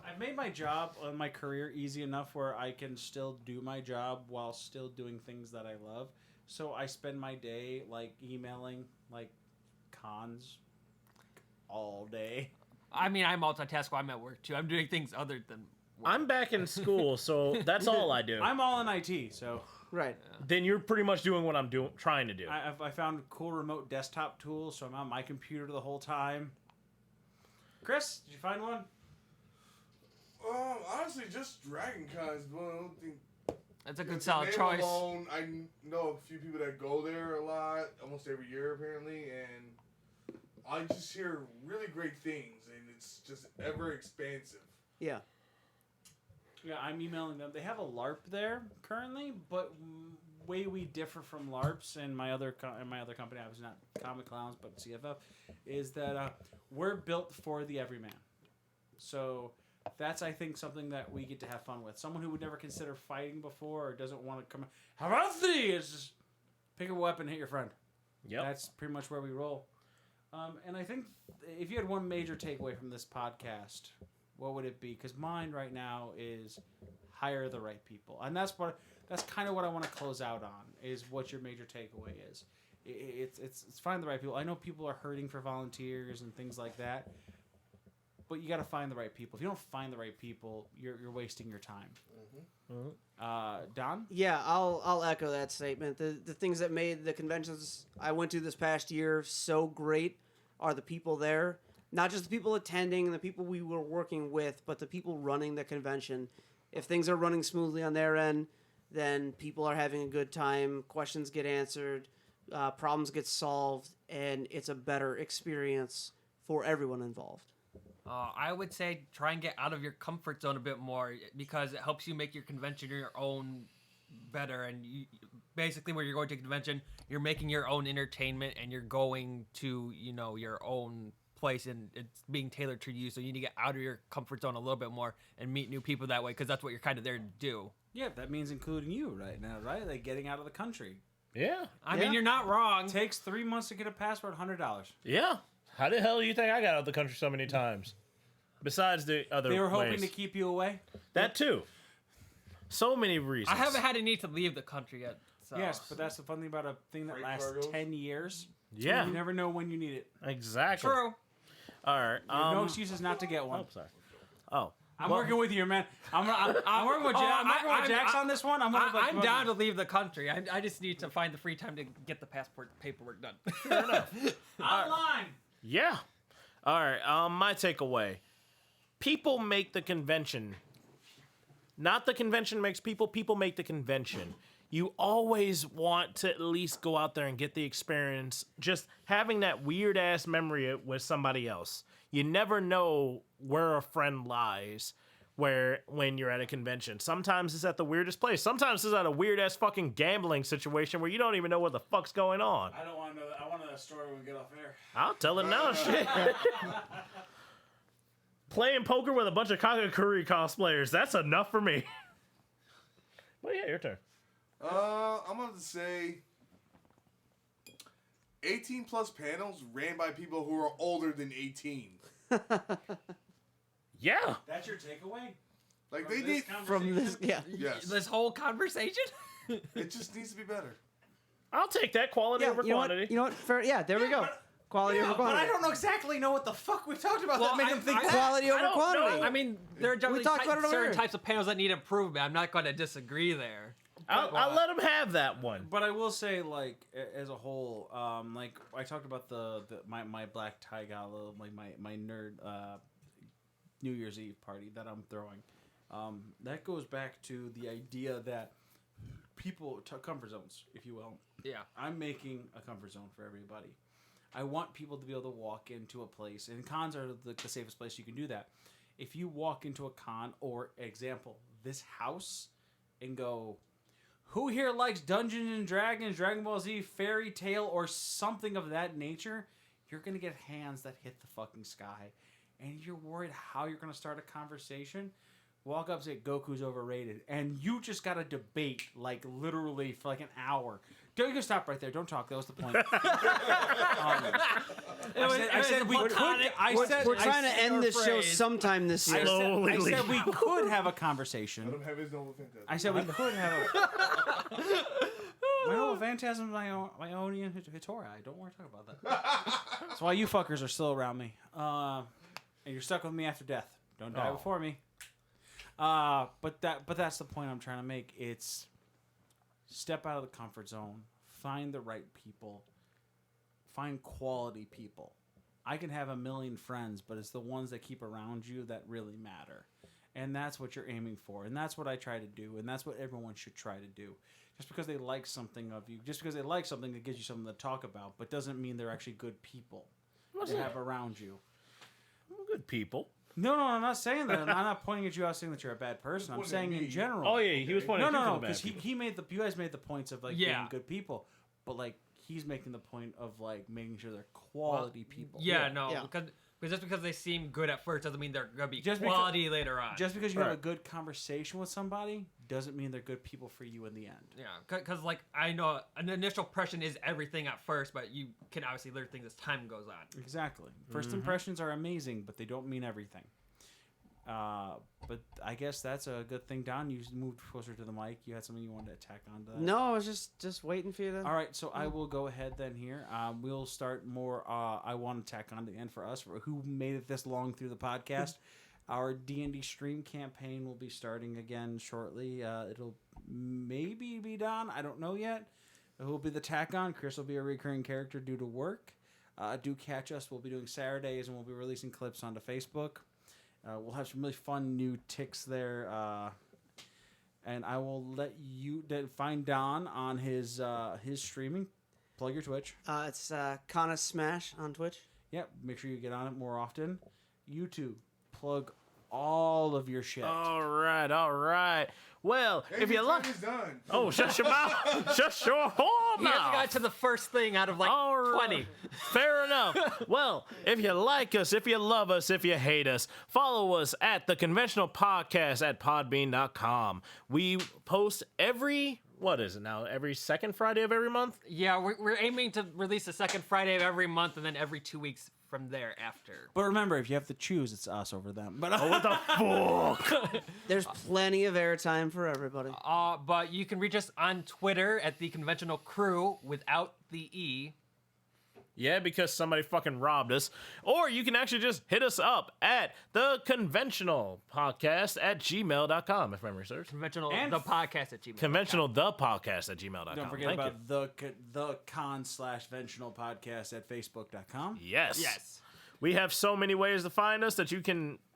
A: I've made my job and my career easy enough where I can still do my job while still doing things that I love. So I spend my day like emailing like cons all day.
D: I mean, I multitask while I'm at work too. I'm doing things other than work.
C: I'm back in school, so that's all I do.
A: I'm all in IT, so
B: Right.
C: Then you're pretty much doing what I'm trying to do.
A: I found cool remote desktop tools, so I'm on my computer the whole time. Chris, did you find one?
E: Honestly, just Dragon Cons. Well, I don't think.
D: That's a good
E: With
D: solid
E: the name
D: choice.
E: alone, I know a few people that go there a lot, almost every year apparently, and I just hear really great things, and it's just ever expansive.
B: Yeah.
A: Yeah, I'm emailing them. They have a LARP there currently, but way we differ from LARPs and my other company, I was not Comic Clowns, but CFF, is that we're built for the everyman. So that's, I think, something that we get to have fun with. Someone who would never consider fighting before or doesn't want to come, how about these? Just pick a weapon, hit your friend.
C: Yep.
A: That's pretty much where we roll. And I think if you had one major takeaway from this podcast, what would it be? Because mine right now is hire the right people, and that's kind of what I want to close out on. Is what your major takeaway is? It's find the right people. I know people are hurting for volunteers and things like that, but you got to find the right people. If you don't find the right people, you're wasting your time. Don?
B: Yeah, I'll echo that statement. The things that made the conventions I went to this past year so great are the people there. Not just the people attending and the people we were working with, but the people running the convention. If things are running smoothly on their end, then people are having a good time, questions get answered, problems get solved, and it's a better experience for everyone involved.
D: I would say try and get out of your comfort zone a bit more because it helps you make your convention your own better. And basically, when you're going to a convention, you're making your own entertainment and you're going to, your own place and it's being tailored to you. So you need to get out of your comfort zone a little bit more and meet new people that way because that's what you're kind of there to do.
A: Yeah, that means including you right now, right? Like getting out of the country.
C: Yeah.
D: I mean, you're not wrong.
A: Takes 3 months to get a passport, $100.
C: Yeah. How the hell do you think I got out of the country so many times? Besides the other
A: They were hoping
C: ways.
A: to keep you away?
C: That too. So many reasons.
D: I haven't had a need to leave the country yet. So.
A: Yes, but that's the fun thing about a thing that
E: Freight
A: lasts
E: cargoes?
A: 10 years.
C: Yeah.
A: You never know when you need it.
C: Exactly.
D: True.
C: All right.
A: No excuses not to get one.
C: Oh, sorry. Oh.
A: I'm working with you, man. I'm working with Jack. I'm working with Jax on this one.
D: I'm down to leave the country. I just need to find the free time to get the passport paperwork done.
C: Fair enough.
A: Online.
C: Yeah. All right. My takeaway. People make the convention. Not the convention makes people. People make the convention. You always want to at least go out there and get the experience. Just having that weird ass memory with somebody else. You never know where a friend lies when you're at a convention. Sometimes it's at the weirdest place. Sometimes it's at a weird ass fucking gambling situation where you don't even know what the fuck's going on.
A: I don't want to know that. I want to know that story when we get off air.
C: I'll tell it now, shit. Playing poker with a bunch of Kakakuri cosplayers. That's enough for me. Well, yeah, your turn.
E: I'm going to say 18 plus panels ran by people who are older than 18.
C: Yeah.
A: That's your takeaway?
E: Like
A: From
E: they
A: this
E: need
B: From this, yeah.
E: yes.
D: This whole conversation?
E: It just needs to be better.
C: I'll take that quality over quantity.
B: You know what? Fair, yeah, there we go. Quality over
A: But
B: quantity.
A: I don't exactly know what the fuck we talked about
D: Well,
A: that made them think that.
B: Quality over
C: don't
B: quantity.
C: know.
D: I mean, there are definitely
B: talked about it
D: certain
B: earlier.
D: types of panels that need improvement. I'm not going to disagree there.
C: I'll let them have that one.
A: But I will say, like, as a whole, like I talked about my black tie gala, like my nerd New Year's Eve party that I'm throwing. That goes back to the idea that people comfort zones, if you will.
D: Yeah.
A: I'm making a comfort zone for everybody. I want people to be able to walk into a place, and cons are the safest place you can do that. If you walk into a con, or example, this house, and go, who here likes Dungeons and Dragons, Dragon Ball Z, Fairy Tale, or something of that nature? You're going to get hands that hit the fucking sky. And you're worried how you're going to start a conversation. Walk up and say Goku's overrated. And you just got to debate, like, literally for like an hour. You can stop right there. Don't talk. That was the point. I said we could.
B: We're trying to end this show sometime this year.
A: I said we could have a conversation.
E: Let him have his noble phantasm.
A: I said we could have my noble phantasm is my Ionian Hitori. Don't want to talk about that. That's why you fuckers are still around me. And you're stuck with me after death. Don't die before me. But that's the point I'm trying to make. It's step out of the comfort zone. Find the right people. Find quality people. I can have a million friends, but it's the ones that keep around you that really matter. And that's what you're aiming for. And that's what I try to do. And that's what everyone should try to do. Just because they like something of you, just because they like something that gives you something to talk about, but doesn't mean they're actually good people to have around you.
C: Good people.
A: No, I'm not saying that. I'm not pointing at you out saying that you're a bad person. I'm saying in general.
C: Oh yeah, he was pointing at you.
A: No, because you guys made the points of like being good people, but like he's making the point of like making sure they're quality people.
D: Because just because they seem good at first doesn't mean they're gonna be quality later on.
A: Just because you have a good conversation with somebody doesn't mean they're good people for you in the end.
D: Yeah, because like I know an initial impression is everything at first, but you can obviously learn things as time goes on.
A: Exactly. First impressions are amazing, but they don't mean everything. But I guess that's a good thing. Don, you moved closer to the mic. You had something you wanted to tack onto that?
B: No, I was just waiting for you to...
A: All right, so I will go ahead then here. We'll start more. I want to tack on to the end for us, for who made it this long through the podcast. Our D&D stream campaign will be starting again shortly. It'll maybe be Don. I don't know yet. Who will be the tack on? Chris will be a recurring character due to work. Do catch us. We'll be doing Saturdays, and we'll be releasing clips onto Facebook. We'll have some really fun new ticks there. And I will let you find Don on his streaming. Plug your Twitch.
B: It's Kana Smash on Twitch.
A: Yep. Make sure you get on it more often. YouTube. Plug all of your shit.
C: All right. Well, if you like...
E: done.
C: Oh, shut your mouth. Shut your whole
D: He
C: mouth.
D: hasn't got to the first thing out of like 20.
C: Fair enough. Well, if you like us, if you love us, if you hate us, follow us at the Conventional Podcast at podbean.com. We post every second Friday of every month?
D: Yeah, we're aiming to release the second Friday of every month and then every 2 weeks from there after.
A: But remember, if you have to choose, it's us over them. But
C: What the fuck?
B: There's plenty of airtime for everybody.
D: But you can reach us on Twitter at the Conventional Crew without the E.
C: Yeah, because somebody fucking robbed us. Or you can actually just hit us up at the Conventional Podcast at gmail.com, if memory serves.
D: Conventional the podcast at gmail.com.
C: Conventional the podcast at gmail.com.
A: don't forget about the con/ventional podcast at facebook.com.
C: Yes. We have so many ways to find us that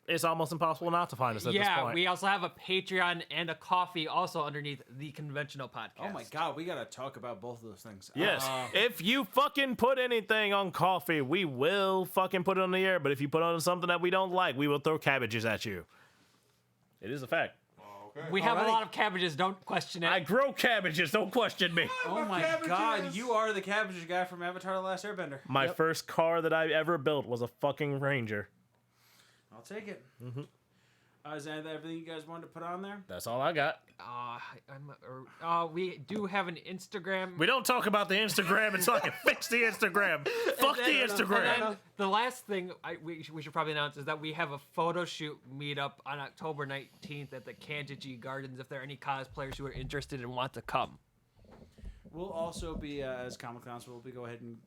C: it's almost impossible not to find us at this point.
D: Yeah, we also have a Patreon and a coffee also underneath the Conventional Podcast.
A: Oh my God, we got to talk about both of those things.
C: Yes. If you fucking put anything on coffee, we will fucking put it on the air. But if you put on something that we don't like, we will throw cabbages at you. It is a fact.
E: Okay.
D: We have a lot of cabbages. Don't question it.
C: I grow cabbages. Don't question me.
A: Oh my
E: cabbages.
A: God, you are the cabbage guy from Avatar: The Last Airbender.
C: My first car that I ever built was a fucking Ranger.
A: I'll take it. Is that everything you guys wanted to put on there?
C: That's all I got.
D: We do have an Instagram.
C: We don't talk about the Instagram until I can fix the Instagram. Fuck the Instagram.
D: And then the last thing we should probably announce is that we have a photo shoot meetup on October 19th at the Kanjiji Gardens. If there are any cosplayers who are interested and want to come.
A: We'll also be, as Comic Council,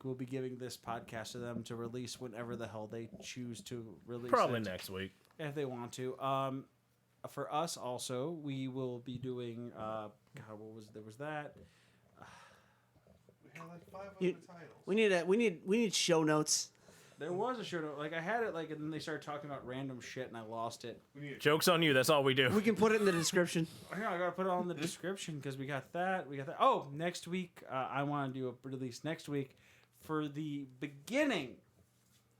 A: we'll be giving this podcast to them to release whenever the hell they choose to release
C: Probably
A: it.
C: next week.
A: If they want to. For us also, we will be doing, there was that.
E: We had like 5 other titles.
B: We need show notes.
A: There was a show note. Like I had it, like, and then they started talking about random shit, and I lost it.
C: Joke's on you. That's all we do.
B: We can put it in the description.
A: Yeah, I gotta put it all in the description because we got that. Oh, next week I want to do a release next week for the beginning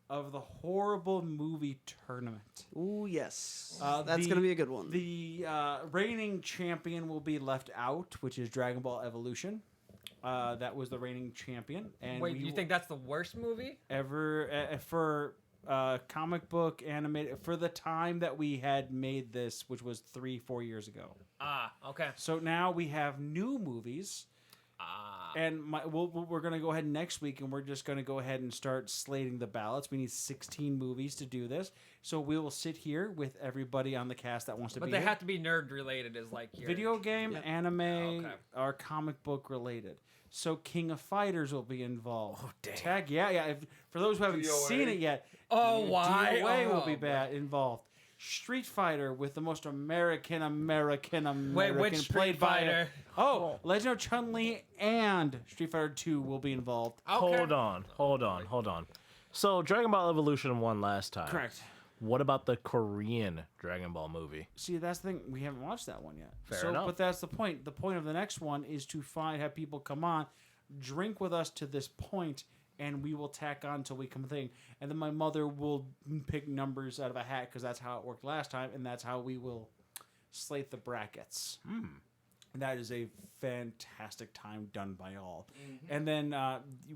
A: of the horrible movie tournament.
B: Ooh, yes. That's going to be a good one.
A: The reigning champion will be left out, which is Dragon Ball Evolution. That was the reigning champion. And
D: Wait, you think that's the worst movie?
A: Ever for comic book animated for the time that we had made this, which was 3-4 years ago.
D: Ah, okay.
A: So now we have new movies. And we're going to go ahead next week, and we're just going to go ahead and start slating the ballots. We need 16 movies to do this. So we will sit here with everybody on the cast that wants to be
D: But they
A: here.
D: have to be nerd related, is like your...
A: Video game, anime,
D: okay.
A: or comic book related. So King of Fighters will be involved.
C: Oh, damn.
A: Tag, yeah. For those who haven't
E: DOA.
A: seen it yet,
D: Oh, why?
A: DOA will
D: Oh,
A: be involved. Street Fighter with the most American
D: Wait, which Street
A: played by
D: Fighter?
A: Legend of Chun-Li and Street Fighter 2 will be involved.
D: Okay.
C: Hold on. So Dragon Ball Evolution won last time.
A: Correct.
C: What about the Korean Dragon Ball movie?
A: See, that's the thing. We haven't watched that one yet.
C: Fair enough.
A: But that's the point. The point of the next one is to have people come on, drink with us to this point, and we will tack on till we come thing. And then my mother will pick numbers out of a hat because that's how it worked last time, and that's how we will slate the brackets. And that is a fantastic time done by all. And then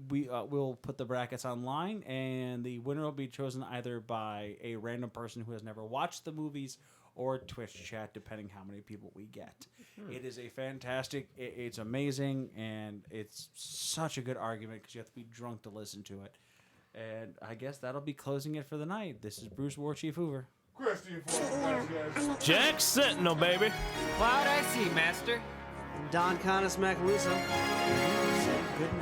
A: we'll put the brackets online, and the winner will be chosen either by a random person who has never watched the movies or Twitch chat, depending how many people we get. It is a fantastic, it's amazing, and it's such a good argument because you have to be drunk to listen to it. And I guess that'll be closing it for the night. This is Bruce War Chief Hoover.
E: Christy, guys.
C: Jack Sentinel, baby.
D: Cloud I see, master.
B: Don Connis Macaluso.
A: Good night.